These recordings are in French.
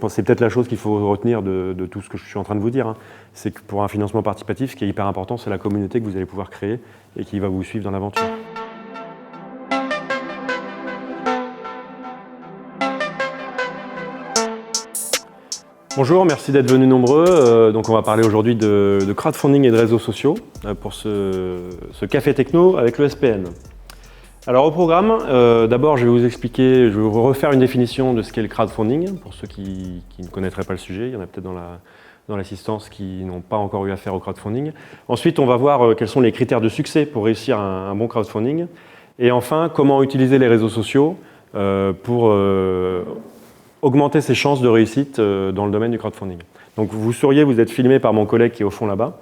c'est peut-être la chose qu'il faut retenir de tout ce que je suis en train de vous dire, hein. C'est que pour un financement participatif, ce qui est hyper important, c'est la communauté que vous allez pouvoir créer et qui va vous suivre dans l'aventure. Bonjour, merci d'être venus nombreux. Donc on va parler aujourd'hui de crowdfunding et de réseaux sociaux pour ce café techno avec le SPN. Alors au programme, d'abord je vais vous expliquer, je vais vous refaire une définition de ce qu'est le crowdfunding, pour ceux qui ne connaîtraient pas le sujet. Il y en a peut-être dans l'assistance qui n'ont pas encore eu affaire au crowdfunding. Ensuite, on va voir quels sont les critères de succès pour réussir un bon crowdfunding. Et enfin, comment utiliser les réseaux sociaux pour augmenter ses chances de réussite dans le domaine du crowdfunding. Donc vous êtes filmé par mon collègue qui est au fond là-bas.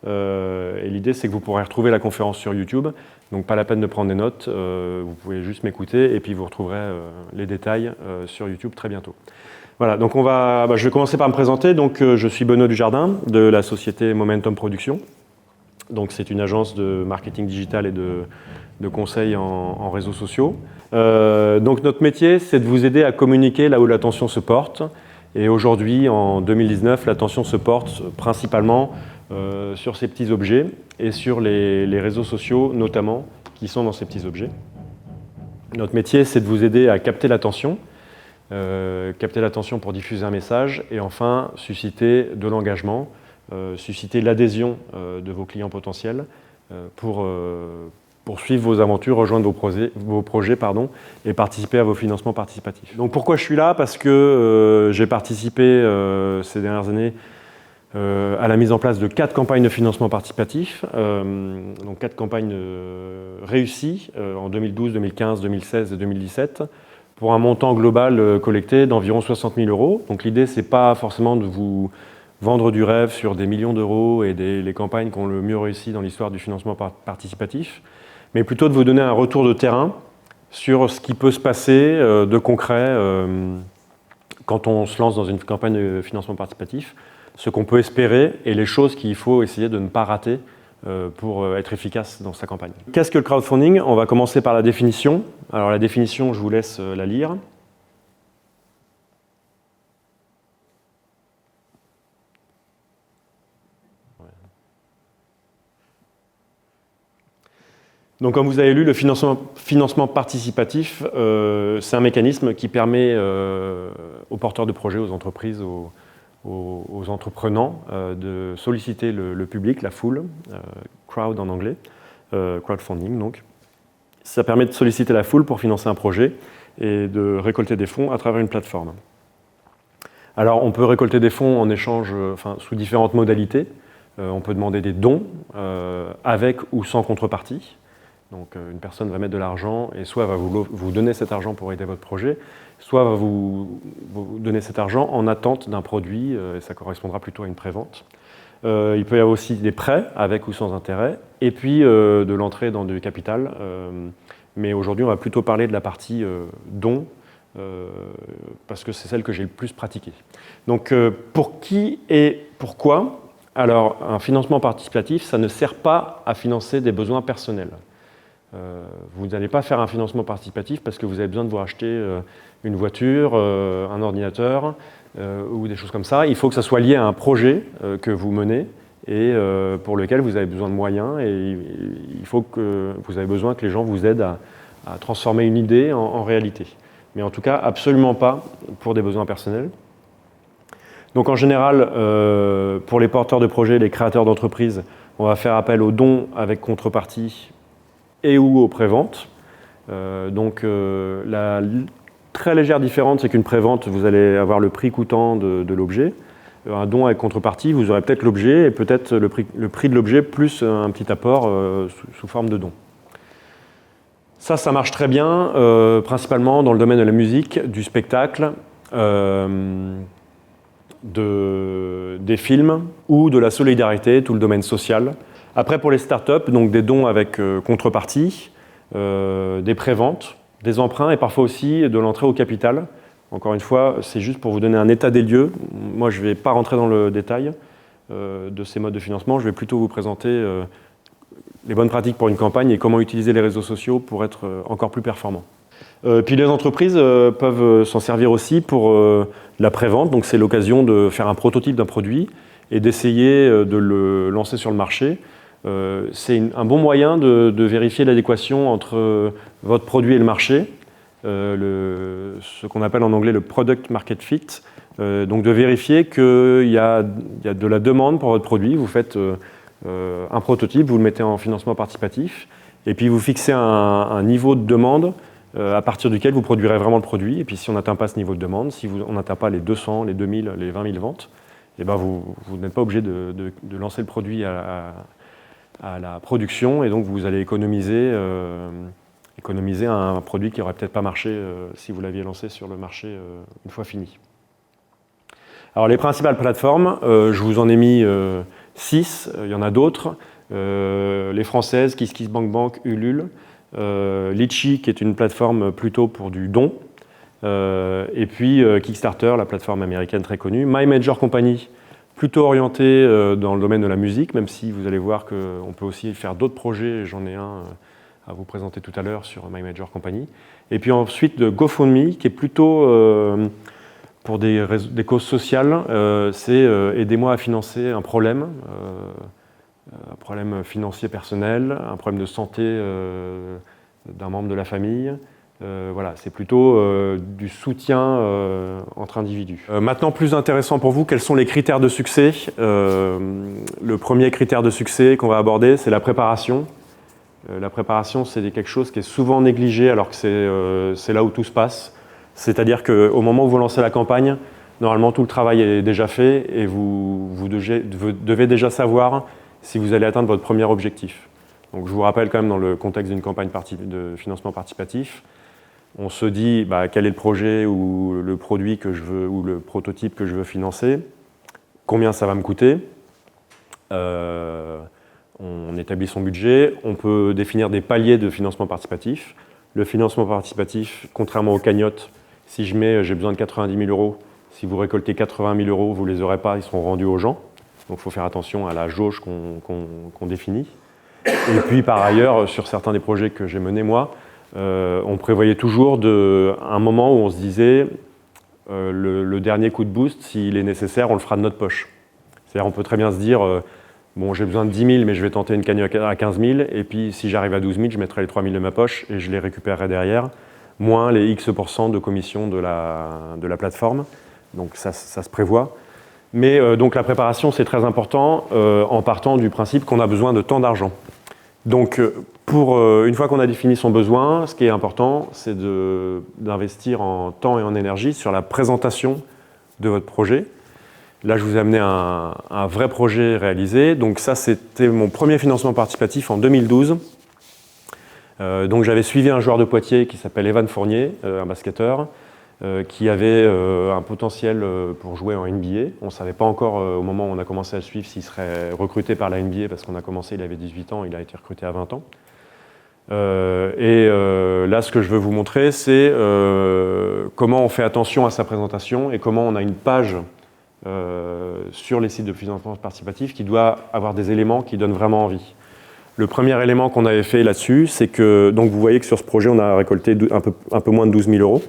Et l'idée, c'est que vous pourrez retrouver la conférence sur YouTube. Donc pas la peine de prendre des notes, vous pouvez juste m'écouter et puis vous retrouverez les détails sur YouTube très bientôt. Voilà, donc je vais commencer par me présenter. Donc je suis Benoît Dujardin de la société Momentum Production. Donc c'est une agence de marketing digital et de conseil en réseaux sociaux. Donc notre métier, c'est de vous aider à communiquer là où l'attention se porte. Et aujourd'hui, en 2019, l'attention se porte principalement sur ces petits objets et sur les réseaux sociaux notamment qui sont dans ces petits objets. Notre métier, c'est de vous aider à capter l'attention pour diffuser un message et enfin susciter de l'engagement, susciter l'adhésion de vos clients potentiels pour poursuivre vos aventures, rejoindre vos projets et participer à vos financements participatifs. Donc pourquoi je suis là? Parce que j'ai participé ces dernières années à la mise en place de 4 campagnes de financement participatif, donc 4 campagnes réussies en 2012, 2015, 2016 et 2017, pour un montant global collecté d'environ 60 000 €. Donc l'idée, c'est pas forcément de vous vendre du rêve sur des millions d'euros et les campagnes qui ont le mieux réussi dans l'histoire du financement participatif, mais plutôt de vous donner un retour de terrain sur ce qui peut se passer de concret quand on se lance dans une campagne de financement participatif, ce qu'on peut espérer et les choses qu'il faut essayer de ne pas rater pour être efficace dans sa campagne. Qu'est-ce que le crowdfunding? On va commencer par la définition. Alors la définition, je vous laisse la lire. Donc comme vous avez lu, le financement participatif, c'est un mécanisme qui permet aux porteurs de projets, aux entreprises, aux entreprenants de solliciter le public, la foule, crowd en anglais, crowdfunding donc. Ça permet de solliciter la foule pour financer un projet et de récolter des fonds à travers une plateforme. Alors on peut récolter des fonds en échange, sous différentes modalités. On peut demander des dons avec ou sans contrepartie. Donc une personne va mettre de l'argent et soit va vous donner cet argent pour aider votre projet, soit va vous donner cet argent en attente d'un produit, et ça correspondra plutôt à une prévente. Il peut y avoir aussi des prêts avec ou sans intérêt, et puis de l'entrée dans du capital. Mais aujourd'hui, on va plutôt parler de la partie don, parce que c'est celle que j'ai le plus pratiquée. Donc pour qui et pourquoi? Alors un financement participatif, ça ne sert pas à financer des besoins personnels. Vous n'allez pas faire un financement participatif parce que vous avez besoin de vous racheter une voiture, un ordinateur ou des choses comme ça. Il faut que ça soit lié à un projet que vous menez et pour lequel vous avez besoin de moyens et il faut que vous avez besoin que les gens vous aident à transformer une idée en réalité. Mais en tout cas, absolument pas pour des besoins personnels. Donc en général, pour les porteurs de projets, les créateurs d'entreprises, on va faire appel aux dons avec contrepartie et ou aux préventes. La très légère différence, c'est qu'une prévente, vous allez avoir le prix coûtant de l'objet. Un don avec contrepartie, vous aurez peut-être l'objet et peut-être le prix de l'objet plus un petit apport sous forme de don. Ça marche très bien, principalement dans le domaine de la musique, du spectacle, des films ou de la solidarité, tout le domaine social. Après, pour les startups, donc des dons avec contrepartie, des préventes, des emprunts et parfois aussi de l'entrée au capital. Encore une fois, c'est juste pour vous donner un état des lieux. Moi, je ne vais pas rentrer dans le détail de ces modes de financement. Je vais plutôt vous présenter les bonnes pratiques pour une campagne et comment utiliser les réseaux sociaux pour être encore plus performant. Puis les entreprises peuvent s'en servir aussi pour la prévente. Donc c'est l'occasion de faire un prototype d'un produit et d'essayer de le lancer sur le marché. C'est un bon moyen de vérifier l'adéquation entre votre produit et le marché, ce qu'on appelle en anglais le product market fit. Donc de vérifier qu'il y a de la demande pour votre produit. Vous faites un prototype, vous le mettez en financement participatif, et puis vous fixez un niveau de demande à partir duquel vous produirez vraiment le produit. Et puis si on n'atteint pas ce niveau de demande, si on n'atteint pas les 200, les 2000, les 20 000 ventes, eh ben vous n'êtes pas obligé de lancer le produit à la production, et donc vous allez économiser un produit qui n'aurait peut-être pas marché si vous l'aviez lancé sur le marché une fois fini. Alors les principales plateformes, je vous en ai mis 6, il y en a d'autres. Les françaises, KissKissBankBank, Ulule, Litchi qui est une plateforme plutôt pour du don, et puis Kickstarter, la plateforme américaine très connue, My Major Company, plutôt orientée dans le domaine de la musique, même si vous allez voir qu'on peut aussi faire d'autres projets, j'en ai un à vous présenter tout à l'heure sur My Major Company. Et puis ensuite de GoFundMe, qui est plutôt pour des causes sociales, c'est aidez-moi à financer un problème financier personnel, un problème de santé d'un membre de la famille. Voilà, c'est plutôt du soutien entre individus. Maintenant, plus intéressant pour vous, quels sont les critères de succès? Le premier critère de succès qu'on va aborder, c'est la préparation. La préparation, c'est quelque chose qui est souvent négligé alors que c'est là où tout se passe. C'est-à-dire qu'au moment où vous lancez la campagne, normalement tout le travail est déjà fait et vous devez déjà savoir si vous allez atteindre votre premier objectif. Donc je vous rappelle quand même dans le contexte d'une campagne de financement participatif, on se dit quel est le projet ou le produit que je veux ou le prototype que je veux financer, combien ça va me coûter, on établit son budget, on peut définir des paliers de financement participatif. Le financement participatif, contrairement aux cagnottes, si j'ai besoin de 90 000 €, si vous récoltez 80 000 €, vous ne les aurez pas, ils seront rendus aux gens. Donc il faut faire attention à la jauge qu'on définit. Et puis par ailleurs, sur certains des projets que j'ai menés moi, on prévoyait toujours un moment où on se disait le dernier coup de boost, s'il est nécessaire, on le fera de notre poche. C'est-à-dire on peut très bien se dire bon, j'ai besoin de 10 000, mais je vais tenter une cagnotte à 15 000, et puis si j'arrive à 12 000, je mettrai les 3 000 de ma poche et je les récupérerai derrière, moins les X% de commission de la plateforme. Donc ça se prévoit. Mais donc la préparation, c'est très important en partant du principe qu'on a besoin de tant d'argent. Donc une fois qu'on a défini son besoin, ce qui est important, c'est d'investir en temps et en énergie sur la présentation de votre projet. Là, je vous ai amené un vrai projet réalisé. Donc ça, c'était mon premier financement participatif en 2012. Donc j'avais suivi un joueur de Poitiers qui s'appelle Evan Fournier, un basketteur, qui avait un potentiel pour jouer en NBA. On ne savait pas encore au moment où on a commencé à le suivre s'il serait recruté par la NBA, parce qu'on a commencé, il avait 18 ans, il a été recruté à 20 ans. Là, ce que je veux vous montrer, c'est comment on fait attention à sa présentation et comment on a une page sur les sites de financement participatif qui doit avoir des éléments qui donnent vraiment envie. Le premier élément qu'on avait fait là-dessus, c'est que, donc vous voyez que sur ce projet, on a récolté un peu moins de 12 000 €.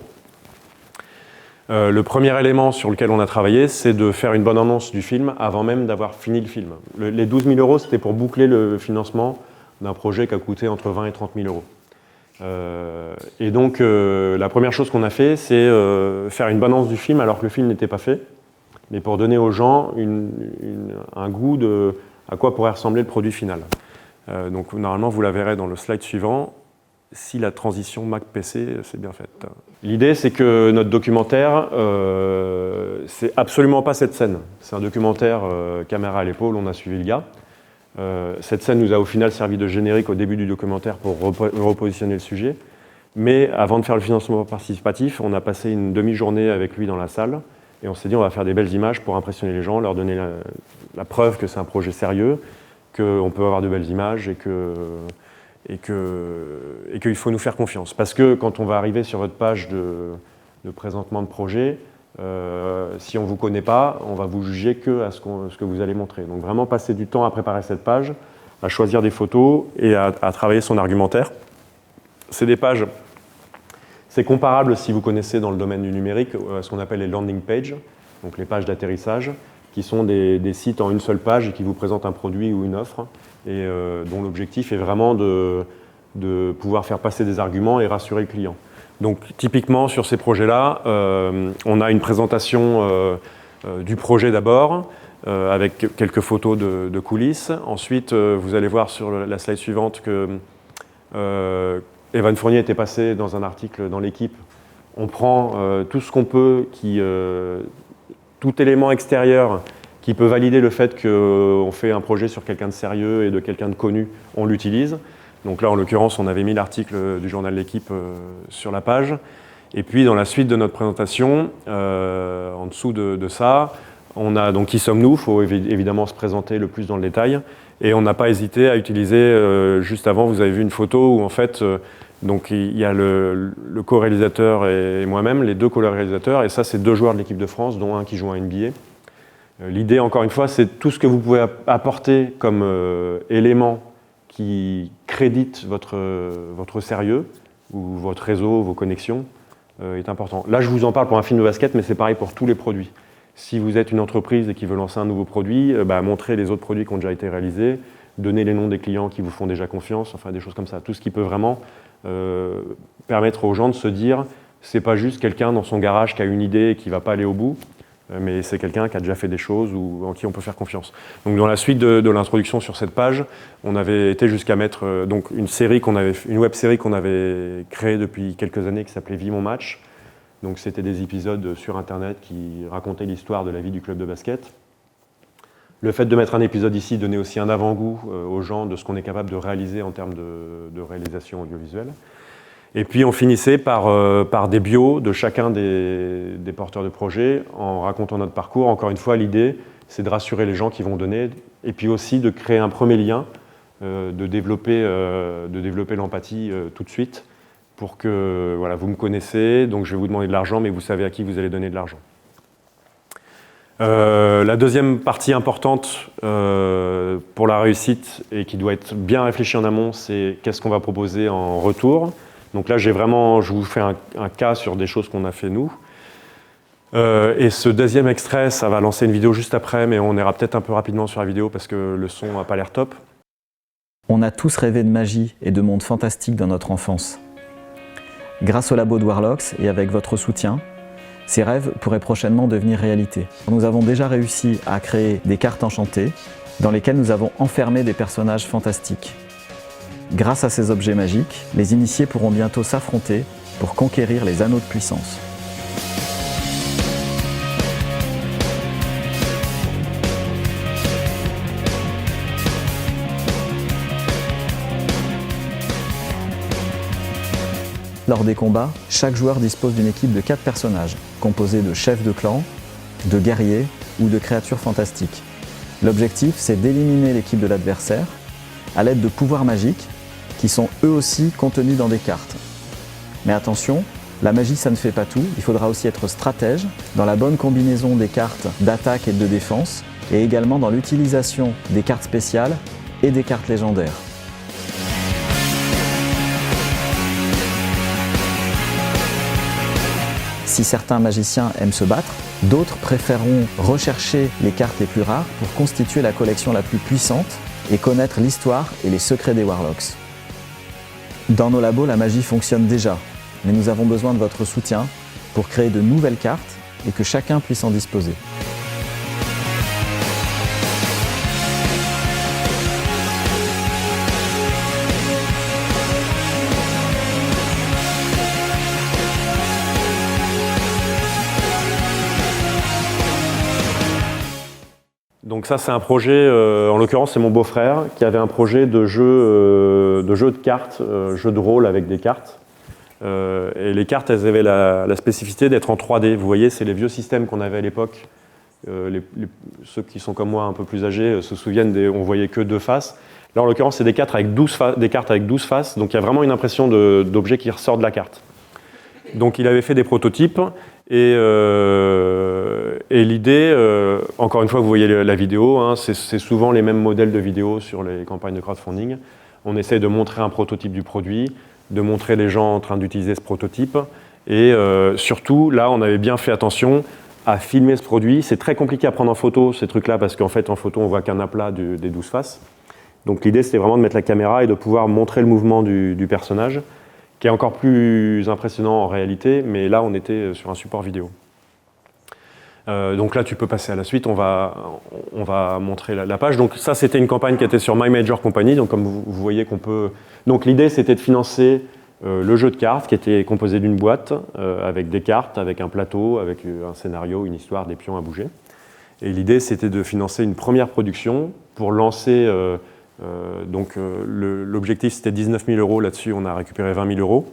Le premier élément sur lequel on a travaillé, c'est de faire une bonne annonce du film avant même d'avoir fini le film. Les 12 000 €, c'était pour boucler le financement d'un projet qui a coûté entre 20 et 30 000 €. Et donc, la première chose qu'on a fait, c'est faire une bonne annonce du film alors que le film n'était pas fait, mais pour donner aux gens un goût de à quoi pourrait ressembler le produit final. Donc normalement, vous la verrez dans le slide suivant, si la transition Mac-PC c'est bien faite. L'idée, c'est que notre documentaire, c'est absolument pas cette scène. C'est un documentaire caméra à l'épaule, on a suivi le gars. Cette scène nous a au final servi de générique au début du documentaire pour repositionner le sujet. Mais avant de faire le financement participatif, on a passé une demi-journée avec lui dans la salle. Et on s'est dit, on va faire des belles images pour impressionner les gens, leur donner la preuve que c'est un projet sérieux, qu'on peut avoir de belles images et qu'il faut nous faire confiance. Parce que quand on va arriver sur votre page de présentement de projet, si on ne vous connaît pas, on va vous juger que à ce que vous allez montrer. Donc vraiment passer du temps à préparer cette page, à choisir des photos et à travailler son argumentaire. C'est des pages C'est comparable, si vous connaissez dans le domaine du numérique, à ce qu'on appelle les landing pages, donc les pages d'atterrissage, qui sont des sites en une seule page et qui vous présentent un produit ou une offre, et dont l'objectif est vraiment de pouvoir faire passer des arguments et rassurer le client. Donc typiquement sur ces projets-là, on a une présentation du projet d'abord, avec quelques photos de coulisses. Ensuite, vous allez voir sur la slide suivante que Evan Fournier était passé dans un article dans l'équipe. On prend tout ce qu'on peut, tout élément extérieur qui peut valider le fait qu'on fait un projet sur quelqu'un de sérieux et de quelqu'un de connu, on l'utilise. Donc là, en l'occurrence, on avait mis l'article du journal L'Équipe sur la page. Et puis, dans la suite de notre présentation, en dessous de ça, on a donc qui sommes-nous, il faut évidemment se présenter le plus dans le détail. Et on n'a pas hésité à utiliser, juste avant, vous avez vu une photo où en fait, donc il y a le co-réalisateur et moi-même, les deux co-réalisateurs, et ça c'est 2 joueurs de l'équipe de France, dont un qui joue en NBA. L'idée, encore une fois, c'est tout ce que vous pouvez apporter comme élément qui crédite votre sérieux, ou votre réseau, vos connexions, est important. Là, je vous en parle pour un film de basket, mais c'est pareil pour tous les produits. Si vous êtes une entreprise et qui veut lancer un nouveau produit, montrez les autres produits qui ont déjà été réalisés, donnez les noms des clients qui vous font déjà confiance, enfin des choses comme ça. Tout ce qui peut vraiment permettre aux gens de se dire, c'est pas juste quelqu'un dans son garage qui a une idée et qui va pas aller au bout, mais c'est quelqu'un qui a déjà fait des choses ou en qui on peut faire confiance. Donc dans la suite de l'introduction sur cette page, on avait été jusqu'à mettre donc une web série qu'on avait créée depuis quelques années qui s'appelait Vie mon match. Donc c'était des épisodes sur Internet qui racontaient l'histoire de la vie du club de basket. Le fait de mettre un épisode ici donnait aussi un avant-goût aux gens de ce qu'on est capable de réaliser en termes de réalisation audiovisuelle. Et puis on finissait par des bios de chacun des porteurs de projets en racontant notre parcours. Encore une fois, l'idée, c'est de rassurer les gens qui vont donner et puis aussi de créer un premier lien, de développer l'empathie tout de suite pour que voilà, vous me connaissez, donc je vais vous demander de l'argent, mais vous savez à qui vous allez donner de l'argent. La deuxième partie importante pour la réussite et qui doit être bien réfléchie en amont, c'est qu'est-ce qu'on va proposer en retour. Donc là, je vous fais un cas sur des choses qu'on a fait nous. Et ce deuxième extrait, ça va lancer une vidéo juste après, mais on ira peut-être un peu rapidement sur la vidéo parce que le son n'a pas l'air top. On a tous rêvé de magie et de mondes fantastiques dans notre enfance. Grâce au labo de Warlocks et avec votre soutien, ces rêves pourraient prochainement devenir réalité. Nous avons déjà réussi à créer des cartes enchantées dans lesquelles nous avons enfermé des personnages fantastiques. Grâce à ces objets magiques, les initiés pourront bientôt s'affronter pour conquérir les anneaux de puissance. Lors des combats, chaque joueur dispose d'une équipe de 4 personnages, composée de chefs de clan, de guerriers ou de créatures fantastiques. L'objectif, c'est d'éliminer l'équipe de l'adversaire à l'aide de pouvoirs magiques qui sont eux aussi contenus dans des cartes. Mais attention, la magie ça ne fait pas tout, il faudra aussi être stratège dans la bonne combinaison des cartes d'attaque et de défense et également dans l'utilisation des cartes spéciales et des cartes légendaires. Si certains magiciens aiment se battre, d'autres préféreront rechercher les cartes les plus rares pour constituer la collection la plus puissante et connaître l'histoire et les secrets des Warlocks. Dans nos labos, la magie fonctionne déjà, mais nous avons besoin de votre soutien pour créer de nouvelles cartes et que chacun puisse en disposer. Donc ça, c'est un projet, en l'occurrence, c'est mon beau-frère qui avait un projet de jeu de cartes, jeu de rôle avec des cartes. Et les cartes, elles avaient la spécificité d'être en 3D. Vous voyez, c'est les vieux systèmes qu'on avait à l'époque. Ceux qui sont comme moi un peu plus âgés se souviennent, on voyait que 2 faces. Là, en l'occurrence, c'est des cartes avec 12 faces. Donc il y a vraiment une impression d'objet qui ressort de la carte. Donc il avait fait des prototypes. Et l'idée, encore une fois, vous voyez la vidéo, hein, c'est souvent les mêmes modèles de vidéos sur les campagnes de crowdfunding. On essaie de montrer un prototype du produit, de montrer les gens en train d'utiliser ce prototype, Et surtout, là, on avait bien fait attention à filmer ce produit. C'est très compliqué à prendre en photo, ces trucs-là, parce qu'en fait, en photo, on voit qu'un aplat des 12 faces. Donc l'idée, c'était vraiment de mettre la caméra et de pouvoir montrer le mouvement du personnage, qui est encore plus impressionnant en réalité, mais là, on était sur un support vidéo. Donc là, tu peux passer à la suite, on va montrer la page. Donc ça, c'était une campagne qui était sur My Major Company, donc comme vous voyez qu'on peut... Donc l'idée, c'était de financer le jeu de cartes, qui était composé d'une boîte, avec des cartes, avec un plateau, avec un scénario, une histoire, des pions à bouger. Et l'idée, c'était de financer une première production pour lancer... l'objectif, c'était 19 000 €, là-dessus, on a récupéré 20 000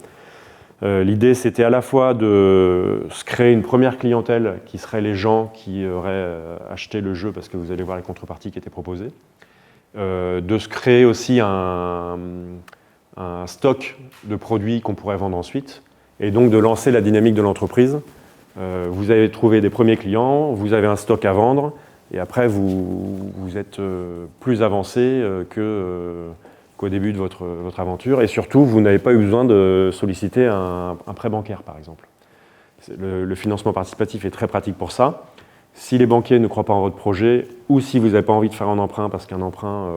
€. L'idée, c'était à la fois de se créer une première clientèle qui serait les gens qui auraient acheté le jeu, parce que vous allez voir les contreparties qui étaient proposées, de se créer aussi un stock de produits qu'on pourrait vendre ensuite, et donc de lancer la dynamique de l'entreprise. Vous avez trouvé des premiers clients, vous avez un stock à vendre, et après vous êtes plus avancé qu'au début de votre aventure, et surtout, vous n'avez pas eu besoin de solliciter un prêt bancaire, par exemple. Le financement participatif est très pratique pour ça. Si les banquiers ne croient pas en votre projet, ou si vous n'avez pas envie de faire un emprunt, parce qu'un emprunt,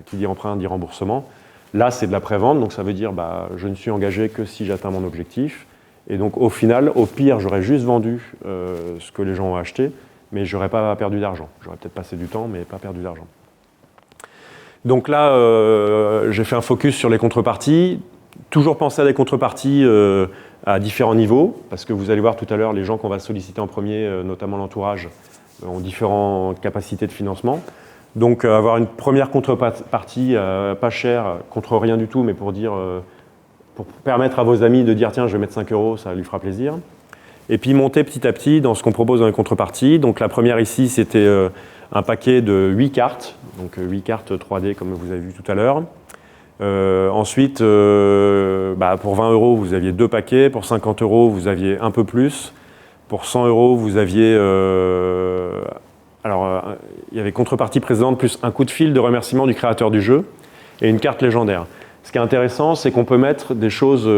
qui dit emprunt, dit remboursement, là, c'est de la prévente, donc ça veut dire je ne suis engagé que si j'atteins mon objectif, et donc au final, au pire, j'aurais juste vendu ce que les gens ont acheté, mais je n'aurais pas perdu d'argent. J'aurais peut-être passé du temps, mais pas perdu d'argent. Donc là, j'ai fait un focus sur les contreparties. Toujours penser à des contreparties à différents niveaux, parce que vous allez voir tout à l'heure, les gens qu'on va solliciter en premier, notamment l'entourage, ont différentes capacités de financement. Donc avoir une première contrepartie pas chère, contre rien du tout, mais pour permettre à vos amis de dire tiens, je vais mettre 5 €, ça lui fera plaisir. Et puis monter petit à petit dans ce qu'on propose dans les contreparties. Donc la première ici, c'était un paquet de 8 cartes, donc 8 cartes 3D comme vous avez vu tout à l'heure. Ensuite, pour 20 €, vous aviez 2 paquets. Pour 50 €, vous aviez un peu plus. Pour 100 €, vous aviez... il y avait contrepartie présente plus un coup de fil de remerciement du créateur du jeu et une carte légendaire. Ce qui est intéressant, c'est qu'on peut mettre des choses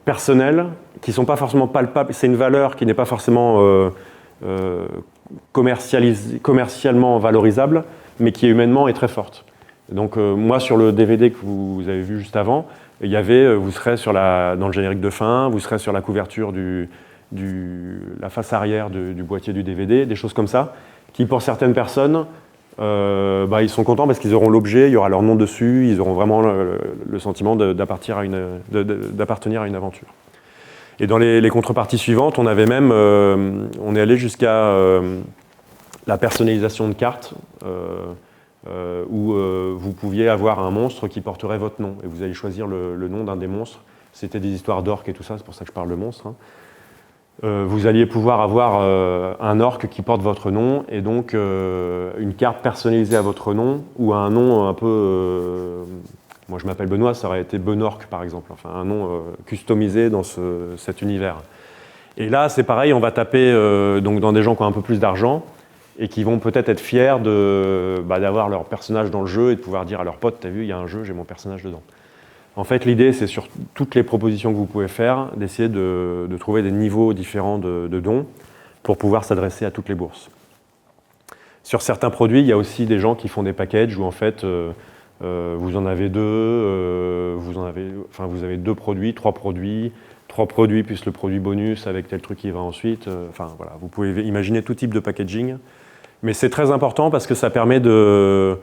personnelles qui ne sont pas forcément palpables. C'est une valeur qui n'est pas forcément commercialement valorisable, mais qui humainement est très forte. Donc moi, sur le DVD que vous avez vu juste avant, il y avait, vous serez dans le générique de fin, vous serez sur la couverture la face arrière du boîtier du DVD, des choses comme ça, qui pour certaines personnes, ils sont contents parce qu'ils auront l'objet, il y aura leur nom dessus, ils auront vraiment le sentiment d'appartenir à une aventure. Et dans les contreparties suivantes, on avait même, on est allé jusqu'à la personnalisation de cartes, où vous pouviez avoir un monstre qui porterait votre nom, et vous allez choisir le nom d'un des monstres. C'était des histoires d'orques et tout ça, c'est pour ça que je parle de monstres. Vous alliez pouvoir avoir un orque qui porte votre nom, et donc une carte personnalisée à votre nom, ou un nom un peu... moi je m'appelle Benoît, ça aurait été Benorque par exemple, enfin un nom customisé dans cet univers. Et là c'est pareil, on va taper donc dans des gens qui ont un peu plus d'argent, et qui vont peut-être être fiers d'avoir leur personnage dans le jeu, et de pouvoir dire à leurs potes, t'as vu, il y a un jeu, j'ai mon personnage dedans. En fait, l'idée, c'est sur toutes les propositions que vous pouvez faire, d'essayer de trouver des niveaux différents de dons pour pouvoir s'adresser à toutes les bourses. Sur certains produits, il y a aussi des gens qui font des packages où en fait, vous en avez deux, vous avez 2 produits, 3 produits plus le produit bonus avec tel truc qui va ensuite. Voilà, vous pouvez imaginer tout type de packaging. Mais c'est très important parce que ça permet de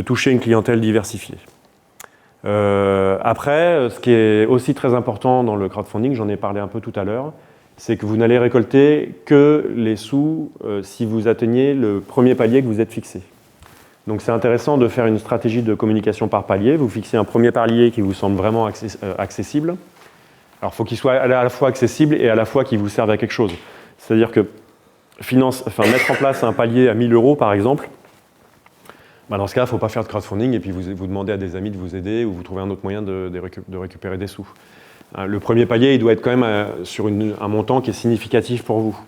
toucher une clientèle diversifiée. Après, ce qui est aussi très important dans le crowdfunding, j'en ai parlé un peu tout à l'heure, c'est que vous n'allez récolter que les sous si vous atteignez le premier palier que vous êtes fixé. Donc c'est intéressant de faire une stratégie de communication par palier. Vous fixez un premier palier qui vous semble vraiment accessible. Alors il faut qu'il soit à la fois accessible et à la fois qu'il vous serve à quelque chose. C'est-à-dire que mettre en place un palier à 1 000 € par exemple, dans ce cas, il ne faut pas faire de crowdfunding et puis vous demandez à des amis de vous aider ou vous trouvez un autre moyen de récupérer des sous. Le premier palier, il doit être quand même sur un montant qui est significatif pour vous.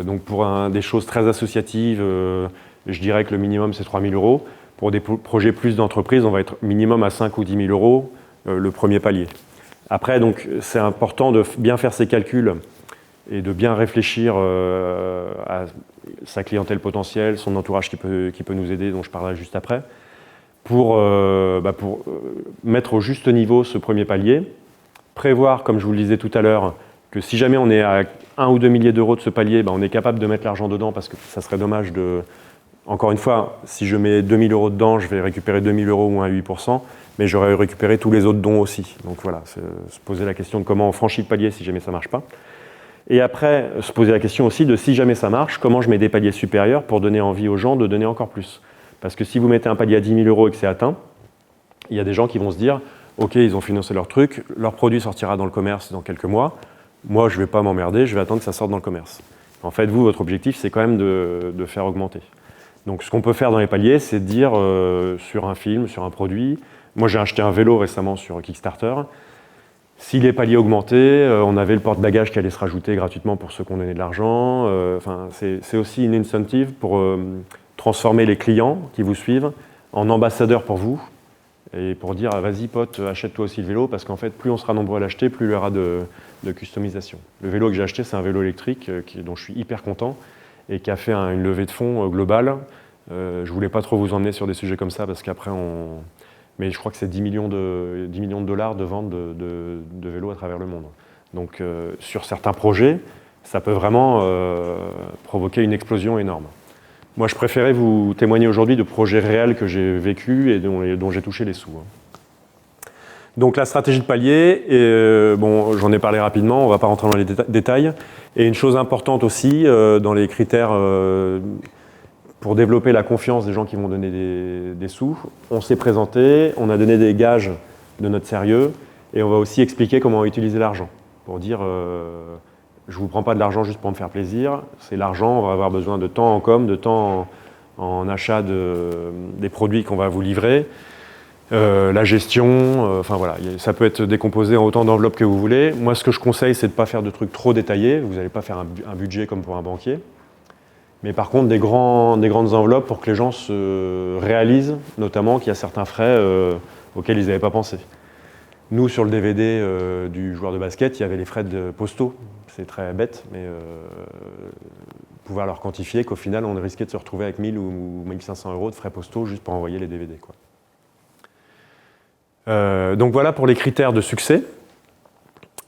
Donc pour des choses très associatives, je dirais que le minimum c'est 3 000 €. Pour des projets plus d'entreprise, on va être minimum à 5 ou 10 000 € le premier palier. Après, donc, c'est important de bien faire ses calculs et de bien réfléchir à sa clientèle potentielle, son entourage qui peut nous aider, dont je parlerai juste après, pour mettre au juste niveau ce premier palier, prévoir, comme je vous le disais tout à l'heure, que si jamais on est à 1 ou 2 milliers d'euros de ce palier, on est capable de mettre l'argent dedans, parce que ça serait dommage de... Encore une fois, si je mets 2 000 euros dedans, je vais récupérer 2 000 euros ou un 8%, mais j'aurais récupéré tous les autres dons aussi. Donc voilà, se poser la question de comment on franchit le palier si jamais ça ne marche pas. Et après, se poser la question aussi de si jamais ça marche, comment je mets des paliers supérieurs pour donner envie aux gens de donner encore plus. Parce que si vous mettez un palier à 10 000 euros et que c'est atteint, il y a des gens qui vont se dire « Ok, ils ont financé leur truc, leur produit sortira dans le commerce dans quelques mois, moi je ne vais pas m'emmerder, je vais attendre que ça sorte dans le commerce. » En fait, vous, votre objectif, c'est quand même de faire augmenter. Donc ce qu'on peut faire dans les paliers, c'est de dire sur un film, sur un produit, moi j'ai acheté un vélo récemment sur Kickstarter, si les paliers augmentaient, on avait le porte-bagages qui allait se rajouter gratuitement pour ceux qui ont donné de l'argent. C'est aussi une incentive pour transformer les clients qui vous suivent en ambassadeurs pour vous et pour dire vas-y pote, achète-toi aussi le vélo, parce qu'en fait plus on sera nombreux à l'acheter, plus il y aura de customisation. Le vélo que j'ai acheté, c'est un vélo électrique dont je suis hyper content et qui a fait une levée de fonds globale. Je voulais pas trop vous emmener sur des sujets comme ça parce qu'après mais je crois que c'est 10 millions de dollars de vente de vélos à travers le monde. Donc sur certains projets, ça peut vraiment provoquer une explosion énorme. Moi, je préférais vous témoigner aujourd'hui de projets réels que j'ai vécus et dont j'ai touché les sous. Donc la stratégie de palier, j'en ai parlé rapidement, on ne va pas rentrer dans les détails. Et une chose importante aussi dans les critères pour développer la confiance des gens qui vont donner des sous, on s'est présenté, on a donné des gages de notre sérieux et on va aussi expliquer comment utiliser l'argent. Pour dire, je ne vous prends pas de l'argent juste pour me faire plaisir, c'est l'argent, on va avoir besoin de temps en com, de temps en achat des produits qu'on va vous livrer. La gestion, voilà, ça peut être décomposé en autant d'enveloppes que vous voulez. Moi, ce que je conseille, c'est de ne pas faire de trucs trop détaillés. Vous n'allez pas faire un budget comme pour un banquier. Mais par contre, des grandes enveloppes pour que les gens se réalisent, notamment qu'il y a certains frais auxquels ils n'avaient pas pensé. Nous, sur le DVD du joueur de basket, il y avait les frais de postaux. C'est très bête, mais pouvoir leur quantifier qu'au final, on risquait de se retrouver avec 1000 ou 1500 euros de frais postaux juste pour envoyer les DVD, quoi. Donc voilà pour les critères de succès.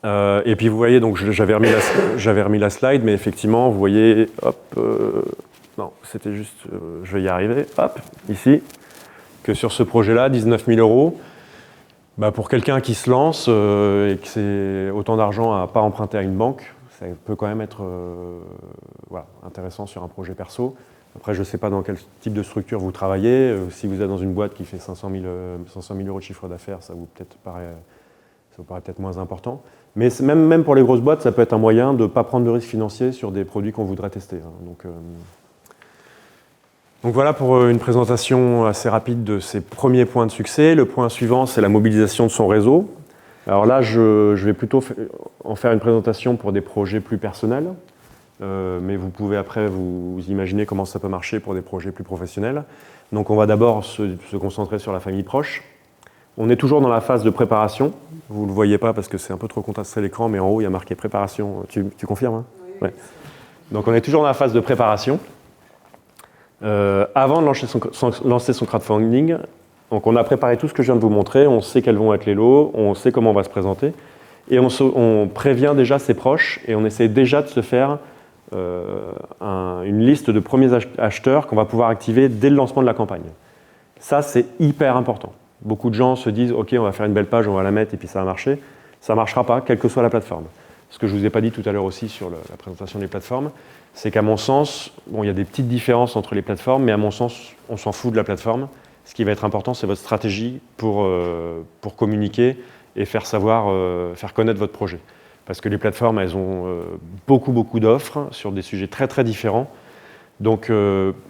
Et puis vous voyez, donc j'avais remis la slide, mais effectivement, vous voyez, hop, non, c'était juste, je vais y arriver, hop, ici, que sur ce projet-là, 19 000 euros, pour quelqu'un qui se lance et que c'est autant d'argent à ne pas emprunter à une banque, ça peut quand même être intéressant sur un projet perso. Après, je ne sais pas dans quel type de structure vous travaillez. Si vous êtes dans une boîte qui fait 500 000 euros de chiffre d'affaires, ça vous paraît peut-être moins important. Mais même pour les grosses boîtes, ça peut être un moyen de ne pas prendre de risques financiers sur des produits qu'on voudrait tester. Donc voilà pour une présentation assez rapide de ces premiers points de succès. Le point suivant, c'est la mobilisation de son réseau. Alors là, je vais plutôt en faire une présentation pour des projets plus personnels. Mais vous pouvez après vous imaginer comment ça peut marcher pour des projets plus professionnels. Donc on va d'abord se concentrer sur la famille proche. On est toujours dans la phase de préparation. Vous ne le voyez pas parce que c'est un peu trop contrasté l'écran, mais en haut il y a marqué préparation. Tu confirmes, hein ? Oui. Ouais. Donc on est toujours dans la phase de préparation. Avant de lancer son crowdfunding, donc on a préparé tout ce que je viens de vous montrer, on sait quels vont être les lots, on sait comment on va se présenter, et on prévient déjà ses proches et on essaie déjà de se faire une liste de premiers acheteurs qu'on va pouvoir activer dès le lancement de la campagne. Ça, c'est hyper important. Beaucoup de gens se disent « Ok, on va faire une belle page, on va la mettre et puis ça va marcher ». Ça ne marchera pas, quelle que soit la plateforme. Ce que je ne vous ai pas dit tout à l'heure aussi sur la présentation des plateformes, c'est qu'à mon sens, il y a des petites différences entre les plateformes, mais à mon sens, on s'en fout de la plateforme. Ce qui va être important, c'est votre stratégie pour communiquer et faire connaître votre projet. Parce que les plateformes, elles ont beaucoup d'offres sur des sujets très très différents. Donc,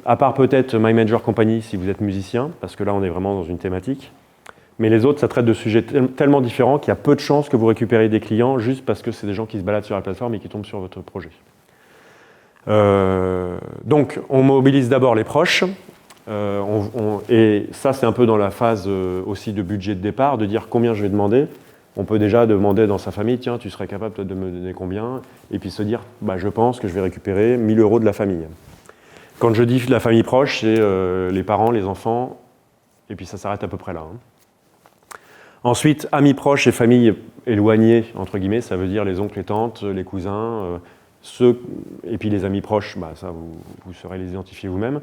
à part peut-être My Major Company si vous êtes musicien, parce que là on est vraiment dans une thématique, mais les autres, ça traite de sujets tellement différents qu'il y a peu de chances que vous récupériez des clients juste parce que c'est des gens qui se baladent sur la plateforme et qui tombent sur votre projet. Donc, on mobilise d'abord les proches, et ça c'est un peu dans la phase aussi de budget de départ, de dire combien je vais demander. on peut déjà demander dans sa famille, tiens, tu serais capable de me donner combien? Et puis se dire, bah, je pense que je vais récupérer 1 000 € de la famille. Quand je dis la famille proche, c'est les parents, les enfants, et puis ça s'arrête à peu près là. Ensuite, amis proches et famille éloignée, entre guillemets, ça veut dire les oncles, les tantes, les cousins, et puis les amis proches, bah, ça vous saurez les identifier vous-même.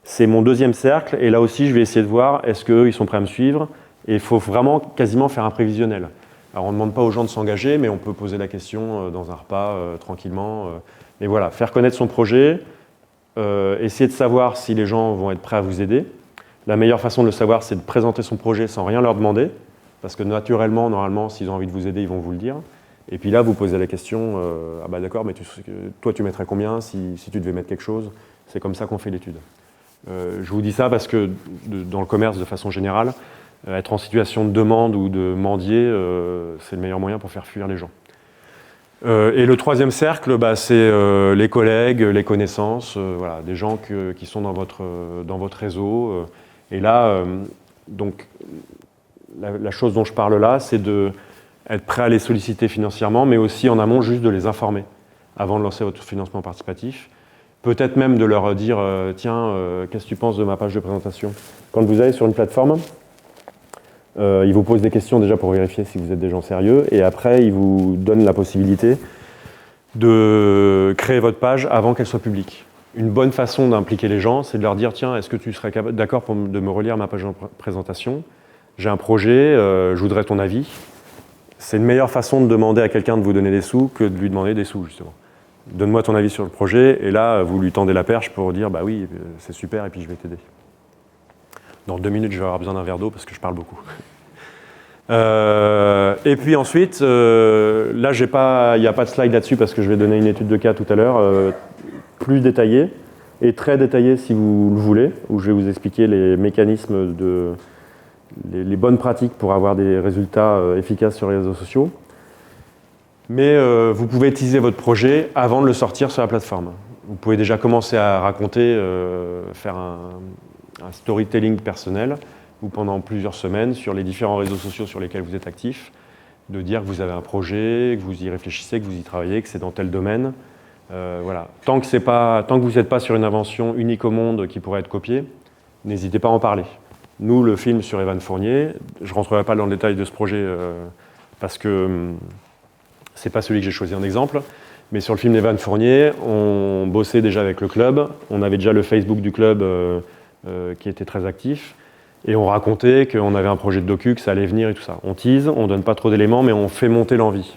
C'est mon deuxième cercle, et là aussi je vais essayer de voir est-ce qu'eux ils sont prêts à me suivre, et il faut vraiment quasiment faire un prévisionnel. Alors on ne demande pas aux gens de s'engager, mais on peut poser la question dans un repas tranquillement. Mais voilà, faire connaître son projet, essayer de savoir si les gens vont être prêts à vous aider. La meilleure façon de le savoir, c'est de présenter son projet sans rien leur demander, parce que naturellement, normalement, s'ils ont envie de vous aider, ils vont vous le dire. Et puis là, vous posez la question, ah bah d'accord, mais toi tu mettrais combien si tu devais mettre quelque chose? C'est comme ça qu'on fait l'étude. Je vous dis ça parce que dans le commerce, de façon générale, être en situation de demande ou de mendier, c'est le meilleur moyen pour faire fuir les gens. Et le troisième cercle, bah, c'est les collègues, les connaissances, voilà, des gens qui sont dans votre réseau. Et là, donc, la chose dont je parle là, c'est d'être prêt à les solliciter financièrement, mais aussi en amont, juste de les informer avant de lancer votre financement participatif. Peut-être même de leur dire, tiens, qu'est-ce que tu penses de ma page de présentation? Quand vous allez sur une plateforme, ils vous posent des questions déjà pour vérifier si vous êtes des gens sérieux, et après, ils vous donnent la possibilité de créer votre page avant qu'elle soit publique. Une bonne façon d'impliquer les gens, c'est de leur dire, tiens, est-ce que tu serais d'accord de me relire ma page de présentation? J'ai un projet, je voudrais ton avis. C'est une meilleure façon de demander à quelqu'un de vous donner des sous que de lui demander des sous, justement. Donne-moi ton avis sur le projet, et là, vous lui tendez la perche pour dire, bah oui, c'est super, et puis je vais t'aider. Dans 2 minutes, je vais avoir besoin d'un verre d'eau parce que je parle beaucoup. Et puis ensuite, là, il n'y a pas de slide là-dessus parce que je vais donner une étude de cas tout à l'heure, plus détaillée, et très détaillée si vous le voulez, où je vais vous expliquer les mécanismes, les bonnes pratiques pour avoir des résultats efficaces sur les réseaux sociaux. Mais vous pouvez utiliser votre projet avant de le sortir sur la plateforme. Vous pouvez déjà commencer à raconter, faire un storytelling personnel, ou pendant plusieurs semaines, sur les différents réseaux sociaux sur lesquels vous êtes actif, de dire que vous avez un projet, que vous y réfléchissez, que vous y travaillez, que c'est dans tel domaine. Voilà. Tant que vous n'êtes pas sur une invention unique au monde qui pourrait être copiée, n'hésitez pas à en parler. Nous, le film sur Evan Fournier, je ne rentrerai pas dans le détail de ce projet parce que ce n'est pas celui que j'ai choisi en exemple, mais sur le film d'Evan Fournier, on bossait déjà avec le club, on avait déjà le Facebook du club qui était très actif, et on racontait qu'on avait un projet de docu, que ça allait venir et tout ça. On tease, on ne donne pas trop d'éléments, mais on fait monter l'envie.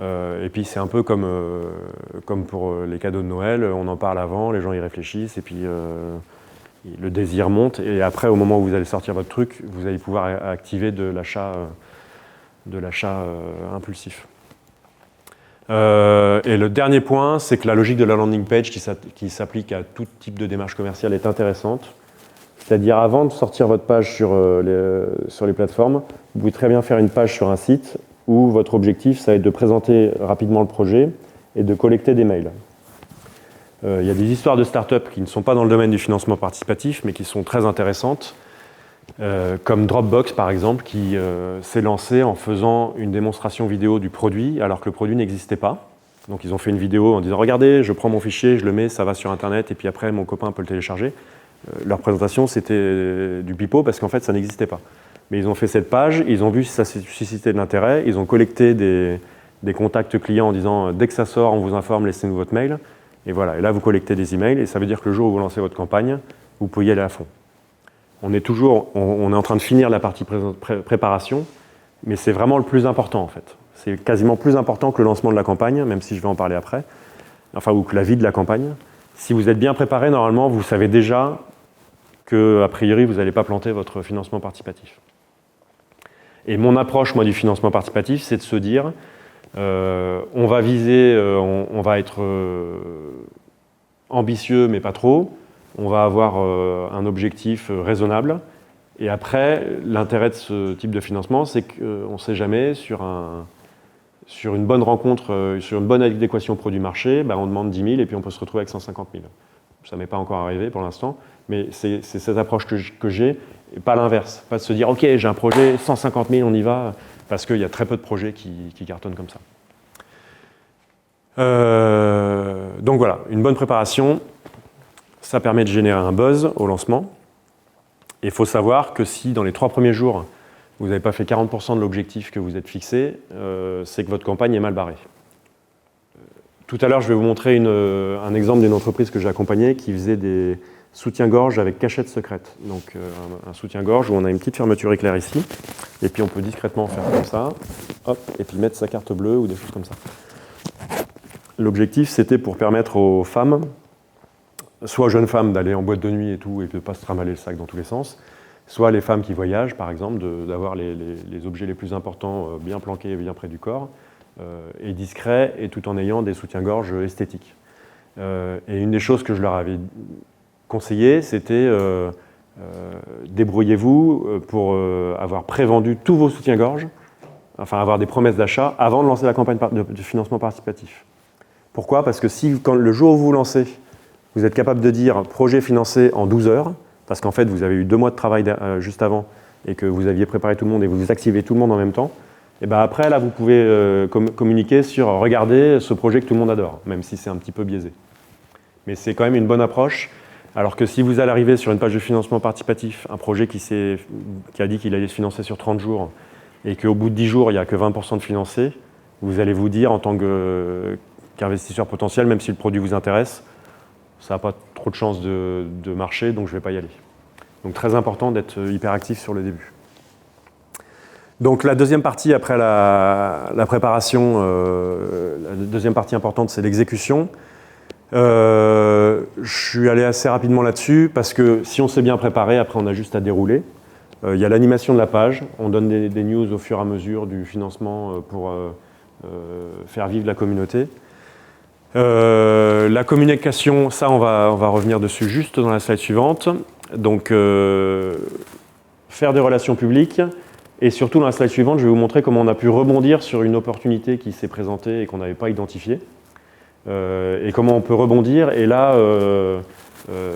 Et puis c'est un peu comme pour les cadeaux de Noël, on en parle avant, les gens y réfléchissent, et puis le désir monte, et après, au moment où vous allez sortir votre truc, vous allez pouvoir activer de l'achat impulsif. Et le dernier point, c'est que la logique de la landing page qui s'applique à tout type de démarche commerciale est intéressante. C'est-à-dire, avant de sortir votre page sur les plateformes, vous pouvez très bien faire une page sur un site où votre objectif, ça va être de présenter rapidement le projet et de collecter des mails. Il y a des histoires de start-up qui ne sont pas dans le domaine du financement participatif, mais qui sont très intéressantes, comme Dropbox par exemple, qui s'est lancé en faisant une démonstration vidéo du produit alors que le produit n'existait pas. Donc ils ont fait une vidéo en disant « Regardez, je prends mon fichier, je le mets, ça va sur Internet, et puis après mon copain peut le télécharger ». Leur présentation, c'était du pipeau parce qu'en fait, ça n'existait pas. Mais ils ont fait cette page, ils ont vu si ça suscitait de l'intérêt, ils ont collecté des contacts clients en disant « Dès que ça sort, on vous informe, laissez-nous votre mail ». Et voilà, et là, vous collectez des emails, et ça veut dire que le jour où vous lancez votre campagne, vous pouvez y aller à fond. On est en train de finir la partie préparation, mais c'est vraiment le plus important, en fait. C'est quasiment plus important que le lancement de la campagne, même si je vais en parler après, enfin, ou que la vie de la campagne. Si vous êtes bien préparé, normalement, vous savez déjà qu'a priori, vous n'allez pas planter votre financement participatif. Et mon approche, moi, du financement participatif, c'est de se dire, on va viser, on va être ambitieux, mais pas trop. On va avoir un objectif raisonnable. Et après, l'intérêt de ce type de financement, c'est qu'on ne sait jamais, sur une bonne rencontre, sur une bonne adéquation produit-marché, ben on demande 10 000 et puis on peut se retrouver avec 150 000. Ça ne m'est pas encore arrivé pour l'instant, mais c'est cette approche que j'ai, et pas l'inverse. Pas de se dire, OK, j'ai un projet, 150 000, on y va. parce qu'il y a très peu de projets qui cartonnent comme ça. Donc voilà, une bonne préparation, ça permet de générer un buzz au lancement. Il faut savoir que si dans les 3 premiers jours, vous n'avez pas fait 40% de l'objectif que vous êtes fixé, c'est que votre campagne est mal barrée. Tout à l'heure, je vais vous montrer un exemple d'une entreprise que j'ai accompagnée qui faisait des soutiens-gorge avec cachette secrète. Donc un soutien-gorge où on a une petite fermeture éclair ici, et puis on peut discrètement faire comme ça, hop, et puis mettre sa carte bleue ou des choses comme ça. L'objectif, c'était pour permettre aux femmes, soit aux jeunes femmes d'aller en boîte de nuit et tout, et de ne pas se tramaler le sac dans tous les sens, soit les femmes qui voyagent, par exemple, d'avoir les objets les plus importants bien planqués et bien près du corps, et discrets, et tout en ayant des soutiens-gorge esthétiques. Et une des choses que je leur avais conseillé, c'était débrouillez-vous pour avoir prévendu tous vos soutiens-gorge, enfin avoir des promesses d'achat avant de lancer la campagne de financement participatif. Pourquoi? Parce que si, le jour où vous lancez, vous êtes capable de dire projet financé en 12 heures, parce qu'en fait vous avez eu 2 mois de travail juste avant et que vous aviez préparé tout le monde et vous activez tout le monde en même temps, et ben après là vous pouvez communiquer sur regardez ce projet que tout le monde adore, même si c'est un petit peu biaisé. Mais c'est quand même une bonne approche, alors que si vous allez arriver sur une page de financement participatif, un projet qui a dit qu'il allait se financer sur 30 jours et qu'au bout de 10 jours il n'y a que 20% de financé, vous allez vous dire en tant qu'investisseur potentiel, même si le produit vous intéresse, ça n'a pas trop de chances de marcher, donc je ne vais pas y aller. Donc très important d'être hyper actif sur le début. Donc la deuxième partie après la préparation, la deuxième partie importante, c'est l'exécution. Je suis allé assez rapidement là-dessus parce que si on s'est bien préparé, après on a juste à dérouler. Il y a l'animation de la page, on donne des news au fur et à mesure du financement pour faire vivre la communauté. La communication, ça on va revenir dessus juste dans la slide suivante. Donc faire des relations publiques et surtout dans la slide suivante, je vais vous montrer comment on a pu rebondir sur une opportunité qui s'est présentée et qu'on n'avait pas identifiée. Et comment on peut rebondir et là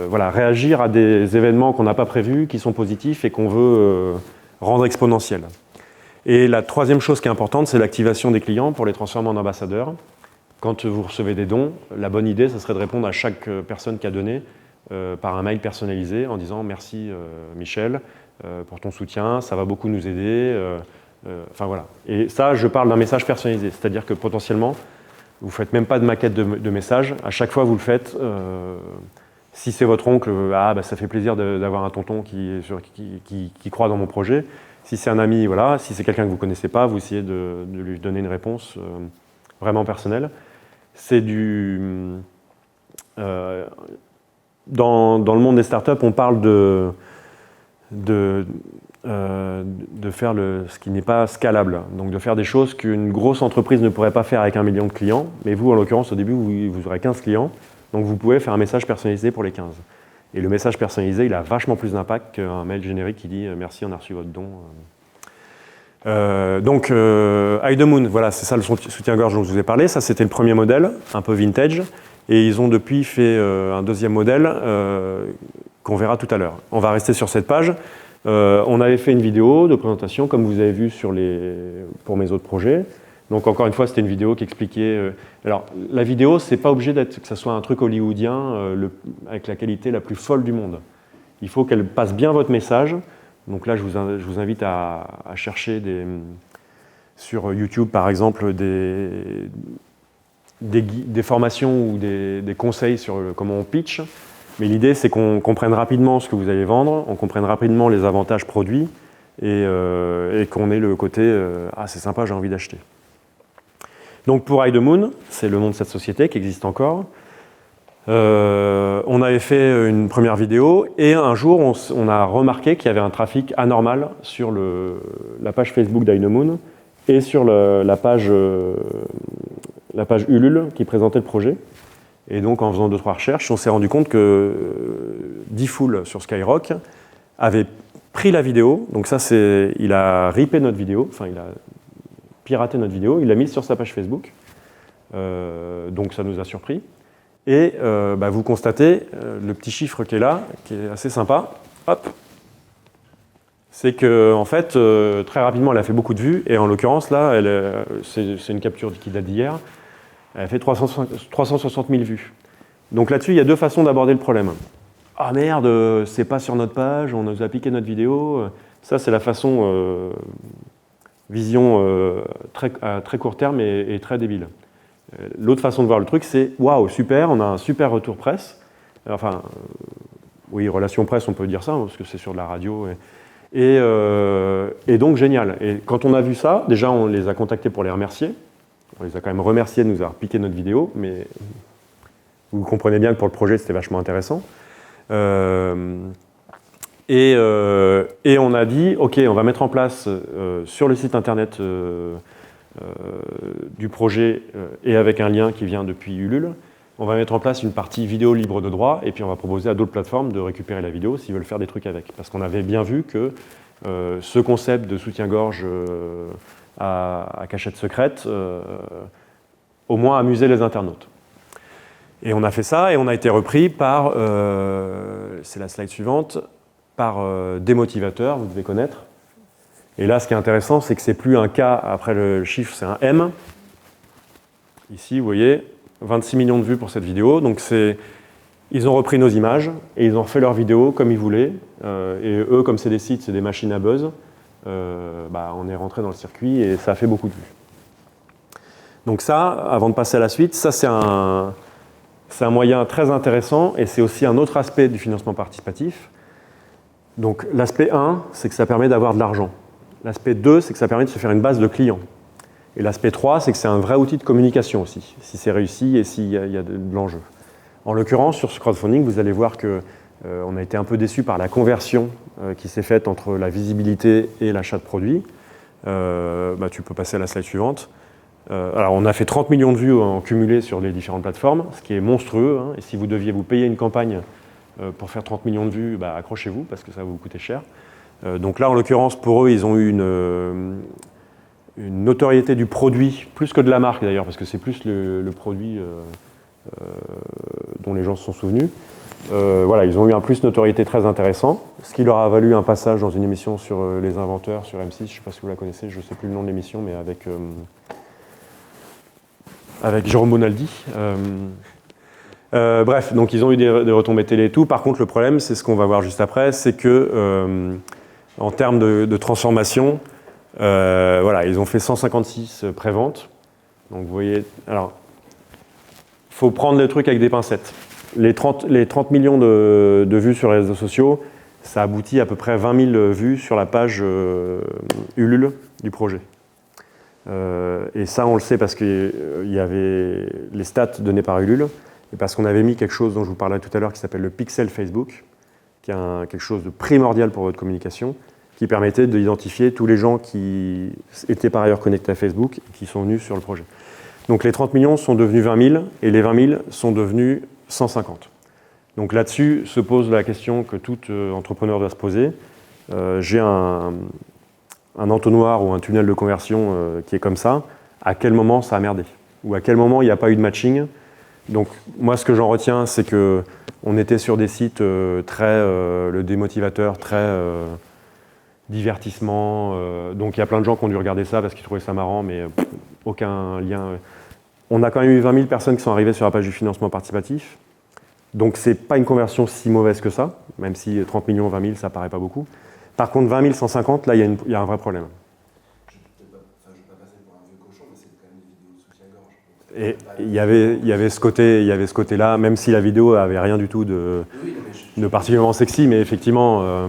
voilà, réagir à des événements qu'on n'a pas prévus, qui sont positifs et qu'on veut rendre exponentiels. Et la troisième chose qui est importante, c'est l'activation des clients pour les transformer en ambassadeurs. Quand vous recevez des dons, la bonne idée, ce serait de répondre à chaque personne qui a donné par un mail personnalisé en disant « Merci Michel pour ton soutien, ça va beaucoup nous aider. » Enfin voilà. Et ça, je parle d'un message personnalisé, c'est-à-dire que potentiellement, vous ne faites même pas de maquette de message. À chaque fois, vous le faites. Si c'est votre oncle, ça fait plaisir d'avoir un tonton qui croit dans mon projet. Si c'est un ami, voilà. Si c'est quelqu'un que vous ne connaissez pas, vous essayez de lui donner une réponse vraiment personnelle. C'est dans le monde des startups, on parle de faire ce qui n'est pas scalable, donc de faire des choses qu'une grosse entreprise ne pourrait pas faire avec 1 million de clients, mais vous, en l'occurrence, au début, vous aurez 15 clients, donc vous pouvez faire un message personnalisé pour les 15. Et le message personnalisé, il a vachement plus d'impact qu'un mail générique qui dit « Merci, on a reçu votre don ». Donc, Eye the Moon, voilà, c'est ça le soutien-gorge dont je vous ai parlé, ça c'était le premier modèle, un peu vintage, et ils ont depuis fait un deuxième modèle qu'on verra tout à l'heure. On va rester sur cette page. On avait fait une vidéo de présentation, comme vous avez vu pour mes autres projets. Donc encore une fois, c'était une vidéo qui expliquait... alors, la vidéo, c'est pas obligé que ça soit un truc hollywoodien avec la qualité la plus folle du monde. Il faut qu'elle passe bien votre message. Donc là, je vous invite à chercher sur YouTube, par exemple, des formations ou des conseils sur comment on pitch. Mais l'idée, c'est qu'on comprenne rapidement ce que vous allez vendre, on comprenne rapidement les avantages produits et qu'on ait le côté « Ah, c'est sympa, j'ai envie d'acheter ». Donc pour Eye the Moon, c'est le nom de cette société qui existe encore. On avait fait une première vidéo et un jour, on a remarqué qu'il y avait un trafic anormal sur la page Facebook d'Eye the Moon et sur la page Ulule qui présentait le projet. Et donc, en faisant 2-3 recherches, on s'est rendu compte que Diffoul sur Skyrock avait pris la vidéo. Donc ça, il a ripé notre vidéo, enfin, il a piraté notre vidéo, il l'a mise sur sa page Facebook. Donc ça nous a surpris. Et vous constatez le petit chiffre qui est là, qui est assez sympa. Hop, c'est que en fait, très rapidement, elle a fait beaucoup de vues, et en l'occurrence, là, c'est une capture qui date d'hier, elle a fait 360 000 vues. Donc là-dessus, il y a deux façons d'aborder le problème. Ah merde, c'est pas sur notre page, on nous a piqué notre vidéo. Ça, c'est la façon vision à très court terme et très débile. L'autre façon de voir le truc, c'est waouh, super, on a un super retour presse. Enfin, oui, relation presse, on peut dire ça, parce que c'est sur de la radio. Et donc, génial. Et quand on a vu ça, déjà, on les a contactés pour les remercier. On les a quand même remerciés de nous avoir piqué notre vidéo, mais vous comprenez bien que pour le projet, c'était vachement intéressant. Et on a dit, OK, on va mettre en place sur le site internet du projet et avec un lien qui vient depuis Ulule, on va mettre en place une partie vidéo libre de droit et puis on va proposer à d'autres plateformes de récupérer la vidéo s'ils veulent faire des trucs avec. Parce qu'on avait bien vu que ce concept de soutien-gorge à cachette secrète, au moins amusait les internautes. Et on a fait ça et on a été repris par, c'est la slide suivante, par Démotivateur, vous devez connaître. Et là, ce qui est intéressant, c'est que c'est plus un K après le chiffre, c'est un M. Ici, vous voyez, 26 millions de vues pour cette vidéo. Donc ils ont repris nos images et ils ont refait leur vidéo comme ils voulaient. Et eux, comme c'est des sites, c'est des machines à buzz, on est rentré dans le circuit et ça a fait beaucoup de vues. Donc ça, avant de passer à la suite, ça c'est un moyen très intéressant et c'est aussi un autre aspect du financement participatif. Donc l'aspect 1, c'est que ça permet d'avoir de l'argent. L'aspect 2, c'est que ça permet de se faire une base de clients. Et l'aspect 3, c'est que c'est un vrai outil de communication aussi, si c'est réussi et s'il y a de l'enjeu. En l'occurrence, sur ce crowdfunding, vous allez voir qu'on a été un peu déçus par la conversion qui s'est faite entre la visibilité et l'achat de produits. Tu peux passer à la slide suivante. Alors, on a fait 30 millions de vues en cumulé sur les différentes plateformes, ce qui est monstrueux. Hein, et si vous deviez vous payer une campagne pour faire 30 millions de vues, accrochez-vous, parce que ça va vous coûter cher. Donc là, en l'occurrence, pour eux, ils ont eu une notoriété du produit, plus que de la marque d'ailleurs, parce que c'est plus le produit dont les gens se sont souvenus. Ils ont eu un plus notoriété très intéressant, ce qui leur a valu un passage dans une émission sur les inventeurs, sur M6, je ne sais pas si vous la connaissez, je ne sais plus le nom de l'émission, mais avec Jérôme Bonaldi. Bref, donc ils ont eu des retombées télé et tout. Par contre, le problème, c'est ce qu'on va voir juste après, c'est que en termes de transformation, ils ont fait 156 préventes. Donc vous voyez, alors, il faut prendre le truc avec des pincettes. Les 30 millions de vues sur les réseaux sociaux, ça aboutit à peu près 20 000 vues sur la page Ulule du projet. Et ça, on le sait parce qu'il y avait les stats données par Ulule, et parce qu'on avait mis quelque chose dont je vous parlais tout à l'heure qui s'appelle le pixel Facebook, qui est quelque chose de primordial pour votre communication, qui permettait d'identifier tous les gens qui étaient par ailleurs connectés à Facebook et qui sont venus sur le projet. Donc les 30 millions sont devenus 20 000 et les 20 000 sont devenus 150. Donc là-dessus se pose la question que tout entrepreneur doit se poser. J'ai un entonnoir ou un tunnel de conversion qui est comme ça. À quel moment ça a merdé? Ou à quel moment il n'y a pas eu de matching? Donc moi, ce que j'en retiens, c'est qu'on était sur des sites le démotivateur, très divertissement. Donc il y a plein de gens qui ont dû regarder ça parce qu'ils trouvaient ça marrant, mais aucun lien. On a quand même eu 20 000 personnes qui sont arrivées sur la page du financement participatif. Donc c'est pas une conversion si mauvaise que ça, même si 30 millions, 20 000, ça paraît pas beaucoup. Par contre, 20 000, 150, là, il y a un vrai problème. Je ne vais pas passer pour un vieux cochon, mais c'est quand même des vidéos de soutien-gorge. Et il y avait ce côté-là, même si la vidéo avait rien du tout de particulièrement sexy, mais effectivement.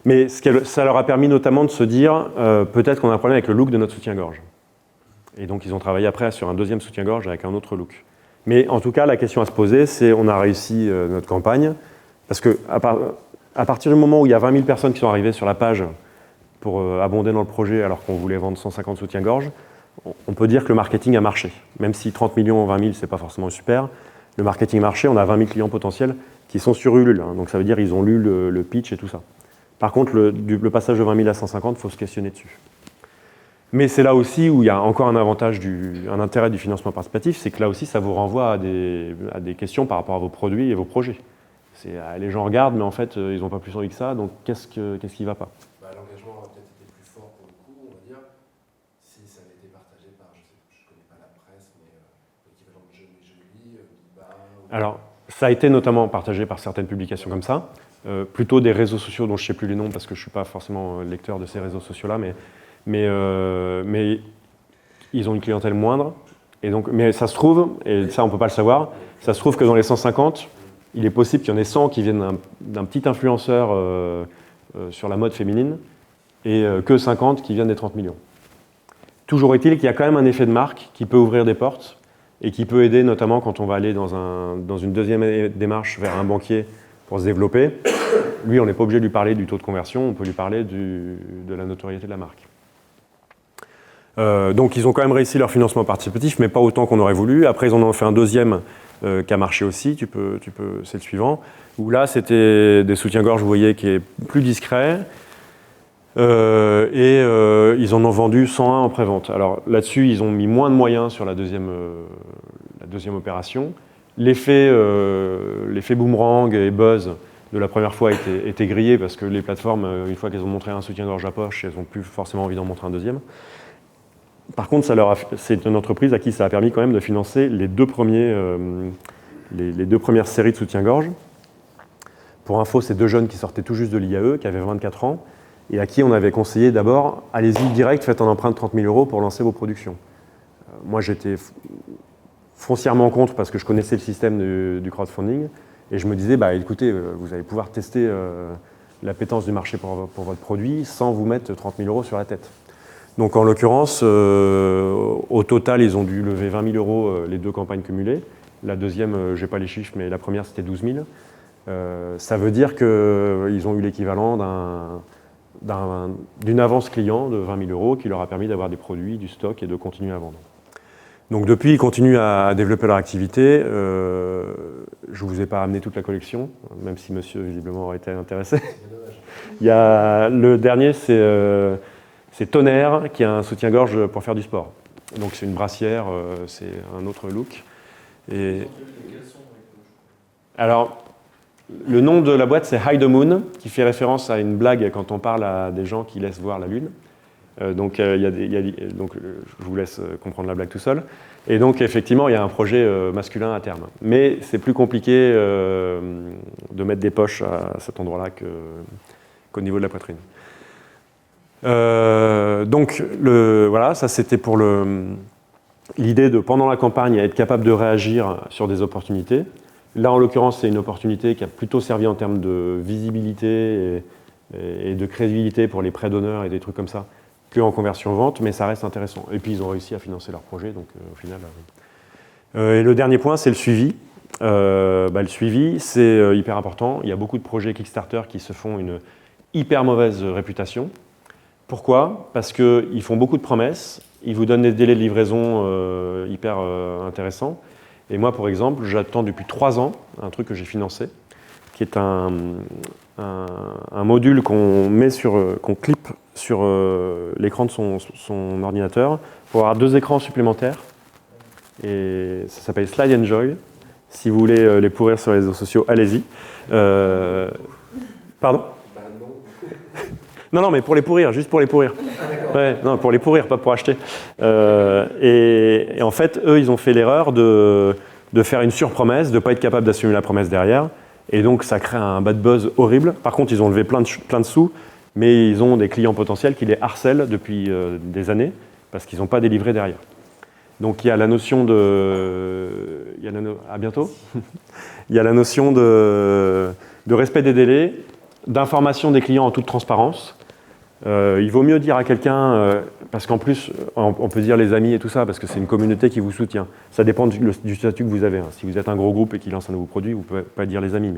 Mais ça leur a permis notamment de se dire peut-être qu'on a un problème avec le look de notre soutien-gorge. Et donc ils ont travaillé après sur un deuxième soutien-gorge avec un autre look. Mais en tout cas, la question à se poser, c'est on a réussi notre campagne, parce que à partir du moment où il y a 20 000 personnes qui sont arrivées sur la page pour abonder dans le projet alors qu'on voulait vendre 150 soutiens-gorge, on peut dire que le marketing a marché. Même si 30 millions, 20 000, c'est pas forcément super, le marketing marché, on a 20 000 clients potentiels qui sont sur Ulule. Hein, donc ça veut dire qu'ils ont lu le pitch et tout ça. Par contre, le passage de 20 000 à 150, il faut se questionner dessus. Mais c'est là aussi où il y a encore un avantage, un intérêt du financement participatif, c'est que là aussi, ça vous renvoie à des questions par rapport à vos produits et vos projets. Les gens regardent, mais en fait, ils n'ont pas plus envie que ça, donc qu'est-ce qui ne va pas? L'engagement Alors, ça a été notamment partagé par certaines publications comme ça, plutôt des réseaux sociaux dont je ne sais plus les noms parce que je ne suis pas forcément lecteur de ces réseaux sociaux-là, mais ils ont une clientèle moindre. Et donc, mais ça se trouve, et ça on ne peut pas le savoir, ça se trouve que dans les 150, il est possible qu'il y en ait 100 qui viennent d'un petit influenceur sur la mode féminine et que 50 qui viennent des 30 millions. Toujours est-il qu'il y a quand même un effet de marque qui peut ouvrir des portes et qui peut aider notamment quand on va aller dans une deuxième démarche vers un banquier pour se développer. Lui, on n'est pas obligé de lui parler du taux de conversion, on peut lui parler de la notoriété de la marque. Donc ils ont quand même réussi leur financement participatif, mais pas autant qu'on aurait voulu. Après, ils en ont fait un deuxième qui a marché aussi, c'est le suivant, où là, c'était des soutiens-gorge, vous voyez, qui est plus discret. Ils en ont vendu 101 en pré-vente. Alors là-dessus, ils ont mis moins de moyens sur la deuxième opération. L'effet boomerang et buzz de la première fois était grillé parce que les plateformes, une fois qu'elles ont montré un soutien-gorge à poche, elles n'ont plus forcément envie d'en montrer un deuxième. Par contre, c'est une entreprise à qui ça a permis quand même de financer les deux premières séries de soutien-gorge. Pour info, c'est deux jeunes qui sortaient tout juste de l'IAE, qui avaient 24 ans, et à qui on avait conseillé d'abord, allez-y direct, faites un emprunt de 30 000 € pour lancer vos productions. Moi, j'étais foncièrement contre parce que je connaissais le système du crowdfunding, et je me disais, écoutez, vous allez pouvoir tester l'appétence du marché pour votre produit sans vous mettre 30 000 € sur la tête. Donc en l'occurrence, au total, ils ont dû lever 20 000 € les deux campagnes cumulées. La deuxième, je n'ai pas les chiffres, mais la première, c'était 12 000. Ça veut dire qu'ils ont eu l'équivalent d'une avance client de 20 000 € qui leur a permis d'avoir des produits, du stock et de continuer à vendre. Donc depuis, ils continuent à développer leur activité. Je ne vous ai pas amené toute la collection, même si monsieur, visiblement, aurait été intéressé. Il y a, le dernier, c'est Tonnerre, qui a un soutien-gorge pour faire du sport. Donc c'est une brassière, c'est un autre look. Alors, le nom de la boîte, c'est Hide the Moon, qui fait référence à une blague quand on parle à des gens qui laissent voir la Lune. Donc je vous laisse comprendre la blague tout seul. Et donc, effectivement, il y a un projet masculin à terme. Mais c'est plus compliqué de mettre des poches à cet endroit-là qu'au niveau de la poitrine. Donc, voilà, ça c'était pour l'idée de, pendant la campagne, être capable de réagir sur des opportunités. Là, en l'occurrence, c'est une opportunité qui a plutôt servi en termes de visibilité et de crédibilité pour les prêts d'honneur et des trucs comme ça, qu'en conversion-vente, mais ça reste intéressant. Et puis, ils ont réussi à financer leur projet, donc au final... et le dernier point, c'est le suivi. Le suivi, c'est hyper important. Il y a beaucoup de projets Kickstarter qui se font une hyper mauvaise réputation. Pourquoi ? Parce qu'ils font beaucoup de promesses, ils vous donnent des délais de livraison hyper intéressants. Et moi, par exemple, j'attends depuis 3 ans un truc que j'ai financé, qui est un module qu'on clip sur l'écran de son ordinateur pour avoir 2 écrans supplémentaires. Et ça s'appelle Slide Enjoy. Si vous voulez les pourrir sur les réseaux sociaux, allez-y. Pardon ? Non, mais pour les pourrir, juste pour les pourrir. Ouais, non, pour les pourrir, pas pour acheter. Et en fait, eux, ils ont fait l'erreur de faire une surpromesse, de ne pas être capable d'assumer la promesse derrière. Et donc, ça crée un bad buzz horrible. Par contre, ils ont levé plein de sous, mais ils ont des clients potentiels qui les harcèlent depuis des années parce qu'ils n'ont pas délivré derrière. Donc, il y a la notion de... À bientôt. Il y a la notion de respect des délais, d'information des clients en toute transparence. Il vaut mieux dire à quelqu'un, parce qu'en plus, on peut dire les amis et tout ça, parce que c'est une communauté qui vous soutient. Ça dépend du statut que vous avez. Hein. Si vous êtes un gros groupe et qui lance un nouveau produit, vous ne pouvez pas dire les amis.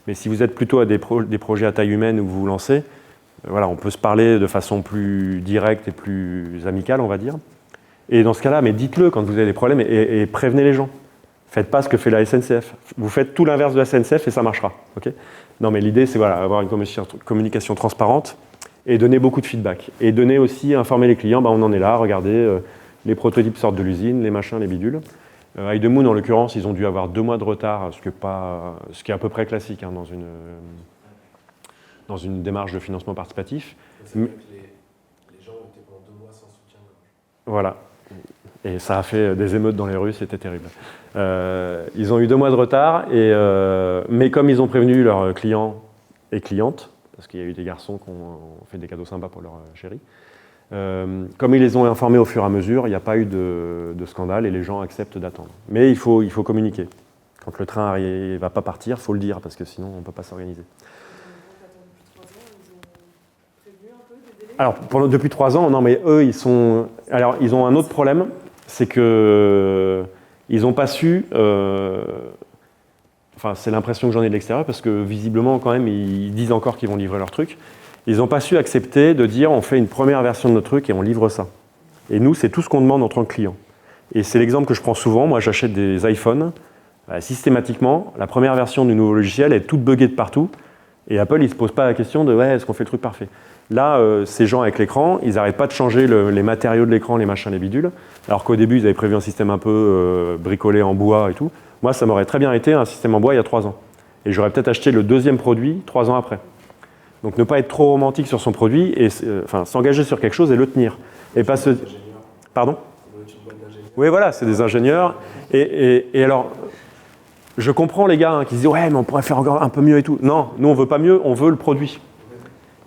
Mais si vous êtes plutôt à des projets à taille humaine où vous vous lancez, voilà, on peut se parler de façon plus directe et plus amicale, on va dire. Et dans ce cas-là, mais dites-le quand vous avez des problèmes et prévenez les gens. Faites pas ce que fait la SNCF. Vous faites tout l'inverse de la SNCF et ça marchera. Okay ? Non, mais l'idée, c'est voilà, avoir une communication transparente et donner beaucoup de feedback. Et donner aussi, informer les clients, on en est là, regardez, les prototypes sortent de l'usine, les machins, les bidules. Hide the Moon, en l'occurrence, ils ont dû avoir 2 mois de retard, ce qui est à peu près classique hein, dans une démarche de financement participatif. Ça veut dire que les gens étaient pendant 2 mois sans soutien-gorge. Voilà. Et ça a fait des émeutes dans les rues, c'était terrible. Ils ont eu 2 mois de retard, mais comme ils ont prévenu leurs clients et clientes, parce qu'il y a eu des garçons qui ont fait des cadeaux sympas pour leur chérie, comme ils les ont informés au fur et à mesure, il n'y a pas eu de scandale et les gens acceptent d'attendre. Mais il faut communiquer. Quand le train ne va pas partir, il faut le dire, parce que sinon on ne peut pas s'organiser. Alors, depuis 3 ans, non, mais eux, ils ont un autre problème, c'est que ils n'ont pas su. Enfin, c'est l'impression que j'en ai de l'extérieur, parce que visiblement, quand même, ils disent encore qu'ils vont livrer leur truc. Ils n'ont pas su accepter de dire on fait une première version de notre truc et on livre ça. Et nous, c'est tout ce qu'on demande en tant que client. Et c'est l'exemple que je prends souvent. Moi, j'achète des iPhones. Systématiquement, la première version du nouveau logiciel est toute buggée de partout. Et Apple, il ne se pose pas la question de est-ce qu'on fait le truc parfait. Là, ces gens avec l'écran, ils n'arrêtent pas de changer les matériaux de l'écran, les machins, les bidules. Alors qu'au début, ils avaient prévu un système un peu bricolé en bois et tout. Moi, ça m'aurait très bien été un système en bois il y a 3 ans. Et j'aurais peut-être acheté le 2e produit 3 ans après. Donc ne pas être trop romantique sur son produit et s'engager sur quelque chose et le tenir. Et pas se... Pardon ? Oui, voilà, c'est des ingénieurs. Et alors, je comprends les gars qui se disent ouais, mais on pourrait faire encore un peu mieux et tout. Non, nous on veut pas mieux, on veut le produit.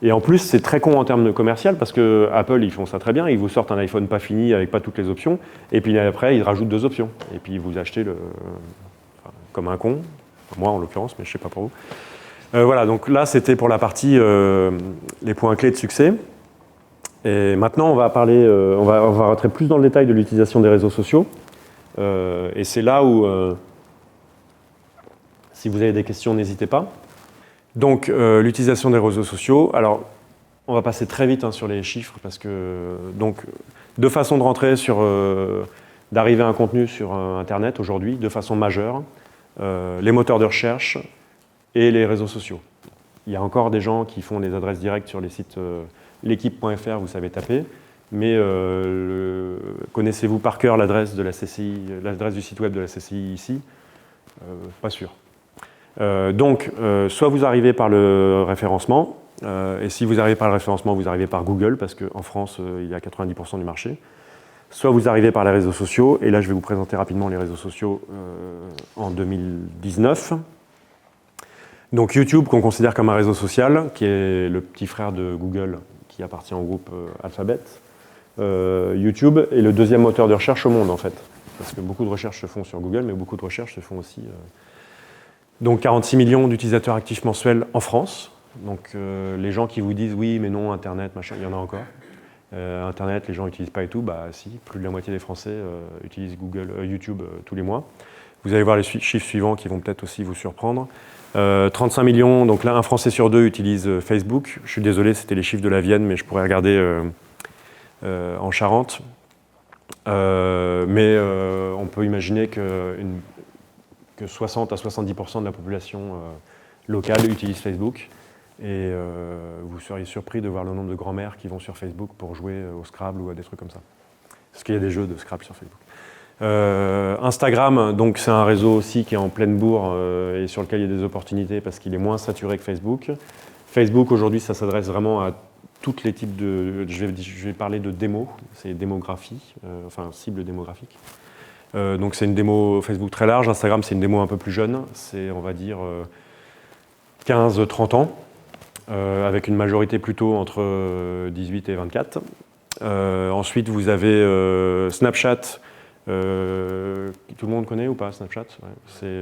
Et en plus, c'est très con en termes de commercial parce que Apple, ils font ça très bien. Ils vous sortent un iPhone pas fini avec pas toutes les options. Et puis après, ils rajoutent 2 options. Et puis vous achetez comme un con. Moi en l'occurrence, mais je sais pas pour vous. Voilà, donc là, c'était pour la partie les points clés de succès. Et maintenant, on va parler, on va rentrer plus dans le détail de l'utilisation des réseaux sociaux. Et c'est là où, si vous avez des questions, n'hésitez pas. Donc, l'utilisation des réseaux sociaux. Alors, on va passer très vite sur les chiffres parce que, donc, 2 façons de rentrer d'arriver à un contenu sur Internet aujourd'hui, de façon majeure. Les moteurs de recherche et les réseaux sociaux. Il y a encore des gens qui font des adresses directes sur les sites l'équipe.fr, vous savez taper, mais connaissez-vous par cœur l'adresse de la CCI, l'adresse du site web de la CCI ici ? Pas sûr. Donc, soit vous arrivez par le référencement, et si vous arrivez par le référencement, vous arrivez par Google, parce qu'en France, il y a 90% du marché. Soit vous arrivez par les réseaux sociaux, et là je vais vous présenter rapidement les réseaux sociaux en 2019. Donc YouTube, qu'on considère comme un réseau social, qui est le petit frère de Google, qui appartient au groupe Alphabet. YouTube est le 2e moteur de recherche au monde, en fait. Parce que beaucoup de recherches se font sur Google, mais beaucoup de recherches se font aussi... Donc 46 millions d'utilisateurs actifs mensuels en France. Donc les gens qui vous disent oui, mais non, Internet, machin, il y en a encore. Internet, les gens n'utilisent pas et tout. Bah si, plus de la moitié des Français utilisent YouTube tous les mois. Vous allez voir les chiffres suivants qui vont peut-être aussi vous surprendre. 35 millions, donc là, un Français sur 2 utilise Facebook. Je suis désolé, c'était les chiffres de la Vienne, mais je pourrais regarder en Charente. Mais on peut imaginer que 60 à 70% de la population locale utilise Facebook. Et vous seriez surpris de voir le nombre de grands-mères qui vont sur Facebook pour jouer au Scrabble ou à des trucs comme ça. Parce qu'il y a des jeux de Scrabble sur Facebook. Instagram, donc c'est un réseau aussi qui est en pleine bourre et sur lequel il y a des opportunités parce qu'il est moins saturé que Facebook. Facebook aujourd'hui, ça s'adresse vraiment à tous les types de... Je vais parler de démo, c'est démographie, enfin cible démographique. Donc c'est une démo Facebook très large. Instagram, c'est une démo un peu plus jeune, c'est on va dire 15-30 ans, avec une majorité plutôt entre 18 et 24. Ensuite, vous avez Snapchat. Tout le monde connaît ou pas Snapchat? Ouais, c'est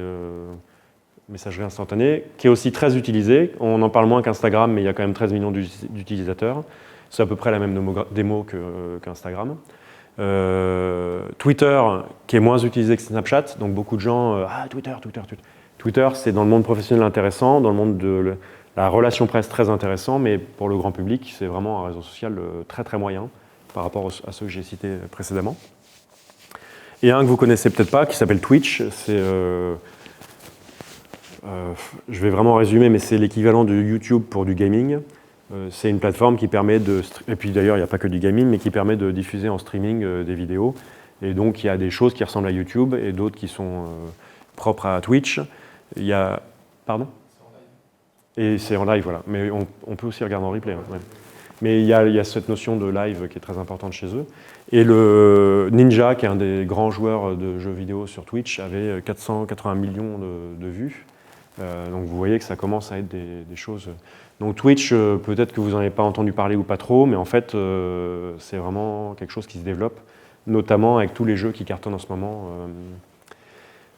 messagerie instantanée, qui est aussi très utilisé. On en parle moins qu'Instagram, mais il y a quand même 13 millions d'utilisateurs. C'est à peu près la même démo qu'Instagram. Twitter, qui est moins utilisé que Snapchat, donc beaucoup de gens Twitter. Twitter, c'est dans le monde professionnel intéressant, dans le monde de la relation presse très intéressant, mais pour le grand public, c'est vraiment un réseau social très très moyen par rapport à ceux que j'ai cités précédemment. Et un que vous connaissez peut-être pas, qui s'appelle Twitch, c'est, je vais vraiment résumer, mais c'est l'équivalent de YouTube pour du gaming. C'est une plateforme qui permet de, et puis d'ailleurs il n'y a pas que du gaming, mais qui permet de diffuser en streaming des vidéos. Et donc il y a des choses qui ressemblent à YouTube et d'autres qui sont propres à Twitch. Il y a, pardon ? Et c'est en live, voilà. Mais on peut aussi regarder en replay. Ouais. Mais il y a cette notion de live qui est très importante chez eux. Et le Ninja, qui est un des grands joueurs de jeux vidéo sur Twitch, avait 480 millions de vues. Donc vous voyez que ça commence à être des choses. Donc Twitch, peut-être que vous n'en avez pas entendu parler ou pas trop, mais en fait, c'est vraiment quelque chose qui se développe, notamment avec tous les jeux qui cartonnent en ce moment.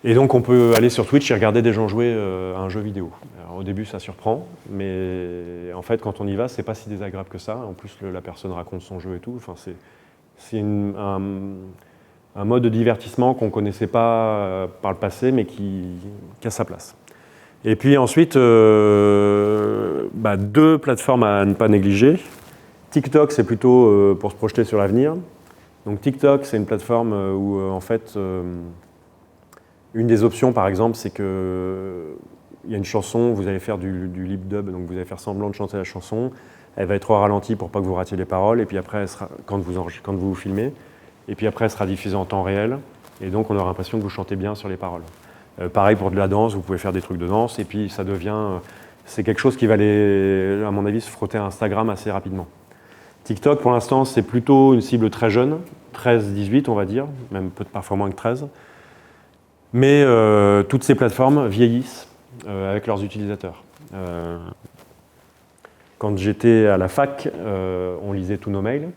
Et donc on peut aller sur Twitch et regarder des gens jouer à un jeu vidéo. Alors, au début, ça surprend, mais en fait, quand on y va, c'est pas si désagréable que ça. En plus, la personne raconte son jeu et tout. Enfin, c'est un mode de divertissement qu'on ne connaissait pas par le passé, mais qui a sa place. Et puis ensuite, deux plateformes à ne pas négliger. TikTok, c'est plutôt pour se projeter sur l'avenir. Donc TikTok, c'est une plateforme où, en fait, une des options, par exemple, c'est qu'il y a une chanson, vous allez faire du lip dub, donc vous allez faire semblant de chanter la chanson. Elle va être au ralenti pour pas que vous ratiez les paroles, et puis après, elle sera, quand vous filmez, et puis après, elle sera diffusée en temps réel, et donc on aura l'impression que vous chantez bien sur les paroles. Pareil pour de la danse, vous pouvez faire des trucs de danse, et puis ça devient... c'est quelque chose qui va aller, à mon avis, se frotter à Instagram assez rapidement. TikTok, pour l'instant, c'est plutôt une cible très jeune, 13-18, on va dire, même parfois moins que 13. Mais toutes ces plateformes vieillissent avec leurs utilisateurs. Quand j'étais à la fac, on lisait tous nos mails.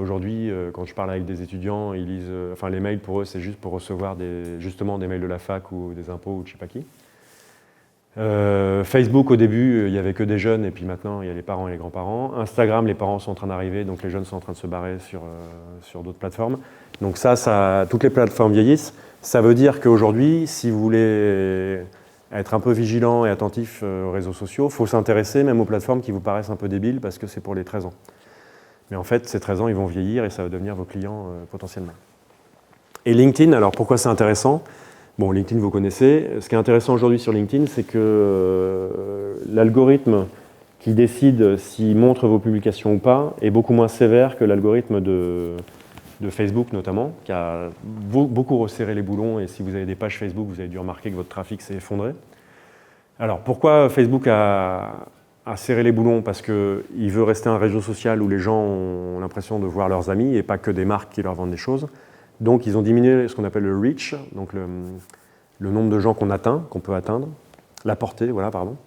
Aujourd'hui, quand je parle avec des étudiants, ils lisent, les mails pour eux, c'est juste pour recevoir justement des mails de la fac ou des impôts ou je ne sais pas qui. Facebook, au début, il n'y avait que des jeunes, et puis maintenant, il y a les parents et les grands-parents. Instagram, les parents sont en train d'arriver, donc les jeunes sont en train de se barrer sur d'autres plateformes. Donc toutes les plateformes vieillissent. Ça veut dire qu'aujourd'hui, si vous voulez être un peu vigilant et attentif aux réseaux sociaux, il faut s'intéresser même aux plateformes qui vous paraissent un peu débiles parce que c'est pour les 13 ans. Mais en fait, ces 13 ans, ils vont vieillir et ça va devenir vos clients potentiellement. Et LinkedIn, alors pourquoi c'est intéressant ? Bon, LinkedIn, vous connaissez. Ce qui est intéressant aujourd'hui sur LinkedIn, c'est que l'algorithme qui décide s'il montre vos publications ou pas est beaucoup moins sévère que l'algorithme de Facebook notamment, qui a beaucoup resserré les boulons, et si vous avez des pages Facebook, vous avez dû remarquer que votre trafic s'est effondré. Alors pourquoi Facebook a serré les boulons ? Parce qu'il veut rester un réseau social où les gens ont l'impression de voir leurs amis et pas que des marques qui leur vendent des choses. Donc ils ont diminué ce qu'on appelle le reach, donc le nombre de gens qu'on peut atteindre, la portée, voilà, pardon.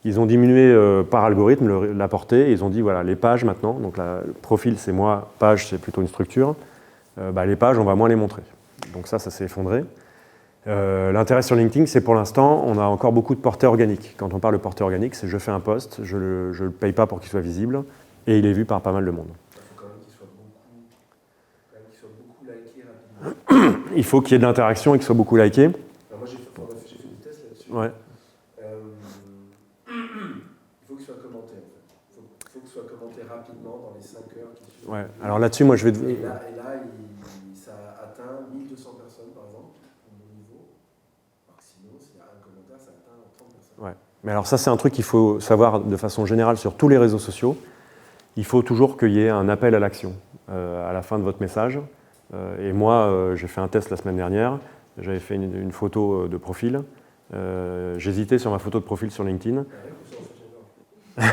Ils ont diminué par algorithme la portée, et ils ont dit voilà, les pages maintenant, donc le profil c'est moi, page c'est plutôt une structure, les pages on va moins les montrer. Donc ça s'est effondré. L'intérêt sur LinkedIn, c'est pour l'instant, on a encore beaucoup de portée organique. Quand on parle de portée organique, c'est je fais un post, je le paye pas pour qu'il soit visible, et il est vu par pas mal de monde. Il faut qu'il y ait de l'interaction et qu'il soit beaucoup liké. Alors moi j'ai fait des tests là-dessus. Ouais. Il faut qu'il soit commenté en fait. Il faut qu'il soit commenté rapidement dans les 5 heures qui suivent. Ouais. Alors là-dessus, moi je vais... Et là ça atteint 1200 personnes par exemple, au bon niveau. Alors que sinon, s'il y a un commentaire, ça atteint 30 personnes. Ouais. Mais alors ça, c'est un truc qu'il faut savoir de façon générale sur tous les réseaux sociaux. Il faut toujours qu'il y ait un appel à l'action à la fin de votre message. Et moi, j'ai fait un test la semaine dernière. J'avais fait une photo de profil. J'hésitais sur ma photo de profil sur LinkedIn.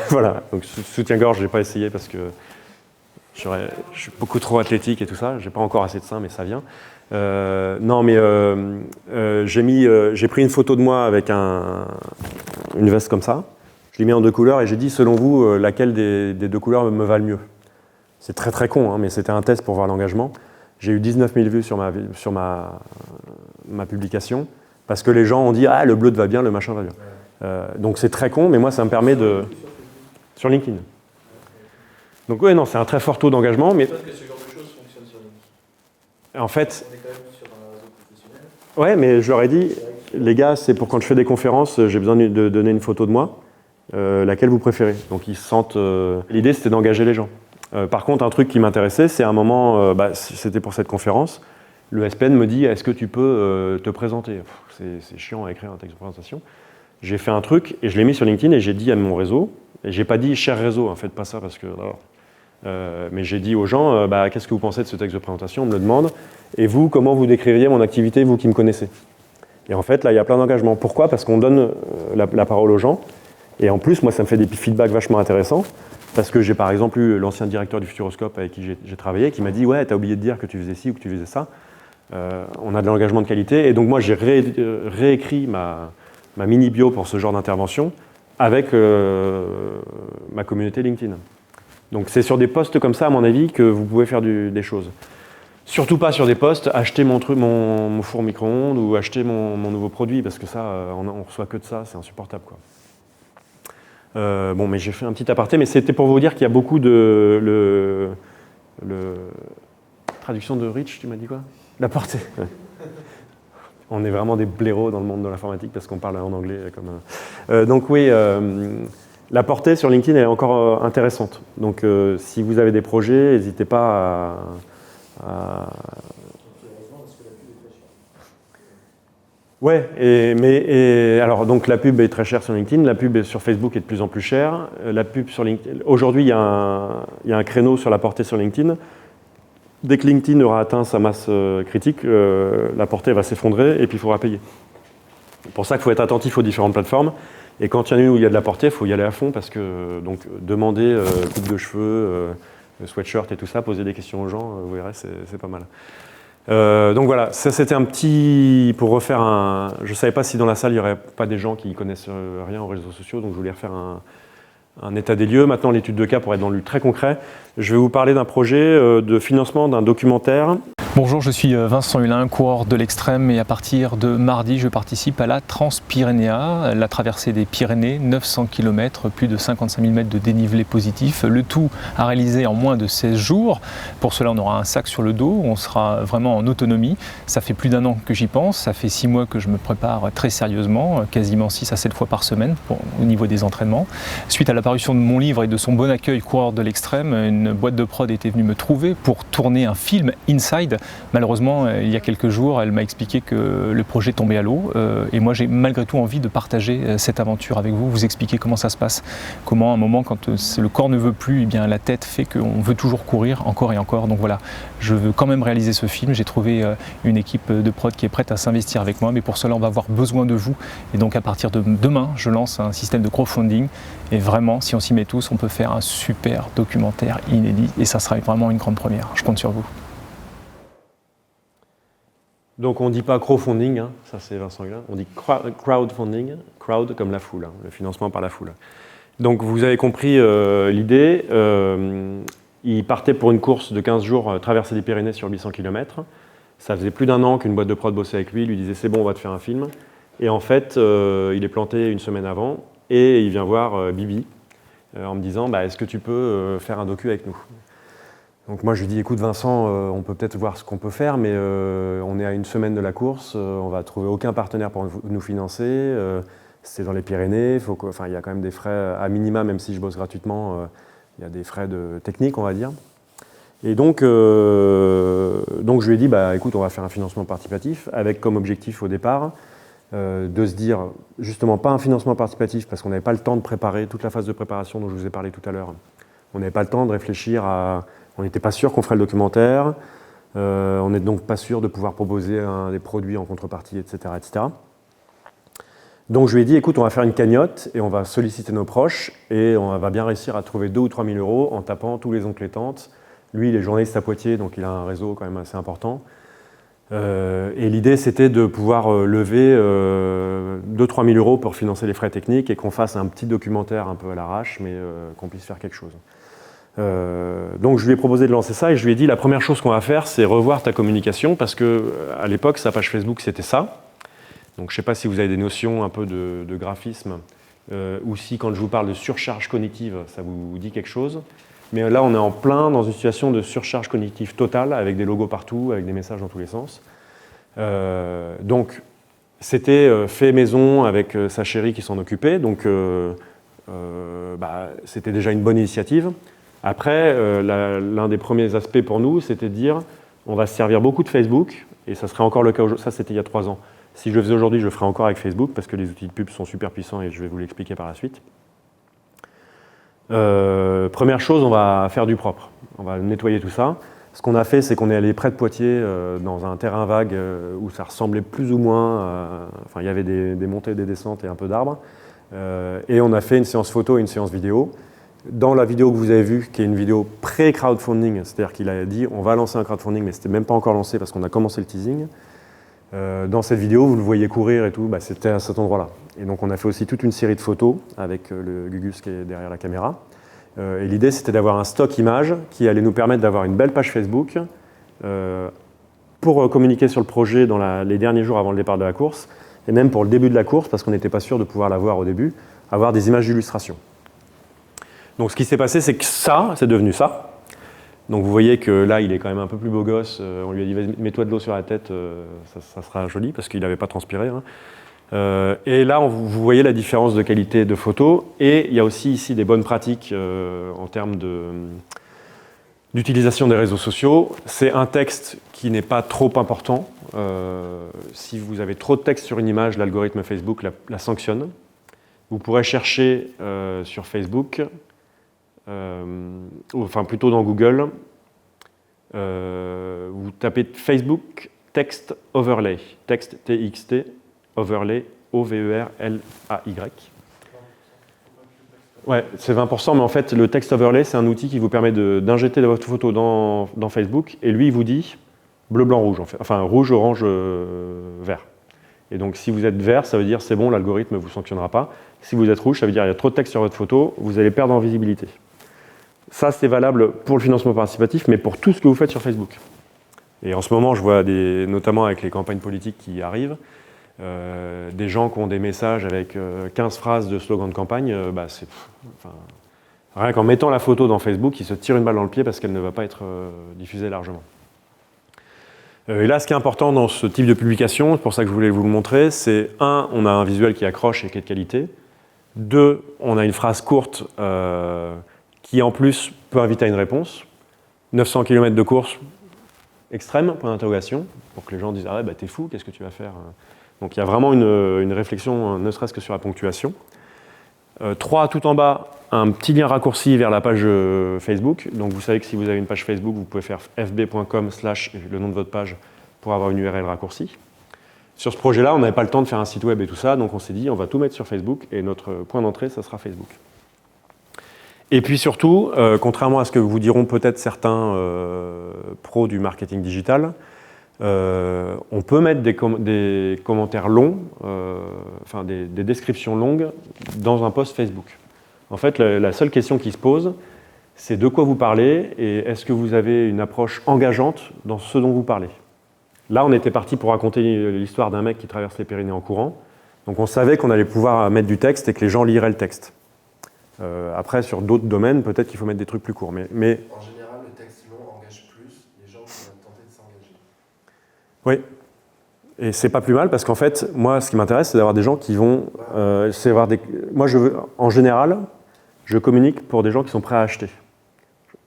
Voilà, donc soutien-gorge, je n'ai pas essayé parce que je suis beaucoup trop athlétique et tout ça. Je n'ai pas encore assez de seins, mais ça vient. J'ai pris une photo de moi avec une veste comme ça. Je l'ai mis en 2 couleurs et j'ai dit, selon vous, laquelle des 2 couleurs me va le mieux ? C'est très très con, hein, mais c'était un test pour voir l'engagement. J'ai eu 19 000 vues sur ma publication parce que les gens ont dit « Ah, le bleu te va bien, le machin va bien ». Donc c'est très con, mais moi ça me permet de... Sur LinkedIn. Donc ouais, non, c'est un très fort taux d'engagement, mais... Parce que ce genre de choses fonctionne sur LinkedIn. En fait... On est quand même sur un réseau professionnel. Ouais, mais je leur ai dit, les gars, c'est pour quand je fais des conférences, j'ai besoin de donner une photo de moi, laquelle vous préférez. Donc ils se sentent... L'idée, c'était d'engager les gens. Par contre, un truc qui m'intéressait, c'est à un moment, c'était pour cette conférence, le SPN me dit « Est-ce que tu peux te présenter ?» C'est chiant à écrire un texte de présentation. J'ai fait un truc et je l'ai mis sur LinkedIn et j'ai dit à mon réseau, et j'ai pas dit « Cher réseau, hein, faites pas ça parce que... » mais j'ai dit aux gens « Qu'est-ce que vous pensez de ce texte de présentation ?» On me le demande. « Et vous, comment vous décririez mon activité, vous qui me connaissez ?» Et en fait, là, il y a plein d'engagements. Pourquoi ? Parce qu'on donne la parole aux gens. Et en plus, moi, ça me fait des feedbacks vachement intéressants, parce que j'ai par exemple eu l'ancien directeur du Futuroscope avec qui j'ai travaillé, qui m'a dit « Ouais, t'as oublié de dire que tu faisais ci ou que tu faisais ça. On a de l'engagement de qualité. » Et donc moi, j'ai réécrit ma mini-bio pour ce genre d'intervention avec ma communauté LinkedIn. Donc c'est sur des posts comme ça, à mon avis, que vous pouvez faire des choses. Surtout pas sur des posts, acheter mon four micro-ondes ou acheter mon nouveau produit, parce que ça, on reçoit que de ça, c'est insupportable, quoi. Bon, mais j'ai fait un petit aparté, mais c'était pour vous dire qu'il y a beaucoup de... Traduction de Rich, tu m'as dit quoi? La portée. Ouais. On est vraiment des blaireaux dans le monde de l'informatique parce qu'on parle en anglais comme... Donc oui, la portée sur LinkedIn est encore intéressante. Donc si vous avez des projets, n'hésitez pas à... Ouais, alors donc la pub est très chère sur LinkedIn, la pub sur Facebook est de plus en plus chère. La pub sur LinkedIn, aujourd'hui il y a un créneau sur la portée sur LinkedIn. Dès que LinkedIn aura atteint sa masse critique, la portée va s'effondrer et puis il faudra payer. C'est pour ça qu'il faut être attentif aux différentes plateformes. Et quand il y en a une où il y a de la portée, il faut y aller à fond parce que donc demander coupe de cheveux, sweatshirt et tout ça, poser des questions aux gens, vous verrez, c'est pas mal. Donc voilà, ça c'était un petit... pour refaire un... Je ne savais pas si dans la salle il n'y aurait pas des gens qui ne connaissent rien aux réseaux sociaux, donc je voulais refaire un état des lieux. Maintenant, l'étude de cas pour être dans le très concret. Je vais vous parler d'un projet de financement d'un documentaire. Bonjour, je suis Vincent Hulin, coureur de l'extrême, et à partir de mardi, je participe à la Transpyrénéa, la traversée des Pyrénées, 900 km, plus de 55 000 mètres de dénivelé positif, le tout à réaliser en moins de 16 jours. Pour cela, on aura un sac sur le dos, on sera vraiment en autonomie. Ça fait plus d'1 an que j'y pense, ça fait 6 mois que je me prépare très sérieusement, quasiment 6 à 7 fois par semaine au niveau des entraînements. Suite à l'apparition de mon livre et de son bon accueil, coureur de l'extrême, une boîte de prod était venue me trouver pour tourner un film Inside. Malheureusement, il y a quelques jours, elle m'a expliqué que le projet tombait à l'eau et moi j'ai malgré tout envie de partager cette aventure avec vous, vous expliquer comment ça se passe, comment à un moment quand le corps ne veut plus, eh bien, la tête fait qu'on veut toujours courir encore et encore. Donc voilà, je veux quand même réaliser ce film, j'ai trouvé une équipe de prod qui est prête à s'investir avec moi, mais pour cela on va avoir besoin de vous et donc à partir de demain, je lance un système de crowdfunding et vraiment, si on s'y met tous, on peut faire un super documentaire inédit et ça sera vraiment une grande première. Je compte sur vous. Donc on ne dit pas crowdfunding, hein, ça c'est Vincent Hulin, on dit crowdfunding, crowd comme la foule, hein, le financement par la foule. Donc vous avez compris l'idée, il partait pour une course de 15 jours, traverser les Pyrénées sur 800 km. Ça faisait plus d'1 an qu'une boîte de prod bossait avec lui disait c'est bon, on va te faire un film. Et en fait, il est planté une semaine avant et il vient voir Bibi en me disant bah, est-ce que tu peux faire un docu avec nous? Donc moi je lui dis écoute Vincent, on peut peut-être voir ce qu'on peut faire, mais on est à une semaine de la course, on va trouver aucun partenaire pour nous financer, c'est dans les Pyrénées, il y a quand même des frais à minima, même si je bosse gratuitement, il y a des frais techniques on va dire. Et donc je lui ai dit bah écoute on va faire un financement participatif avec comme objectif au départ de se dire justement pas un financement participatif parce qu'on n'avait pas le temps de préparer toute la phase de préparation dont je vous ai parlé tout à l'heure. On n'avait pas le temps de réfléchir à... On n'était pas sûr qu'on ferait le documentaire, on n'est donc pas sûr de pouvoir proposer des produits en contrepartie, etc., etc. Donc je lui ai dit, écoute, on va faire une cagnotte et on va solliciter nos proches et on va bien réussir à trouver 2 ou 3 000 euros en tapant tous les oncles et tantes. Lui, il est journaliste à Poitiers, donc il a un réseau quand même assez important. Et l'idée, c'était de pouvoir lever 2-3 000 euros pour financer les frais techniques et qu'on fasse un petit documentaire un peu à l'arrache, mais qu'on puisse faire quelque chose. Donc je lui ai proposé de lancer ça et je lui ai dit la première chose qu'on va faire c'est revoir ta communication parce que à l'époque sa page Facebook c'était ça. Donc je ne sais pas si vous avez des notions un peu de graphisme ou si quand je vous parle de surcharge cognitive ça vous dit quelque chose. Mais là on est en plein dans une situation de surcharge cognitive totale avec des logos partout, avec des messages dans tous les sens. Donc c'était fait maison avec sa chérie qui s'en occupait, donc c'était déjà une bonne initiative. Après, l'un des premiers aspects pour nous, c'était de dire on va se servir beaucoup de Facebook, et ça serait encore le cas aujourd'hui, ça c'était il y a 3 ans. Si je le faisais aujourd'hui, je le ferais encore avec Facebook, parce que les outils de pub sont super puissants, et je vais vous l'expliquer par la suite. Première chose, on va faire du propre, on va nettoyer tout ça. Ce qu'on a fait, c'est qu'on est allé près de Poitiers, dans un terrain vague, où ça ressemblait plus ou moins, il y avait des montées, des descentes et un peu d'arbres. Et on a fait une séance photo et une séance vidéo. Dans la vidéo que vous avez vue, qui est une vidéo pré-crowdfunding, c'est-à-dire qu'il a dit on va lancer un crowdfunding, mais c'était même pas encore lancé parce qu'on a commencé le teasing. Dans cette vidéo, vous le voyez courir et tout, c'était à cet endroit-là. Et donc on a fait aussi toute une série de photos avec le Gugus qui est derrière la caméra. Et l'idée, c'était d'avoir un stock image qui allait nous permettre d'avoir une belle page Facebook pour communiquer sur le projet dans les derniers jours avant le départ de la course, et même pour le début de la course, parce qu'on n'était pas sûr de pouvoir la voir au début, avoir des images d'illustration. Donc ce qui s'est passé, c'est que ça, c'est devenu ça. Donc vous voyez que là, il est quand même un peu plus beau gosse. On lui a dit, mets-toi de l'eau sur la tête, ça sera joli, parce qu'il n'avait pas transpiré. Hein. Et là, vous voyez la différence de qualité de photo. Et il y a aussi ici des bonnes pratiques en termes d'utilisation des réseaux sociaux. C'est un texte qui n'est pas trop important. Si vous avez trop de texte sur une image, l'algorithme Facebook la sanctionne. Vous pourrez chercher sur Facebook, enfin plutôt dans Google, vous tapez Facebook Text Overlay, texte TXT, Overlay, O-V-E-R-L-A-Y. Ouais, c'est 20%, mais en fait, le Text Overlay, c'est un outil qui vous permet d'injecter votre photo dans Facebook, et lui, il vous dit bleu, blanc, rouge, en fait. Enfin, rouge, orange, vert. Et donc, si vous êtes vert, ça veut dire c'est bon, l'algorithme ne vous sanctionnera pas. Si vous êtes rouge, ça veut dire il y a trop de texte sur votre photo, vous allez perdre en visibilité. Ça, c'est valable pour le financement participatif, mais pour tout ce que vous faites sur Facebook. Et en ce moment, je vois, notamment avec les campagnes politiques qui arrivent, des gens qui ont des messages avec 15 phrases de slogan de campagne, rien qu'en mettant la photo dans Facebook, ils se tirent une balle dans le pied parce qu'elle ne va pas être diffusée largement. Et là, ce qui est important dans ce type de publication, c'est pour ça que je voulais vous le montrer, c'est 1, on a un visuel qui accroche et qui est de qualité. 2, on a une phrase courte qui en plus peut inviter à une réponse. 900 km de course extrême, point d'interrogation, pour que les gens disent « Ah ouais, t'es fou, qu'est-ce que tu vas faire ?» Donc il y a vraiment une réflexion, ne serait-ce que sur la ponctuation. 3, tout en bas, un petit lien raccourci vers la page Facebook. Donc vous savez que si vous avez une page Facebook, vous pouvez faire fb.com/ le nom de votre page pour avoir une URL raccourcie. Sur ce projet-là, on n'avait pas le temps de faire un site web et tout ça, donc on s'est dit on va tout mettre sur Facebook et notre point d'entrée, ça sera Facebook. Et puis surtout, contrairement à ce que vous diront peut-être certains pros du marketing digital, on peut mettre des commentaires longs, des descriptions longues dans un post Facebook. En fait, la seule question qui se pose, c'est de quoi vous parlez et est-ce que vous avez une approche engageante dans ce dont vous parlez. Là, on était parti pour raconter l'histoire d'un mec qui traverse les Pyrénées en courant. Donc on savait qu'on allait pouvoir mettre du texte et que les gens liraient le texte. Après, sur d'autres domaines, peut-être qu'il faut mettre des trucs plus courts. Mais... En général, le texte long engage plus les gens qui vont tenter de s'engager. Oui. Et c'est pas plus mal parce qu'en fait, moi, ce qui m'intéresse, c'est d'avoir des gens qui vont... Moi, en général, je communique pour des gens qui sont prêts à acheter.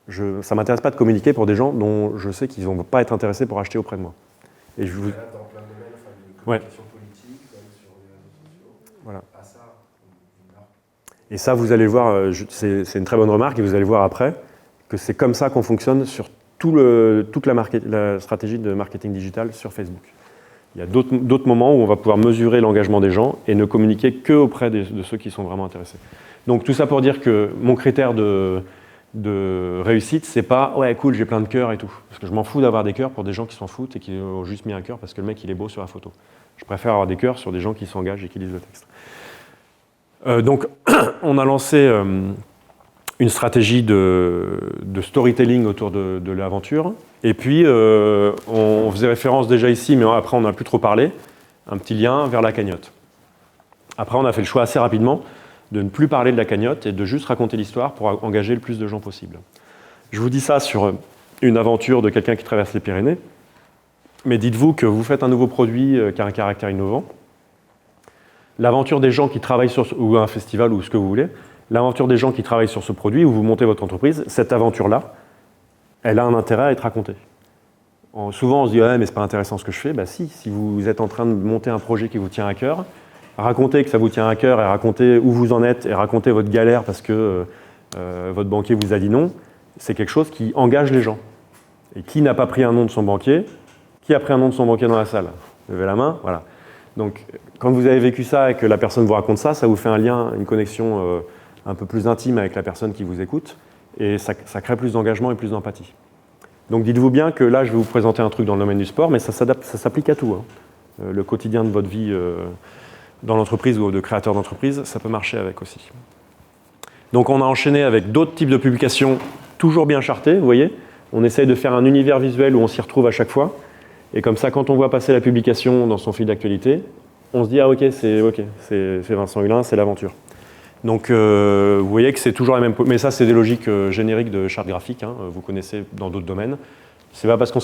Ça ne m'intéresse pas de communiquer pour des gens dont je sais qu'ils ne vont pas être intéressés pour acheter auprès de moi. Et je vous... Dans plein de domaines, de communication politique, comme sur les réseaux sociaux. Voilà. À ça, Et ça, vous allez le voir, c'est une très bonne remarque, et vous allez voir après que c'est comme ça qu'on fonctionne sur toute la stratégie de marketing digital sur Facebook. Il y a d'autres moments où on va pouvoir mesurer l'engagement des gens et ne communiquer qu'auprès de ceux qui sont vraiment intéressés. Donc tout ça pour dire que mon critère de réussite, c'est pas « ouais, cool, j'ai plein de cœurs et tout ». Parce que je m'en fous d'avoir des cœurs pour des gens qui s'en foutent et qui ont juste mis un cœur parce que le mec, il est beau sur la photo. Je préfère avoir des cœurs sur des gens qui s'engagent et qui lisent le texte. Donc, on a lancé une stratégie de storytelling autour de l'aventure. Et puis, on faisait référence déjà ici, mais après, on n'a plus trop parlé. Un petit lien vers la cagnotte. Après, on a fait le choix assez rapidement de ne plus parler de la cagnotte et de juste raconter l'histoire pour engager le plus de gens possible. Je vous dis ça sur une aventure de quelqu'un qui traverse les Pyrénées. Mais dites-vous que vous faites un nouveau produit qui a un caractère innovant. L'aventure des gens qui travaillent ou un festival ou ce que vous voulez, l'aventure des gens qui travaillent sur ce produit où vous montez votre entreprise, cette aventure-là, elle a un intérêt à être racontée. Souvent, on se dit « mais c'est pas intéressant ce que je fais ». Bah si vous êtes en train de monter un projet qui vous tient à cœur, racontez que ça vous tient à cœur et racontez où vous en êtes et racontez votre galère parce que votre banquier vous a dit non, c'est quelque chose qui engage les gens. Et qui n'a pas pris un nom de son banquier? Qui a pris un nom de son banquier dans la salle? Levez la main, voilà. Donc, quand vous avez vécu ça et que la personne vous raconte ça, ça vous fait un lien, une connexion un peu plus intime avec la personne qui vous écoute, et ça crée plus d'engagement et plus d'empathie. Donc dites-vous bien que là, je vais vous présenter un truc dans le domaine du sport, mais ça s'applique à tout. Hein. Le quotidien de votre vie dans l'entreprise ou de créateur d'entreprise, ça peut marcher avec aussi. Donc on a enchaîné avec d'autres types de publications, toujours bien chartées, vous voyez. On essaye de faire un univers visuel où on s'y retrouve à chaque fois. Et comme ça, quand on voit passer la publication dans son fil d'actualité, on se dit « Ah ok, c'est Vincent Hulin, c'est l'aventure ». Donc vous voyez que c'est toujours la même... Mais ça, c'est des logiques génériques de charte graphique, hein, vous connaissez dans d'autres domaines. C'est pas parce qu'on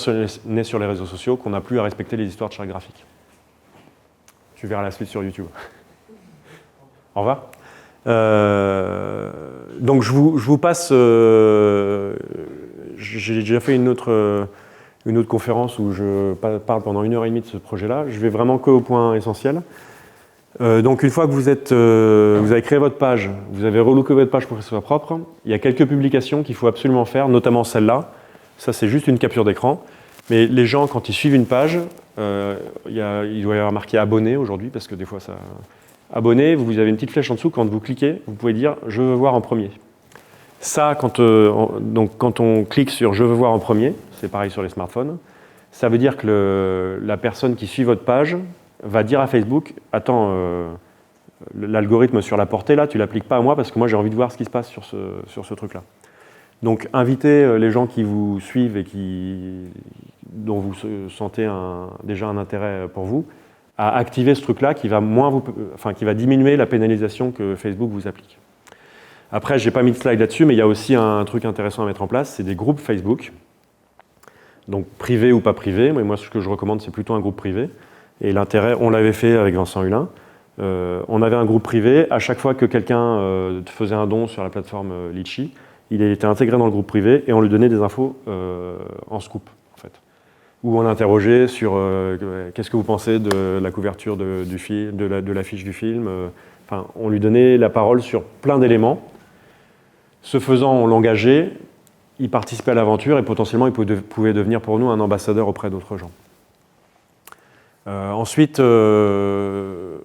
est sur les réseaux sociaux qu'on n'a plus à respecter les histoires de charte graphique. Tu verras la suite sur YouTube. Au revoir. Donc je vous passe... j'ai déjà fait une autre conférence où je parle pendant 1h30 de ce projet-là. Je vais vraiment que au point essentiel. Donc une fois que vous avez créé votre page, vous avez relooké votre page pour qu'elle soit propre, il y a quelques publications qu'il faut absolument faire, notamment celle-là. Ça, c'est juste une capture d'écran. Mais les gens, quand ils suivent une page, il doit y avoir marqué « abonné » aujourd'hui, parce que des fois, ça... Abonné, vous avez une petite flèche en dessous, quand vous cliquez, vous pouvez dire « je veux voir en premier ». Ça, quand on clique sur « je veux voir en premier », c'est pareil sur les smartphones, ça veut dire que la personne qui suit votre page va dire à Facebook « attends, l'algorithme sur la portée, là, tu ne l'appliques pas à moi parce que moi, j'ai envie de voir ce qui se passe sur ce truc-là ». Donc, invitez les gens qui vous suivent et dont vous sentez déjà un intérêt pour vous à activer ce truc-là qui va diminuer la pénalisation que Facebook vous applique. Après, je n'ai pas mis de slide là-dessus, mais il y a aussi un truc intéressant à mettre en place, c'est des groupes Facebook. Donc privés ou pas privés, mais moi ce que je recommande c'est plutôt un groupe privé. Et l'intérêt, on l'avait fait avec Vincent Hulin, on avait un groupe privé, à chaque fois que quelqu'un faisait un don sur la plateforme Litchi, il était intégré dans le groupe privé et on lui donnait des infos en scoop, en fait. Où on l'interrogeait sur qu'est-ce que vous pensez de la couverture de l'affiche du film. Enfin, on lui donnait la parole sur plein d'éléments. Ce faisant, on l'engageait, il participait à l'aventure et potentiellement il pouvait devenir pour nous un ambassadeur auprès d'autres gens. Ensuite, ce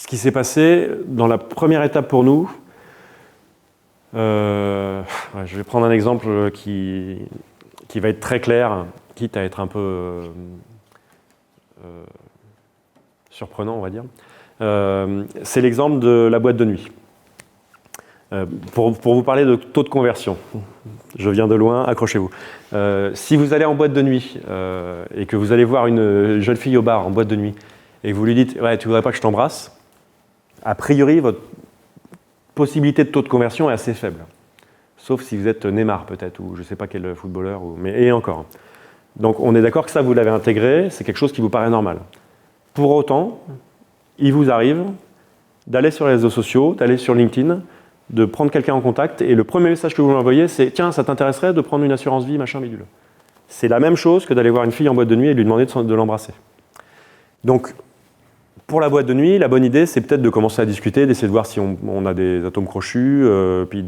qui s'est passé dans la première étape pour nous, je vais prendre un exemple qui va être très clair, quitte à être un peu surprenant, on va dire. C'est l'exemple de la boîte de nuit. Pour vous parler de taux de conversion, je viens de loin, accrochez-vous. Si vous allez en boîte de nuit et que vous allez voir une jeune fille au bar en boîte de nuit et que vous lui dites « ouais, tu voudrais pas que je t'embrasse », a priori, votre possibilité de taux de conversion est assez faible. Sauf si vous êtes Neymar peut-être, ou je ne sais pas quel footballeur, et encore. Donc on est d'accord que ça, vous l'avez intégré, c'est quelque chose qui vous paraît normal. Pour autant, il vous arrive d'aller sur les réseaux sociaux, d'aller sur LinkedIn, de prendre quelqu'un en contact, et le premier message que vous lui envoyez, c'est « tiens, ça t'intéresserait de prendre une assurance vie, machin, bidule ». C'est la même chose que d'aller voir une fille en boîte de nuit et lui demander de l'embrasser. Donc, pour la boîte de nuit, la bonne idée, c'est peut-être de commencer à discuter, d'essayer de voir si on a des atomes crochus, puis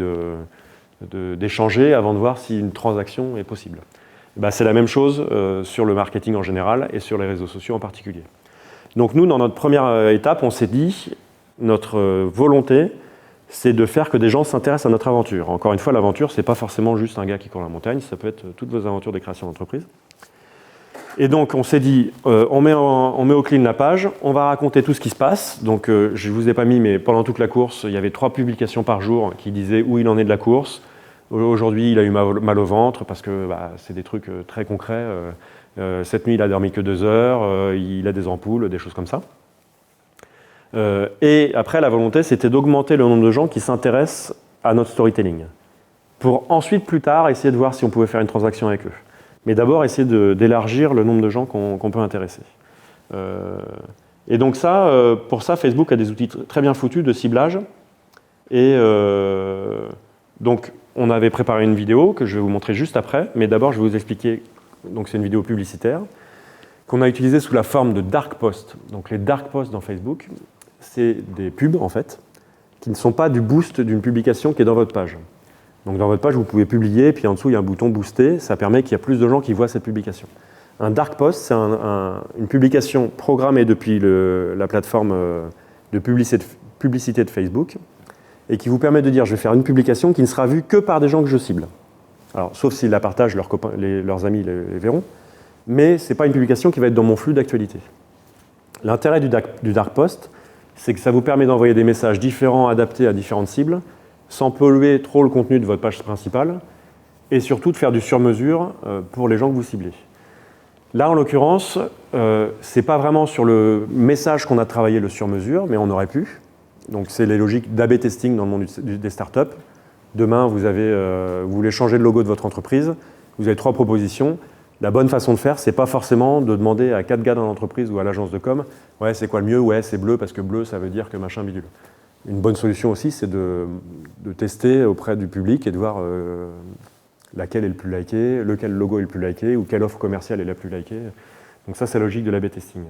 d'échanger avant de voir si une transaction est possible. Ben, c'est la même chose sur le marketing en général et sur les réseaux sociaux en particulier. Donc nous, dans notre première étape, on s'est dit, notre volonté, c'est de faire que des gens s'intéressent à notre aventure. Encore une fois, l'aventure, c'est pas forcément juste un gars qui court la montagne, ça peut être toutes vos aventures de création d'entreprise. Et donc, on s'est dit, on met au clean la page, on va raconter tout ce qui se passe. Donc, je ne vous ai pas mis, mais pendant toute la course, il y avait 3 publications par jour qui disaient où il en est de la course. Aujourd'hui, il a eu mal au ventre parce que c'est des trucs très concrets. Cette nuit, il a dormi que 2 heures, il a des ampoules, des choses comme ça. Et après, la volonté, c'était d'augmenter le nombre de gens qui s'intéressent à notre storytelling. Pour ensuite, plus tard, essayer de voir si on pouvait faire une transaction avec eux. Mais d'abord, essayer d'élargir le nombre de gens qu'on peut intéresser. Et donc ça, pour ça, Facebook a des outils très bien foutus de ciblage. Et donc, on avait préparé une vidéo que je vais vous montrer juste après. Mais d'abord, je vais vous expliquer, donc c'est une vidéo publicitaire, qu'on a utilisée sous la forme de dark posts. Donc les dark posts dans Facebook, c'est des pubs, en fait, qui ne sont pas du boost d'une publication qui est dans votre page. Donc dans votre page, vous pouvez publier, puis en dessous, il y a un bouton booster. Ça permet qu'il y a plus de gens qui voient cette publication. Un dark post, c'est une publication programmée depuis la plateforme de publicité de Facebook et qui vous permet de dire je vais faire une publication qui ne sera vue que par des gens que je cible. Alors, sauf s'ils la partagent, leurs amis les verront, mais ce n'est pas une publication qui va être dans mon flux d'actualité. L'intérêt du dark post, c'est que ça vous permet d'envoyer des messages différents, adaptés à différentes cibles, sans polluer trop le contenu de votre page principale, et surtout de faire du sur-mesure pour les gens que vous ciblez. Là, en l'occurrence, ce n'est pas vraiment sur le message qu'on a travaillé le sur-mesure, mais on aurait pu. Donc, c'est les logiques d'A/B testing dans le monde des startups. Demain, vous voulez changer le logo de votre entreprise, vous avez 3 propositions. La bonne façon de faire, c'est pas forcément de demander à 4 gars dans l'entreprise ou à l'agence de com, ouais, c'est quoi le mieux? Ouais, c'est bleu parce que bleu, ça veut dire que machin bidule. Une bonne solution aussi, c'est de tester auprès du public et de voir laquelle est le plus liké, lequel logo est le plus liké ou quelle offre commerciale est la plus likée. Donc ça, c'est la logique de l'A/B testing.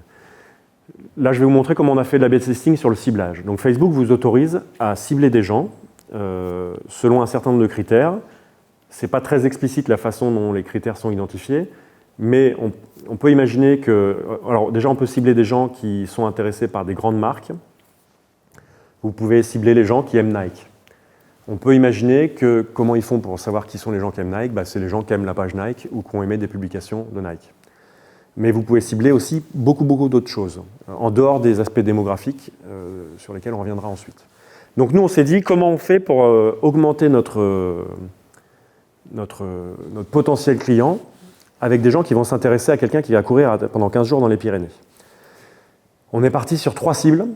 Là, je vais vous montrer comment on a fait de l'A/B testing sur le ciblage. Donc Facebook vous autorise à cibler des gens selon un certain nombre de critères. Ce n'est pas très explicite la façon dont les critères sont identifiés, mais on peut imaginer que... Alors déjà, on peut cibler des gens qui sont intéressés par des grandes marques. Vous pouvez cibler les gens qui aiment Nike. On peut imaginer que comment ils font pour savoir qui sont les gens qui aiment Nike, c'est les gens qui aiment la page Nike ou qui ont aimé des publications de Nike. Mais vous pouvez cibler aussi beaucoup d'autres choses, en dehors des aspects démographiques sur lesquels on reviendra ensuite. Donc nous, on s'est dit comment on fait pour augmenter notre potentiel client avec des gens qui vont s'intéresser à quelqu'un qui va courir pendant 15 jours dans les Pyrénées. On est parti sur 3 cibles.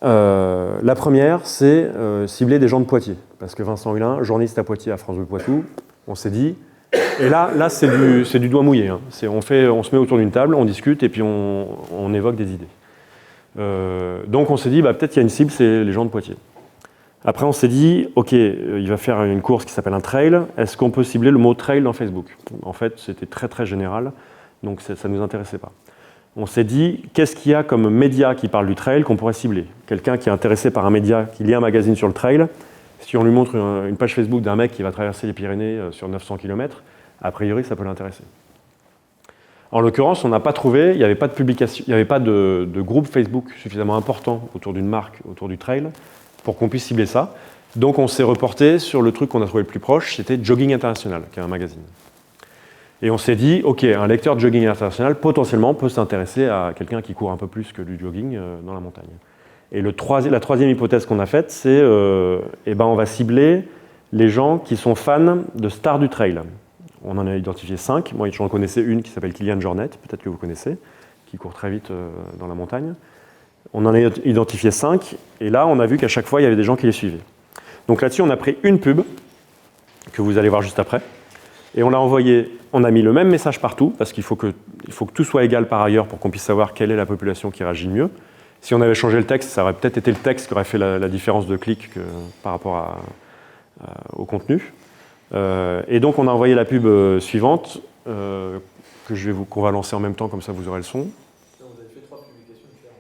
La première, c'est cibler des gens de Poitiers, parce que Vincent Hulin, journaliste à Poitiers à France Bleu Poitou, on s'est dit, et là c'est du doigt mouillé, hein. On se met autour d'une table, on discute et puis on évoque des idées. Donc on s'est dit, peut-être qu'il y a une cible, c'est les gens de Poitiers. Après, on s'est dit, OK, il va faire une course qui s'appelle un trail. Est-ce qu'on peut cibler le mot trail dans Facebook? En fait, c'était très général, donc ça ne nous intéressait pas. On s'est dit, qu'est-ce qu'il y a comme média qui parle du trail qu'on pourrait cibler? Quelqu'un qui est intéressé par un média, qui lit un magazine sur le trail, si on lui montre une page Facebook d'un mec qui va traverser les Pyrénées sur 900 km, a priori, ça peut l'intéresser. En l'occurrence, on n'a pas trouvé, il n'y avait pas de publication, il n'y avait pas de groupe Facebook suffisamment important autour d'une marque, autour du trail, pour qu'on puisse cibler ça. Donc on s'est reporté sur le truc qu'on a trouvé le plus proche, c'était Jogging International, qui est un magazine. Et on s'est dit, OK, un lecteur de Jogging International, potentiellement, peut s'intéresser à quelqu'un qui court un peu plus que du jogging dans la montagne. Et la troisième hypothèse qu'on a faite, c'est on va cibler les gens qui sont fans de stars du trail. On en a identifié 5. Moi, j'en connaissais une qui s'appelle Kilian Jornet, peut-être que vous connaissez, qui court très vite dans la montagne. On en a identifié 5, et là, on a vu qu'à chaque fois, il y avait des gens qui les suivaient. Donc là-dessus, on a pris une pub, que vous allez voir juste après, et on l'a envoyé, on a mis le même message partout, parce qu'il faut que tout soit égal par ailleurs pour qu'on puisse savoir quelle est la population qui réagit le mieux. Si on avait changé le texte, ça aurait peut-être été le texte qui aurait fait la différence de clic par rapport au contenu. Et donc, on a envoyé la pub suivante, qu'on va lancer en même temps, comme ça vous aurez le son. Vous avez fait 3 publications différentes.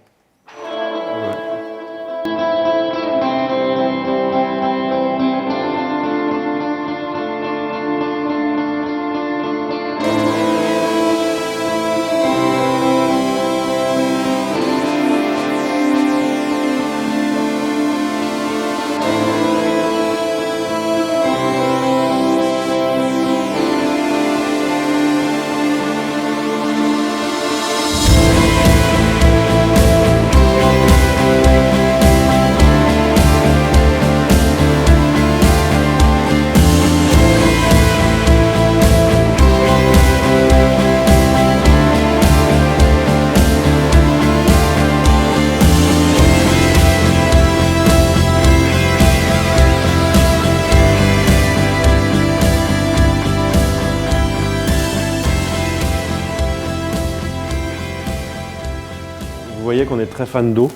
Vous voyez qu'on est très fan d'eau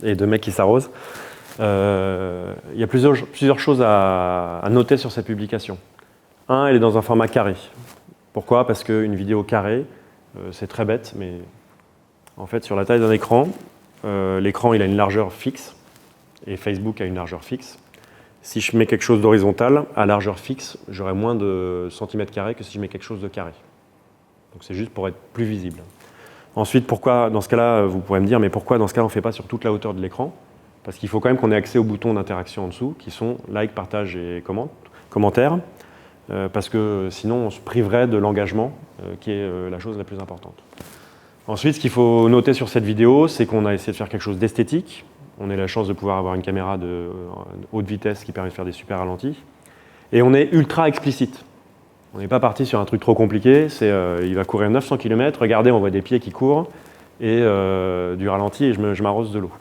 et de mecs qui s'arrosent. Il y a plusieurs choses à noter sur cette publication. Un, elle est dans un format carré. Pourquoi? Parce qu'une vidéo carrée, c'est très bête, mais en fait, sur la taille d'un écran, l'écran il a une largeur fixe et Facebook a une largeur fixe. Si je mets quelque chose d'horizontal, à largeur fixe, j'aurai moins de centimètres carrés que si je mets quelque chose de carré. Donc c'est juste pour être plus visible. Ensuite, pourquoi, dans ce cas-là, vous pourrez me dire, mais pourquoi dans ce cas on ne fait pas sur toute la hauteur de l'écran? Parce qu'il faut quand même qu'on ait accès aux boutons d'interaction en dessous, qui sont like, partage et commentaire, parce que sinon on se priverait de l'engagement, qui est la chose la plus importante. Ensuite, ce qu'il faut noter sur cette vidéo, c'est qu'on a essayé de faire quelque chose d'esthétique. On a la chance de pouvoir avoir une caméra de haute vitesse qui permet de faire des super ralentis. Et on est ultra explicite. On n'est pas parti sur un truc trop compliqué. Il va courir 900 km, regardez, on voit des pieds qui courent, et du ralenti, et je m'arrose de l'eau.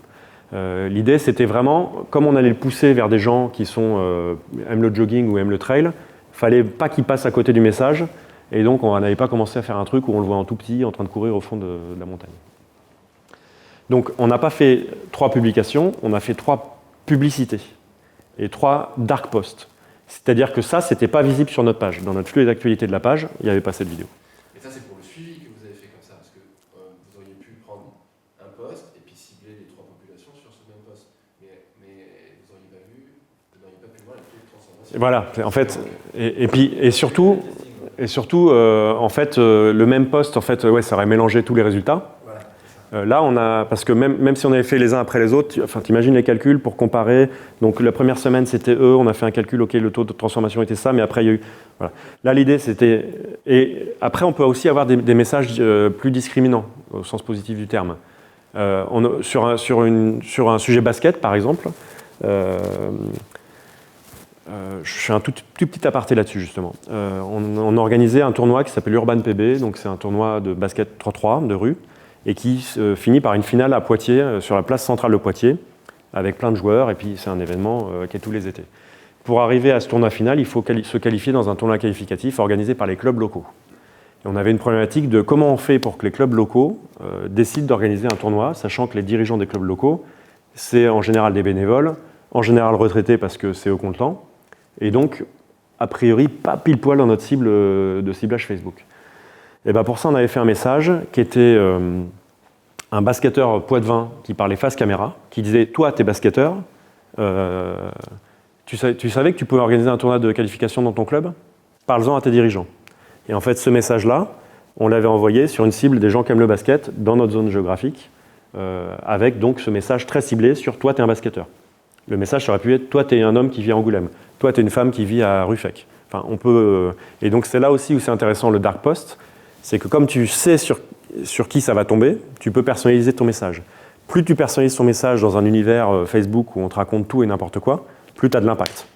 L'idée, c'était vraiment, comme on allait le pousser vers des gens qui aiment le jogging ou aiment le trail, il ne fallait pas qu'ils passent à côté du message, et donc on n'avait pas commencé à faire un truc où on le voit en tout petit en train de courir au fond de la montagne. Donc on n'a pas fait 3 publications, on a fait 3 publicités et 3 dark posts. C'est-à-dire que ça, c'était pas visible sur notre page. Dans notre flux d'actualité de la page, il n'y avait pas cette vidéo. Et ça, c'est pour le suivi que vous avez fait comme ça, parce que vous auriez pu prendre un post et puis cibler les 3 populations sur ce même post. Mais vous n'auriez pas pu voir les clés de transformation. Voilà, en fait, et surtout, en fait, le même post, en fait, ouais, ça aurait mélangé tous les résultats. Là, parce que même si on avait fait les uns après les autres, enfin, t'imagines les calculs pour comparer. Donc la première semaine, c'était eux, on a fait un calcul, ok, le taux de transformation était ça, mais après, il y a eu... Voilà. Là, l'idée, c'était... Et après, on peut aussi avoir des messages plus discriminants, au sens positif du terme. Sur un sujet basket, par exemple, je fais un tout petit aparté là-dessus, justement. On a organisé un tournoi qui s'appelle Urban PB, donc c'est un tournoi de basket 3-3, de rue, et qui finit par une finale à Poitiers, sur la place centrale de Poitiers, avec plein de joueurs, et puis c'est un événement qui est tous les étés. Pour arriver à ce tournoi final, il faut se qualifier dans un tournoi qualificatif organisé par les clubs locaux. Et on avait une problématique de comment on fait pour que les clubs locaux décident d'organiser un tournoi, sachant que les dirigeants des clubs locaux, c'est en général des bénévoles, en général retraités parce que c'est eux qui ont le temps, et donc, a priori, pas pile poil dans notre cible de ciblage Facebook. Et ben pour ça, on avait fait un message qui était un basketteur poitevin qui parlait face caméra, qui disait « Toi, t'es basketteur, tu savais que tu pouvais organiser un tournoi de qualification dans ton club? Parle-en à tes dirigeants. » Et en fait, ce message-là, on l'avait envoyé sur une cible des gens qui aiment le basket dans notre zone géographique, avec donc ce message très ciblé sur « Toi, t'es un basketteur ». Le message aurait pu être « Toi, t'es un homme qui vit à Angoulême. Toi, t'es une femme qui vit à Ruffec. » Enfin, on peut... Et donc, c'est là aussi où c'est intéressant le dark post, c'est que comme tu sais sur qui ça va tomber, tu peux personnaliser ton message. Plus tu personnalises ton message dans un univers Facebook où on te raconte tout et n'importe quoi, plus tu as de l'impact.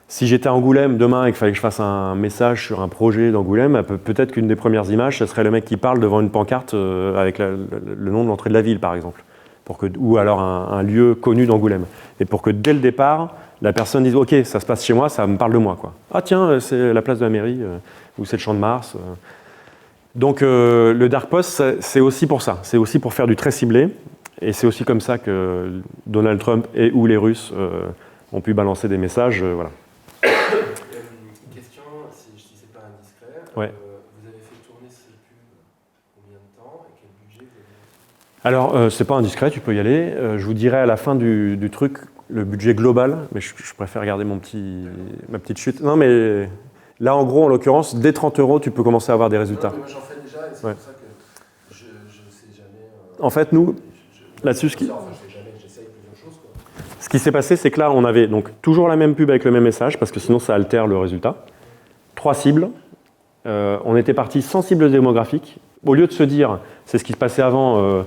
Si j'étais à Angoulême demain et qu'il fallait que je fasse un message sur un projet d'Angoulême, peut-être qu'une des premières images, ce serait le mec qui parle devant une pancarte avec le nom de l'entrée de la ville, par exemple. Ou alors un lieu connu d'Angoulême. Et pour que dès le départ, la personne dise « Ok, ça se passe chez moi, ça me parle de moi. » quoi. Ah tiens, c'est la place de la mairie, ou c'est le Champ de Mars. Donc le dark post, c'est aussi pour ça. C'est aussi pour faire du très ciblé. Et c'est aussi comme ça que Donald Trump et ou les Russes ont pu balancer des messages. Voilà. Une question, si c'est pas indiscret. Ouais. Vous avez fait tourner ces pubs combien de temps et quel budget vous avez? Alors, c'est pas indiscret, tu peux y aller. Je vous dirai à la fin du truc le budget global, mais je préfère garder ma petite chute. Non, mais là, en gros, en l'occurrence, dès 30 €, tu peux commencer à avoir des résultats. Non, mais moi, j'en fais déjà, et c'est pour ça que je ne sais jamais... En fait, nous, là-dessus, j'essaye plusieurs choses, quoi. Ce qui s'est passé, c'est que là, on avait donc toujours la même pub avec le même message, parce que sinon, ça altère le résultat. 3 cibles. On était parti sans cible démographique. Au lieu de se dire, c'est ce qui se passait avant,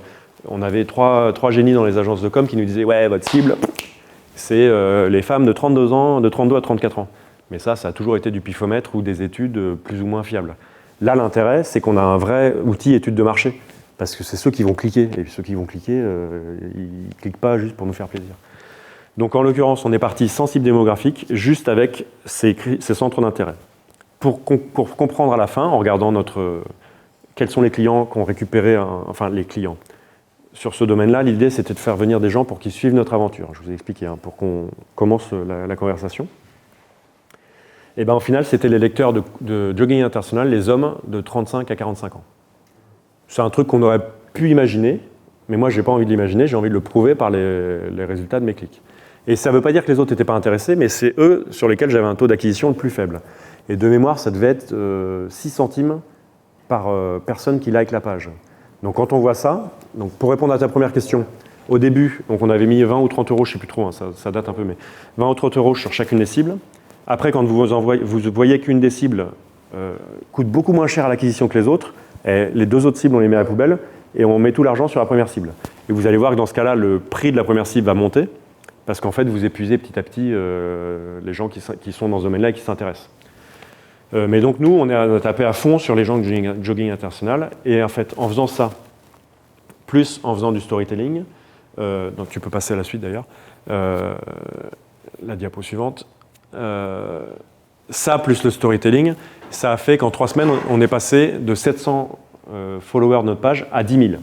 on avait trois génies dans les agences de com qui nous disaient « Ouais, votre cible, c'est les femmes de 32 ans, de 32 à 34 ans. » Mais ça a toujours été du pifomètre ou des études plus ou moins fiables. Là, l'intérêt, c'est qu'on a un vrai outil étude de marché. Parce que c'est ceux qui vont cliquer. Et ceux qui vont cliquer, ils ne cliquent pas juste pour nous faire plaisir. Donc, en l'occurrence, on est parti sans cible démographique, juste avec ces centres d'intérêt. Pour comprendre à la fin, en regardant quels sont les clients qu'on récupérait, enfin les clients. Sur ce domaine-là, l'idée, c'était de faire venir des gens pour qu'ils suivent notre aventure. Je vous ai expliqué, pour qu'on commence la conversation. Et bien, au final, c'était les lecteurs de Jogging International, les hommes de 35 à 45 ans. C'est un truc qu'on aurait pu imaginer, mais moi, je n'ai pas envie de l'imaginer, j'ai envie de le prouver par les résultats de mes clics. Et ça ne veut pas dire que les autres n'étaient pas intéressés, mais c'est eux sur lesquels j'avais un taux d'acquisition le plus faible. Et de mémoire, ça devait être 6 centimes personne qui like la page. Donc quand on voit ça, donc pour répondre à ta première question, au début, donc on avait mis 20 ou 30 euros, je ne sais plus trop, hein, ça date un peu, mais 20 ou 30 euros sur chacune des cibles. Après, quand vous voyez qu'une des cibles coûte beaucoup moins cher à l'acquisition que les autres, et les deux autres cibles, on les met à la poubelle, et on met tout l'argent sur la première cible. Et vous allez voir que dans ce cas-là, le prix de la première cible va monter, parce qu'en fait, vous épuisez petit à petit les gens qui sont dans ce domaine-là et qui s'intéressent. Mais donc nous, on a tapé à fond sur les gens de Jogging International, et en fait, en faisant ça, plus en faisant du storytelling, donc tu peux passer à la suite d'ailleurs, la diapo suivante, ça plus le storytelling, ça a fait qu'en 3 semaines, on est passé de 700 followers de notre page à 10 000.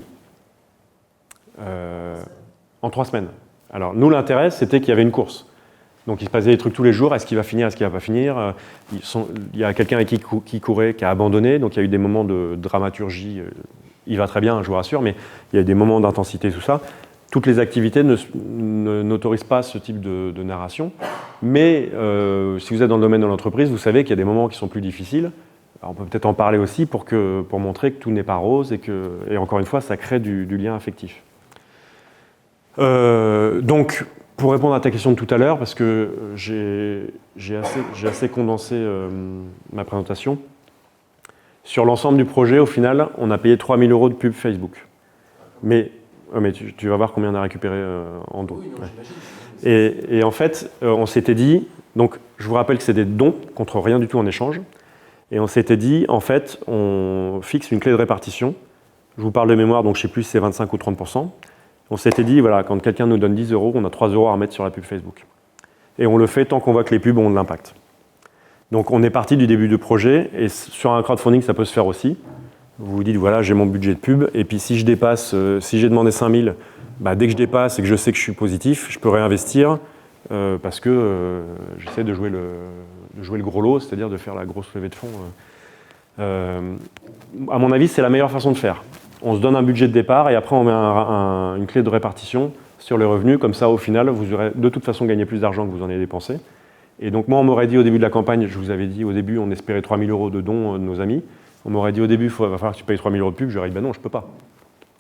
En 3 semaines. Alors nous, l'intérêt, c'était qu'il y avait une course. Donc il se passait des trucs tous les jours, est-ce qu'il va finir, est-ce qu'il ne va pas finir. Il y a quelqu'un avec qui courait, qui a abandonné, donc il y a eu des moments de dramaturgie, il va très bien, je vous rassure, mais il y a eu des moments d'intensité, tout ça. Toutes les activités n'autorisent pas ce type de narration, mais si vous êtes dans le domaine de l'entreprise, vous savez qu'il y a des moments qui sont plus difficiles. Alors, on peut peut-être en parler aussi pour montrer que tout n'est pas rose et encore une fois, ça crée du lien affectif. Donc, pour répondre à ta question de tout à l'heure, parce que j'ai assez condensé ma présentation, sur l'ensemble du projet, au final, on a payé 3 000 € de pub Facebook. Mais tu vas voir combien on a récupéré en dons. Oui, non, Ouais. j'imagine. Et en fait, on s'était dit, donc je vous rappelle que c'est des dons contre rien du tout en échange, et on s'était dit, en fait, on fixe une clé de répartition. Je vous parle de mémoire, donc je ne sais plus si c'est 25 ou 30%. On s'était dit, voilà, quand quelqu'un nous donne 10 €, on a 3 € à remettre sur la pub Facebook. Et on le fait tant qu'on voit que les pubs ont de l'impact. Donc on est parti du début du projet, et sur un crowdfunding, ça peut se faire aussi. Vous vous dites, voilà, j'ai mon budget de pub, et puis si je dépasse, si j'ai demandé 5 000, bah, dès que je dépasse et que je sais que je suis positif, je peux réinvestir parce que j'essaie de jouer le gros lot, c'est-à-dire de faire la grosse levée de fonds. À mon avis, c'est la meilleure façon de faire. On se donne un budget de départ et après on met une clé de répartition sur les revenus, comme ça au final, vous aurez de toute façon gagné plus d'argent que vous en avez dépensé. Et donc moi, on m'aurait dit au début de la campagne, je vous avais dit au début, on espérait 3 000 € de dons de nos amis. On m'aurait dit au début, il va falloir que tu payes 3 000 € de pub. J'aurais dit, ben non, je ne peux pas.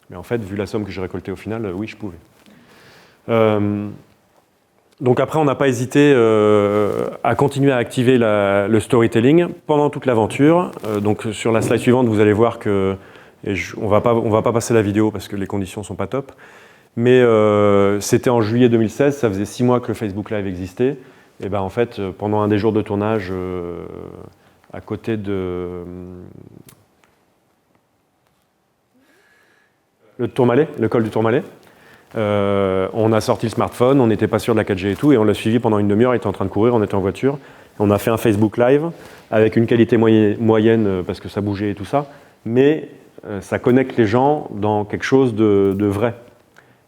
Mais en fait, vu la somme que j'ai récoltée au final, oui, je pouvais. Donc après, on n'a pas hésité à continuer à activer le storytelling pendant toute l'aventure. Donc sur la slide suivante, vous allez voir que, on va pas passer la vidéo parce que les conditions ne sont pas top, mais c'était en juillet 2016, ça faisait 6 mois que le Facebook Live existait. Et ben en fait, pendant un des jours de tournage, à côté de le Tourmalet, le col du Tourmalet. On a sorti le smartphone, on n'était pas sûr de la 4G et tout, et on l'a suivi pendant une demi-heure, il était en train de courir, on était en voiture. On a fait un Facebook Live avec une qualité moyenne parce que ça bougeait et tout ça, mais ça connecte les gens dans quelque chose de vrai.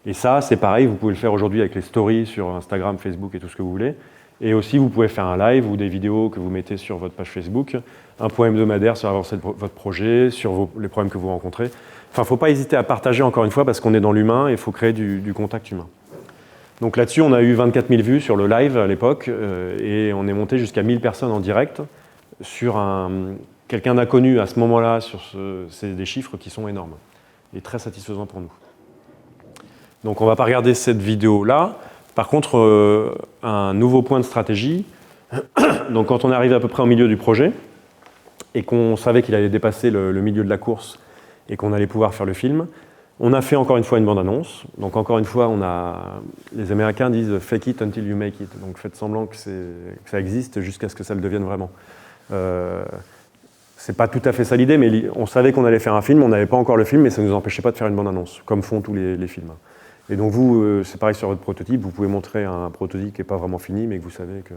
Et ça, c'est pareil, vous pouvez le faire aujourd'hui avec les stories sur Instagram, Facebook et tout ce que vous voulez. Et aussi, vous pouvez faire un live ou des vidéos que vous mettez sur votre page Facebook, un point hebdomadaire sur l'avancée de votre projet, sur les problèmes que vous rencontrez. Enfin, il ne faut pas hésiter à partager encore une fois parce qu'on est dans l'humain et il faut créer du contact humain. Donc là-dessus, on a eu 24 000 vues sur le live à l'époque et on est monté jusqu'à 1000 personnes en direct sur quelqu'un d'inconnu à ce moment-là. C'est des chiffres qui sont énormes et très satisfaisants pour nous. Donc on ne va pas regarder cette vidéo-là. Par contre, un nouveau point de stratégie, donc quand on est arrivé à peu près au milieu du projet et qu'on savait qu'il allait dépasser le milieu de la course et qu'on allait pouvoir faire le film, on a fait encore une fois une bande-annonce. Donc encore une fois, les Américains disent « fake it until you make it ». Donc faites semblant que ça existe jusqu'à ce que ça le devienne vraiment. C'est pas tout à fait ça l'idée, mais on savait qu'on allait faire un film, on n'avait pas encore le film, mais ça ne nous empêchait pas de faire une bande-annonce, comme font tous les films. Et donc vous, c'est pareil sur votre prototype, vous pouvez montrer un prototype qui n'est pas vraiment fini, mais que vous savez que...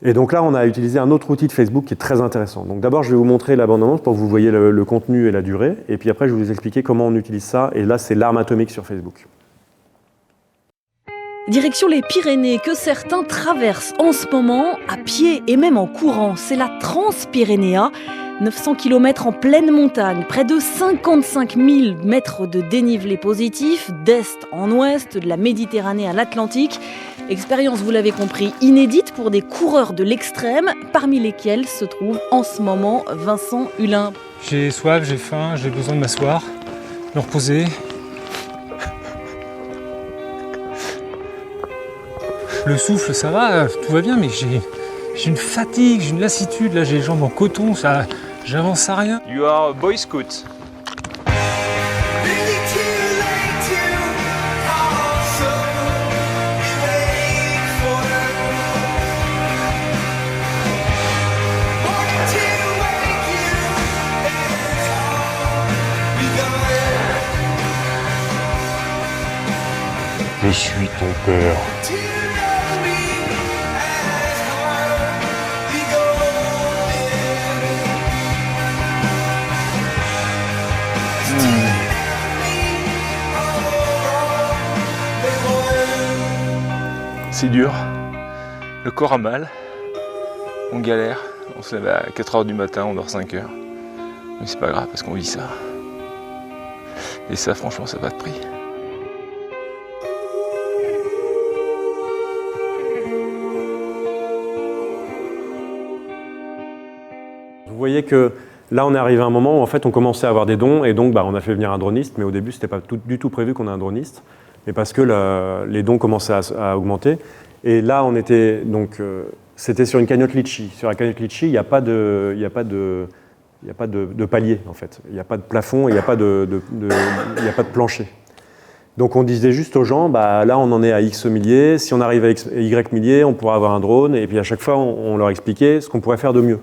Et donc là, on a utilisé un autre outil de Facebook qui est très intéressant. Donc d'abord, je vais vous montrer la bande-annonce pour que vous voyez le contenu et la durée, et puis après, je vais vous expliquer comment on utilise ça, et là, c'est l'arme atomique sur Facebook. Direction les Pyrénées que certains traversent en ce moment à pied et même en courant. C'est la Transpyrénéa, 900 km en pleine montagne, près de 55 000 mètres de dénivelé positif, d'est en ouest, de la Méditerranée à l'Atlantique. Expérience, vous l'avez compris, inédite pour des coureurs de l'extrême, parmi lesquels se trouve en ce moment Vincent Hulin. J'ai soif, j'ai faim, j'ai besoin de m'asseoir, me reposer. Le souffle, ça va, tout va bien, mais j'ai une fatigue, j'ai une lassitude, là j'ai les jambes en coton, ça, j'avance à rien. You are a Boy Scout. Je suis ton père. C'est dur, le corps a mal, on galère, on se lève à 4h du matin, on dort 5h. Mais c'est pas grave parce qu'on vit ça. Et ça franchement ça n'a pas de prix. Vous voyez que là, on est arrivé à un moment où en fait, on commençait à avoir des dons et donc on a fait venir un droniste, mais au début, c'était pas du tout prévu qu'on ait un droniste, mais parce que les dons commençaient à augmenter. Et là, on était donc, c'était sur une cagnotte Litchi. Sur la cagnotte Litchi, il n'y a pas de palier en fait. Il n'y a pas de plafond, il n'y a pas de plancher. Donc on disait juste aux gens, là on en est à X milliers, si on arrive à Y milliers, on pourra avoir un drone. Et puis à chaque fois, on leur expliquait ce qu'on pourrait faire de mieux.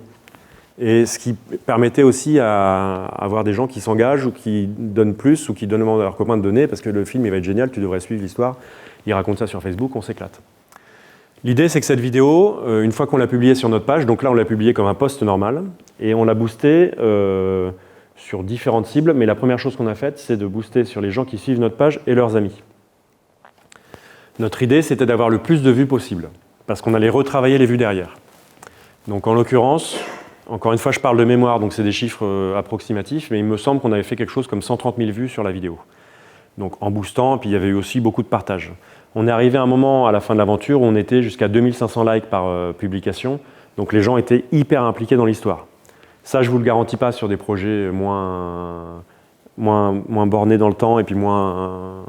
Et ce qui permettait aussi à avoir des gens qui s'engagent ou qui donnent plus ou qui demandent à leurs copains de donner parce que le film il va être génial, tu devrais suivre l'histoire. Ils racontent ça sur Facebook, on s'éclate. L'idée c'est que cette vidéo, une fois qu'on l'a publiée sur notre page, donc là on l'a publiée comme un post normal et on l'a boosté sur différentes cibles, mais la première chose qu'on a faite c'est de booster sur les gens qui suivent notre page et leurs amis. Notre idée c'était d'avoir le plus de vues possible parce qu'on allait retravailler les vues derrière. Donc en l'occurrence, encore une fois, je parle de mémoire, donc c'est des chiffres approximatifs, mais il me semble qu'on avait fait quelque chose comme 130 000 vues sur la vidéo. Donc en boostant, et puis il y avait eu aussi beaucoup de partages. On est arrivé à un moment, à la fin de l'aventure, où on était jusqu'à 2500 likes par publication, donc les gens étaient hyper impliqués dans l'histoire. Ça, je ne vous le garantis pas sur des projets moins bornés dans le temps, et puis moins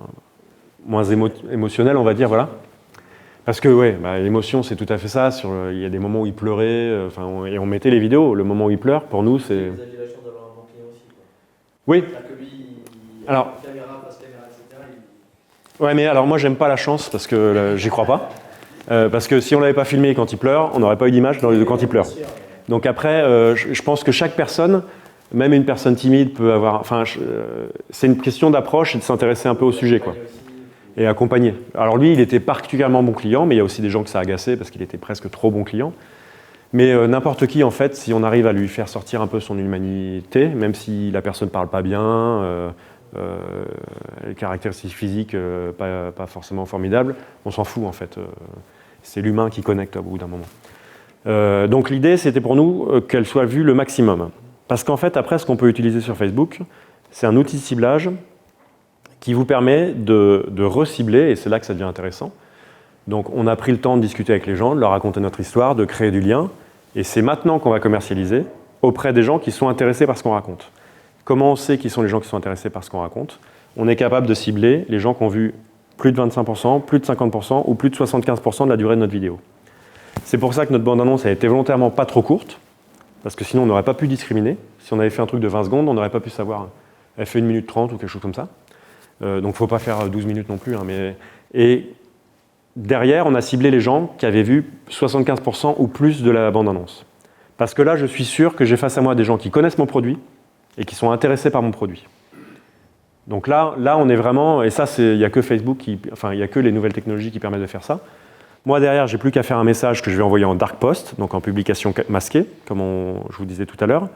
émotionnels, on va dire, voilà. Parce que l'émotion, c'est tout à fait ça. Il y a des moments où il pleurait, et on mettait les vidéos. Le moment où il pleure, pour nous, c'est... Vous aviez la chance d'avoir un bon client aussi, quoi. Oui. C'est-à-dire que lui, il alors, a une caméra, passe caméra, etc. Ouais, mais alors moi, j'aime pas la chance parce que j'y crois pas. Parce que si on l'avait pas filmé quand il pleure, on n'aurait pas eu d'image de quand il pleure. Donc après, je pense que chaque personne, même une personne timide, peut avoir... c'est une question d'approche et de s'intéresser un peu au sujet, quoi. Et accompagner. Alors lui, il était particulièrement bon client, mais il y a aussi des gens que ça a agacé parce qu'il était presque trop bon client. Mais n'importe qui, en fait, si on arrive à lui faire sortir un peu son humanité, même si la personne ne parle pas bien, les caractéristiques physiques pas forcément formidables, on s'en fout, en fait. C'est l'humain qui connecte au bout d'un moment. Donc l'idée, c'était pour nous qu'elle soit vue le maximum. Parce qu'en fait, après, ce qu'on peut utiliser sur Facebook, c'est un outil de ciblage qui vous permet de recibler, et c'est là que ça devient intéressant. Donc on a pris le temps de discuter avec les gens, de leur raconter notre histoire, de créer du lien, et c'est maintenant qu'on va commercialiser auprès des gens qui sont intéressés par ce qu'on raconte. Comment on sait qui sont les gens qui sont intéressés par ce qu'on raconte? On est capable de cibler les gens qui ont vu plus de 25%, plus de 50% ou plus de 75% de la durée de notre vidéo. C'est pour ça que notre bande-annonce a été volontairement pas trop courte, parce que sinon on n'aurait pas pu discriminer. Si on avait fait un truc de 20 secondes, on n'aurait pas pu savoir. Elle fait 1 minute 30 ou quelque chose comme ça. Donc il ne faut pas faire 12 minutes non plus. Et derrière, on a ciblé les gens qui avaient vu 75% ou plus de la bande-annonce. Parce que là, je suis sûr que j'ai face à moi des gens qui connaissent mon produit et qui sont intéressés par mon produit. Donc là on est vraiment... Et ça, il n'y a que Facebook, il n'y a que les nouvelles technologies qui permettent de faire ça. Moi, derrière, j'ai plus qu'à faire un message que je vais envoyer en dark post, donc en publication masquée, comme je vous disais tout à l'heure,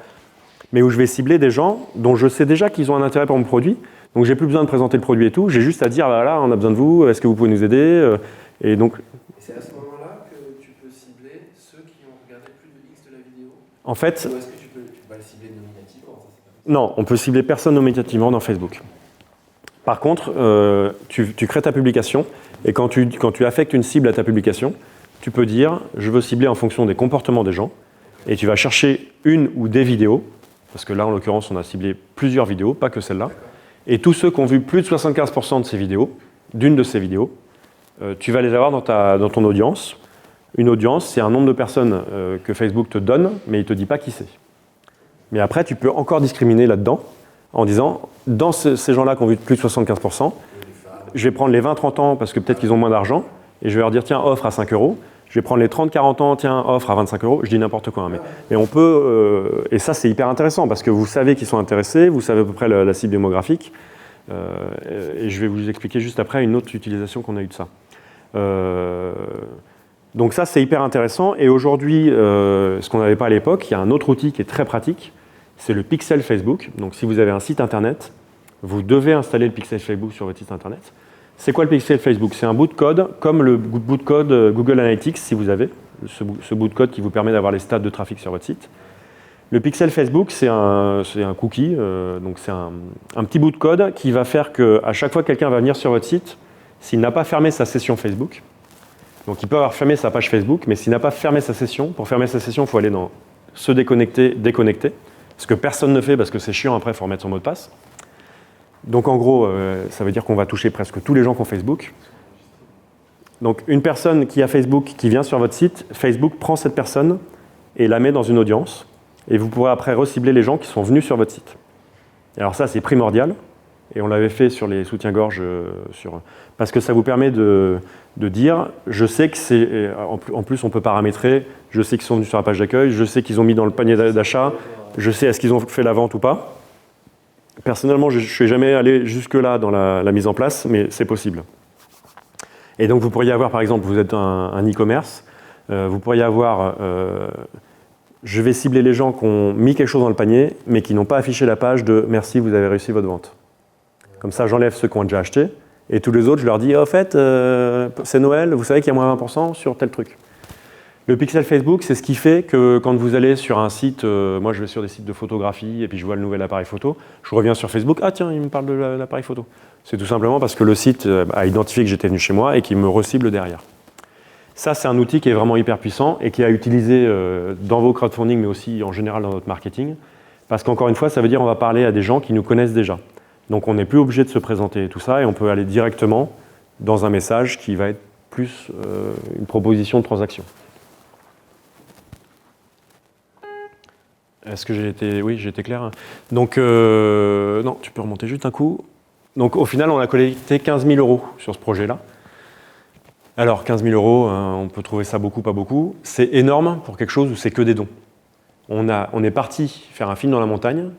mais où je vais cibler des gens dont je sais déjà qu'ils ont un intérêt pour mon produit. Donc j'ai plus besoin de présenter le produit et tout, j'ai juste à dire voilà, on a besoin de vous, est-ce que vous pouvez nous aider? Et donc c'est à ce moment-là que tu peux cibler ceux qui ont regardé plus de X de la vidéo? En fait, ou est-ce que tu peux pas le cibler nominativement? Non, on peut cibler personne nominativement dans Facebook. Par contre, tu crées ta publication et quand tu affectes une cible à ta publication, tu peux dire je veux cibler en fonction des comportements des gens et tu vas chercher une ou des vidéos parce que là, en l'occurrence, on a ciblé plusieurs vidéos, pas que celle-là. Et tous ceux qui ont vu plus de 75% de ces vidéos, d'une de ces vidéos, tu vas les avoir dans ton audience. Une audience, c'est un nombre de personnes que Facebook te donne, mais il ne te dit pas qui c'est. Mais après, tu peux encore discriminer là-dedans, en disant, dans ces gens-là qui ont vu plus de 75%, je vais prendre les 20-30 ans parce que peut-être qu'ils ont moins d'argent, et je vais leur dire, tiens, offre à 5 €. Je vais prendre les 30-40 ans, tiens, offre à 25 €. Je dis n'importe quoi. Hein, mais on peut... et ça, c'est hyper intéressant, parce que vous savez qu'ils sont intéressés, vous savez à peu près la cible démographique. Et je vais vous expliquer juste après une autre utilisation qu'on a eue de ça. Donc ça, c'est hyper intéressant. Et aujourd'hui, ce qu'on n'avait pas à l'époque, il y a un autre outil qui est très pratique, c'est le pixel Facebook. Donc si vous avez un site internet, vous devez installer le pixel Facebook sur votre site internet. C'est quoi le pixel Facebook? C'est un bout de code, comme le bout de code Google Analytics, si vous avez, ce bout de code qui vous permet d'avoir les stats de trafic sur votre site. Le pixel Facebook, c'est un cookie, donc c'est un petit bout de code qui va faire qu'à chaque fois que quelqu'un va venir sur votre site, s'il n'a pas fermé sa session Facebook, donc il peut avoir fermé sa page Facebook, mais s'il n'a pas fermé sa session, pour fermer sa session, il faut aller dans se déconnecter, déconnecter, ce que personne ne fait parce que c'est chiant, après il faut remettre son mot de passe. Donc en gros, ça veut dire qu'on va toucher presque tous les gens qui ont Facebook. Donc une personne qui a Facebook, qui vient sur votre site, Facebook prend cette personne et la met dans une audience, et vous pourrez après recibler les gens qui sont venus sur votre site. Et alors ça, c'est primordial, et on l'avait fait sur les soutiens-gorge, parce que ça vous permet de dire, je sais que c'est... En plus, on peut paramétrer, je sais qu'ils sont venus sur la page d'accueil, je sais qu'ils ont mis dans le panier d'achat, je sais est-ce qu'ils ont fait la vente ou pas. Personnellement, je ne suis jamais allé jusque-là dans la mise en place, mais c'est possible. Et donc, vous pourriez avoir, par exemple, vous êtes un e-commerce, vous pourriez avoir... je vais cibler les gens qui ont mis quelque chose dans le panier, mais qui n'ont pas affiché la page de « Merci, vous avez réussi votre vente ». Comme ça, j'enlève ceux qui ont déjà acheté, et tous les autres, je leur dis « En fait, c'est Noël, vous savez qu'il y a moins 20% sur tel truc ». Le pixel Facebook, c'est ce qui fait que quand vous allez sur un site, moi je vais sur des sites de photographie, et puis je vois le nouvel appareil photo, je reviens sur Facebook, ah tiens, il me parle de l'appareil photo. C'est tout simplement parce que le site a identifié que j'étais venu chez moi et qu'il me recible derrière. Ça, c'est un outil qui est vraiment hyper puissant et qui est à utiliser dans vos crowdfunding, mais aussi en général dans notre marketing. Parce qu'encore une fois, ça veut dire qu'on va parler à des gens qui nous connaissent déjà. Donc on n'est plus obligé de se présenter et tout ça, et on peut aller directement dans un message qui va être plus une proposition de transaction. Est-ce que j'ai été... Oui, j'ai été clair. Donc, non, tu peux remonter juste un coup. Donc au final, on a collecté 15 000 € sur ce projet-là. Alors 15 000 €, on peut trouver ça beaucoup, pas beaucoup. C'est énorme pour quelque chose où c'est que des dons. On est parti faire un film dans la montagne.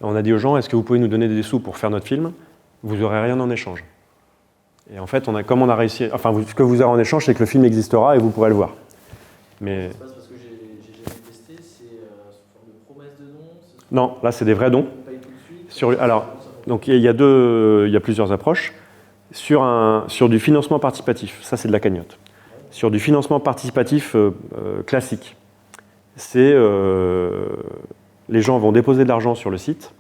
On a dit aux gens, est-ce que vous pouvez nous donner des sous pour faire notre film? Vous n'aurez rien en échange. Et en fait, comme on a réussi... Enfin, ce que vous aurez en échange, c'est que le film existera et vous pourrez le voir. Mais... C'est pas parce que j'ai jamais testé, c'est sous forme de promesse de dons? Non, là, c'est des vrais dons. On paye tout de suite? Alors, donc il y a plusieurs approches. Sur du financement participatif, ça c'est de la cagnotte. Sur du financement participatif classique, c'est les gens vont déposer de l'argent sur le site.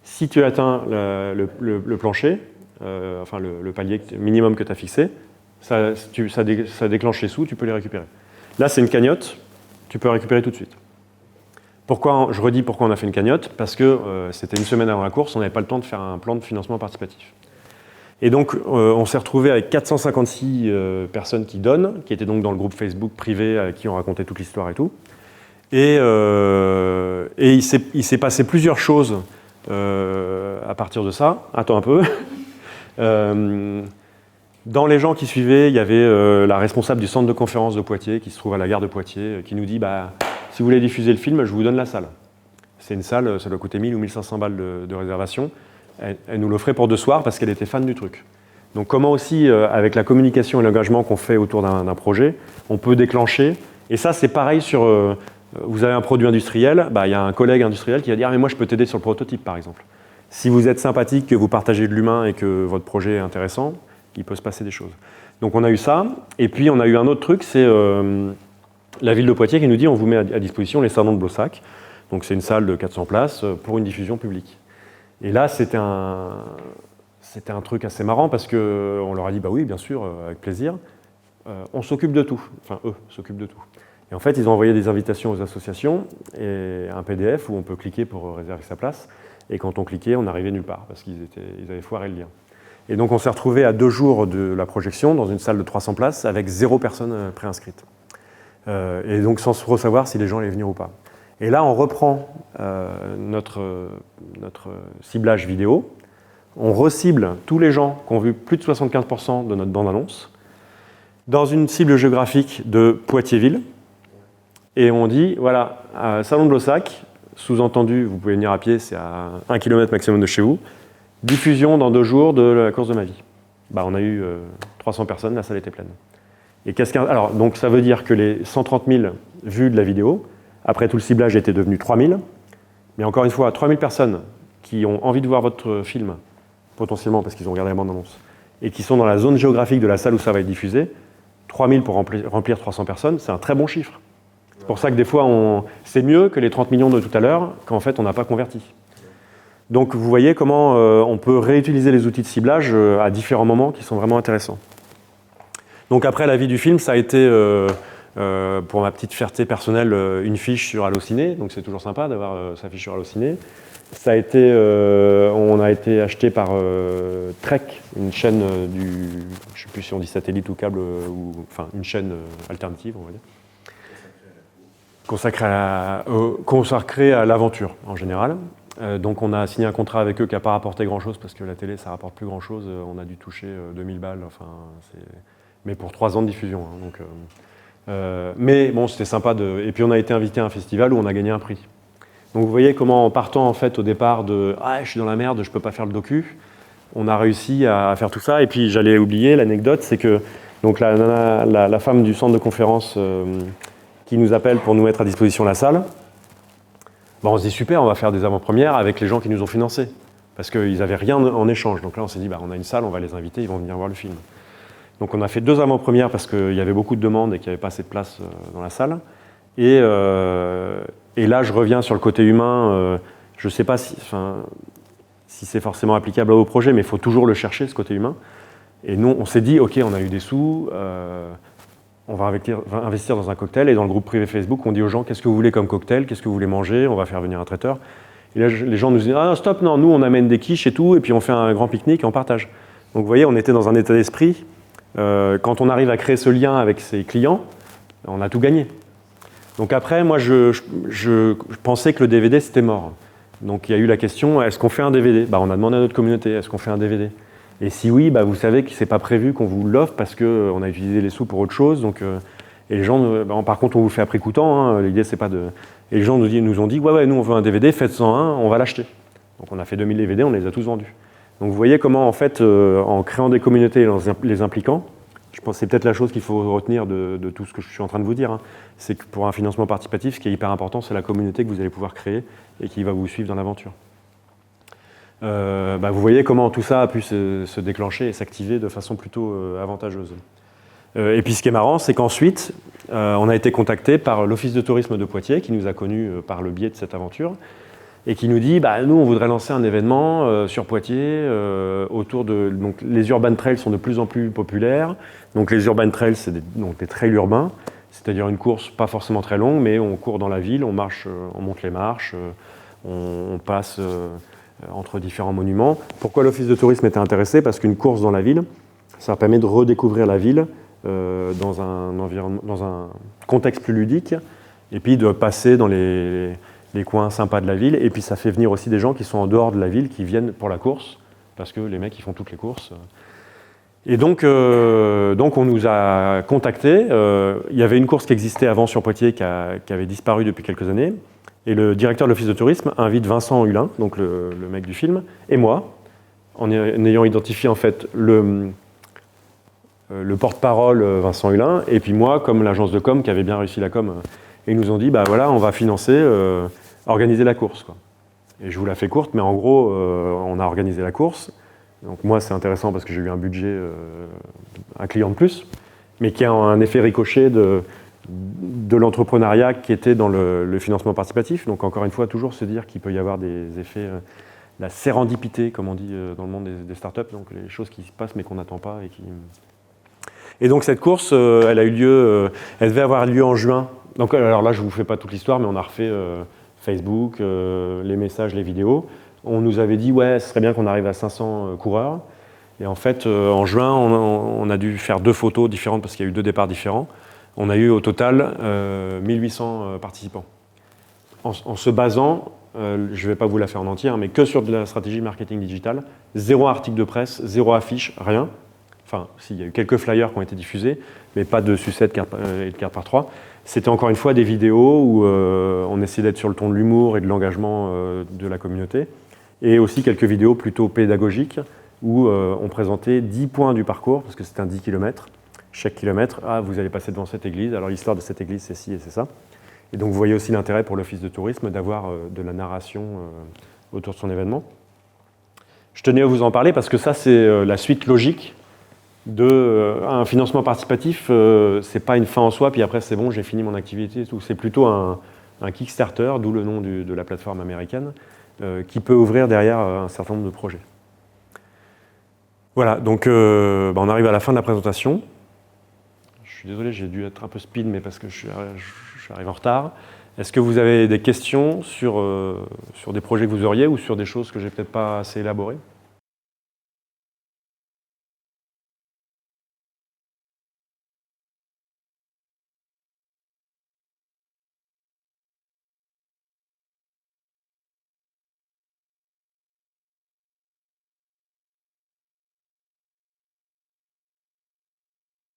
Si tu atteins le plancher, enfin le palier minimum que tu as fixé, ça déclenche les sous, tu peux les récupérer. Là c'est une cagnotte, tu peux récupérer tout de suite. Je redis pourquoi on a fait une cagnotte, parce que c'était une semaine avant la course, on n'avait pas le temps de faire un plan de financement participatif. Et donc, on s'est retrouvé avec 456 personnes qui donnent, qui étaient donc dans le groupe Facebook privé à qui on racontait toute l'histoire et tout. Et il s'est passé plusieurs choses à partir de ça. Attends un peu. Dans les gens qui suivaient, il y avait la responsable du centre de conférence de Poitiers, qui se trouve à la gare de Poitiers, qui nous dit si vous voulez diffuser le film, je vous donne la salle. C'est une salle, ça doit coûter 1000 ou 1500 balles de réservation. Elle nous l'offrait pour 2 soirs parce qu'elle était fan du truc. Donc comment aussi, avec la communication et l'engagement qu'on fait autour d'un projet, on peut déclencher. Et ça, c'est pareil sur... vous avez un produit industriel, il y a un collègue industriel qui va dire « Ah mais moi, je peux t'aider sur le prototype, par exemple. » Si vous êtes sympathique, que vous partagez de l'humain et que votre projet est intéressant, il peut se passer des choses. Donc on a eu ça. Et puis on a eu un autre truc, c'est la ville de Poitiers qui nous dit « On vous met à disposition les salons de Blossac. » Donc c'est une salle de 400 places pour une diffusion publique. Et là, c'était un truc assez marrant parce qu'on leur a dit, bah oui, bien sûr, avec plaisir, on s'occupe de tout. Enfin, eux s'occupent de tout. Et en fait, ils ont envoyé des invitations aux associations et un PDF où on peut cliquer pour réserver sa place. Et quand on cliquait, on n'arrivait nulle part parce qu'ils avaient foiré le lien. Et donc on s'est retrouvé à 2 jours de la projection dans une salle de 300 places avec 0 personne préinscrite. Et donc sans trop savoir si les gens allaient venir ou pas. Et là, on reprend notre ciblage vidéo. On recible tous les gens qui ont vu plus de 75% de notre bande-annonce dans une cible géographique de Poitiers-Ville. Et on dit, voilà, à Salon de Blossac, sous-entendu, vous pouvez venir à pied, c'est à 1 km maximum de chez vous, diffusion dans 2 jours de la course de ma vie. Bah, on a eu 300 personnes, la salle était pleine. Et alors, donc ça veut dire que les 130 000 vues de la vidéo, après tout le ciblage était devenu 3 000, mais encore une fois, 3 000 personnes qui ont envie de voir votre film, potentiellement parce qu'ils ont regardé la bande-annonce, et qui sont dans la zone géographique de la salle où ça va être diffusé, 3 000 pour remplir 300 personnes, c'est un très bon chiffre. C'est pour ça que des fois, c'est mieux que les 30 millions de tout à l'heure, qu'en fait, on n'a pas converti. Donc, vous voyez comment on peut réutiliser les outils de ciblage à différents moments qui sont vraiment intéressants. Donc, après la vie du film, ça a été, pour ma petite fierté personnelle, une fiche sur Allociné. Donc, c'est toujours sympa d'avoir sa fiche sur Allociné. Ça a été, on a été acheté par Trek, une chaîne je ne sais plus si on dit satellite ou câble, enfin une chaîne alternative, on va dire, consacrée à l'aventure en général. Donc on a signé un contrat avec eux qui n'a pas rapporté grand-chose parce que la télé ça rapporte plus grand-chose. On a dû toucher 2000 balles, enfin, mais pour 3 ans de diffusion. Hein, donc, mais bon, c'était sympa. Et puis on a été invité à un festival où on a gagné un prix. Donc vous voyez comment en partant en fait au départ de « Ah, je suis dans la merde, je ne peux pas faire le docu », on a réussi à faire tout ça. Et puis j'allais oublier, l'anecdote, c'est que donc, la femme du centre de conférence qui nous appelle pour nous mettre à disposition la salle, on se dit « Super, on va faire des avant-premières avec les gens qui nous ont financés ». Parce qu'ils n'avaient rien en échange. Donc là on s'est dit « On a une salle, on va les inviter, ils vont venir voir le film ». Donc on a fait 2 avant-premières parce qu'il y avait beaucoup de demandes et qu'il n'y avait pas assez de place dans la salle. Et là, je reviens sur le côté humain. Je ne sais pas si c'est forcément applicable à vos projets, mais il faut toujours le chercher, ce côté humain. Et nous, on s'est dit, OK, on a eu des sous, on va investir dans un cocktail. Et dans le groupe privé Facebook, on dit aux gens, qu'est-ce que vous voulez comme cocktail? Qu'est-ce que vous voulez manger? On va faire venir un traiteur. Et là, les gens nous disent, ah stop, non, nous, on amène des quiches et tout, et puis on fait un grand pique-nique et on partage. Donc vous voyez, on était dans un état d'esprit. Quand on arrive à créer ce lien avec ses clients, on a tout gagné. Donc après, moi, je pensais que le DVD, c'était mort. Donc il y a eu la question, est-ce qu'on fait un DVD? On a demandé à notre communauté, est-ce qu'on fait un DVD? Et si oui, vous savez que ce n'est pas prévu qu'on vous l'offre parce qu'on a utilisé les sous pour autre chose. Donc, et les gens, par contre, on vous fait à prix coûtant. Hein, l'idée, c'est pas de... Et les gens nous ont dit, ouais, nous, on veut un DVD, faites-en un, on va l'acheter. Donc on a fait 2000 DVD, on les a tous vendus. Donc vous voyez comment, en fait, en créant des communautés et en les impliquant, je pense que c'est peut-être la chose qu'il faut retenir de tout ce que je suis en train de vous dire, hein, c'est que pour un financement participatif, ce qui est hyper important, c'est la communauté que vous allez pouvoir créer et qui va vous suivre dans l'aventure. Vous voyez comment tout ça a pu se déclencher et s'activer de façon plutôt avantageuse. Et puis ce qui est marrant, c'est qu'ensuite, on a été contacté par l'Office de tourisme de Poitiers, qui nous a connus par le biais de cette aventure, et qui nous dit, nous, on voudrait lancer un événement sur Poitiers autour de... Donc, les urban trails sont de plus en plus populaires. Donc, les urban trails, c'est des trails urbains, c'est-à-dire une course pas forcément très longue, mais on court dans la ville, on marche, on monte les marches, on passe entre différents monuments. Pourquoi l'Office de tourisme était intéressé? Parce qu'une course dans la ville, ça permet de redécouvrir la ville dans un contexte plus ludique, et puis de passer dans les coins sympas de la ville, et puis ça fait venir aussi des gens qui sont en dehors de la ville, qui viennent pour la course, parce que les mecs, ils font toutes les courses. Et donc on nous a contactés. Il y avait une course qui existait avant sur Poitiers, qui avait disparu depuis quelques années, et le directeur de l'Office de tourisme invite Vincent Hulin, donc le mec du film, et moi, en ayant identifié en fait le porte-parole Vincent Hulin, et puis moi, comme l'agence de com, qui avait bien réussi la com, et ils nous ont dit, voilà, on va financer, organiser la course, quoi. Et je vous la fais courte, mais en gros, on a organisé la course. Donc moi, c'est intéressant parce que j'ai eu un budget, un client de plus, mais qui a un effet ricochet de l'entrepreneuriat qui était dans le financement participatif. Donc encore une fois, toujours se dire qu'il peut y avoir des effets, la sérendipité, comme on dit dans le monde des startups, donc les choses qui se passent mais qu'on n'attend pas. Et donc cette course, elle a eu lieu, elle devait avoir lieu en juin Donc alors là, je ne vous fais pas toute l'histoire, mais on a refait Facebook, les messages, les vidéos. On nous avait dit, ouais, ce serait bien qu'on arrive à 500 coureurs. Et en fait, en juin, on a dû faire 2 photos différentes parce qu'il y a eu 2 départs différents. On a eu au total 1800 participants. En se basant, je ne vais pas vous la faire en entière, mais que sur de la stratégie marketing digital, 0 article de presse, 0 affiche, rien. Enfin, il y a eu quelques flyers qui ont été diffusés, mais pas de sucettes et de cartes par 3. C'était encore une fois des vidéos où on essayait d'être sur le ton de l'humour et de l'engagement de la communauté. Et aussi quelques vidéos plutôt pédagogiques où on présentait 10 points du parcours, parce que c'était un 10 km. Chaque kilomètre, vous allez passer devant cette église, alors l'histoire de cette église, c'est ci et c'est ça. Et donc vous voyez aussi l'intérêt pour l'Office de tourisme d'avoir de la narration autour de son événement. Je tenais à vous en parler parce que ça, c'est la suite logique un financement participatif. C'est pas une fin en soi, puis après c'est bon, j'ai fini mon activité. C'est plutôt un Kickstarter, d'où le nom de la plateforme américaine, qui peut ouvrir derrière un certain nombre de projets. Voilà, donc on arrive à la fin de la présentation. Je suis désolé, j'ai dû être un peu speed, mais parce que je suis arrivé en retard. Est-ce que vous avez des questions sur des projets que vous auriez ou sur des choses que j'ai peut-être pas assez élaborées ?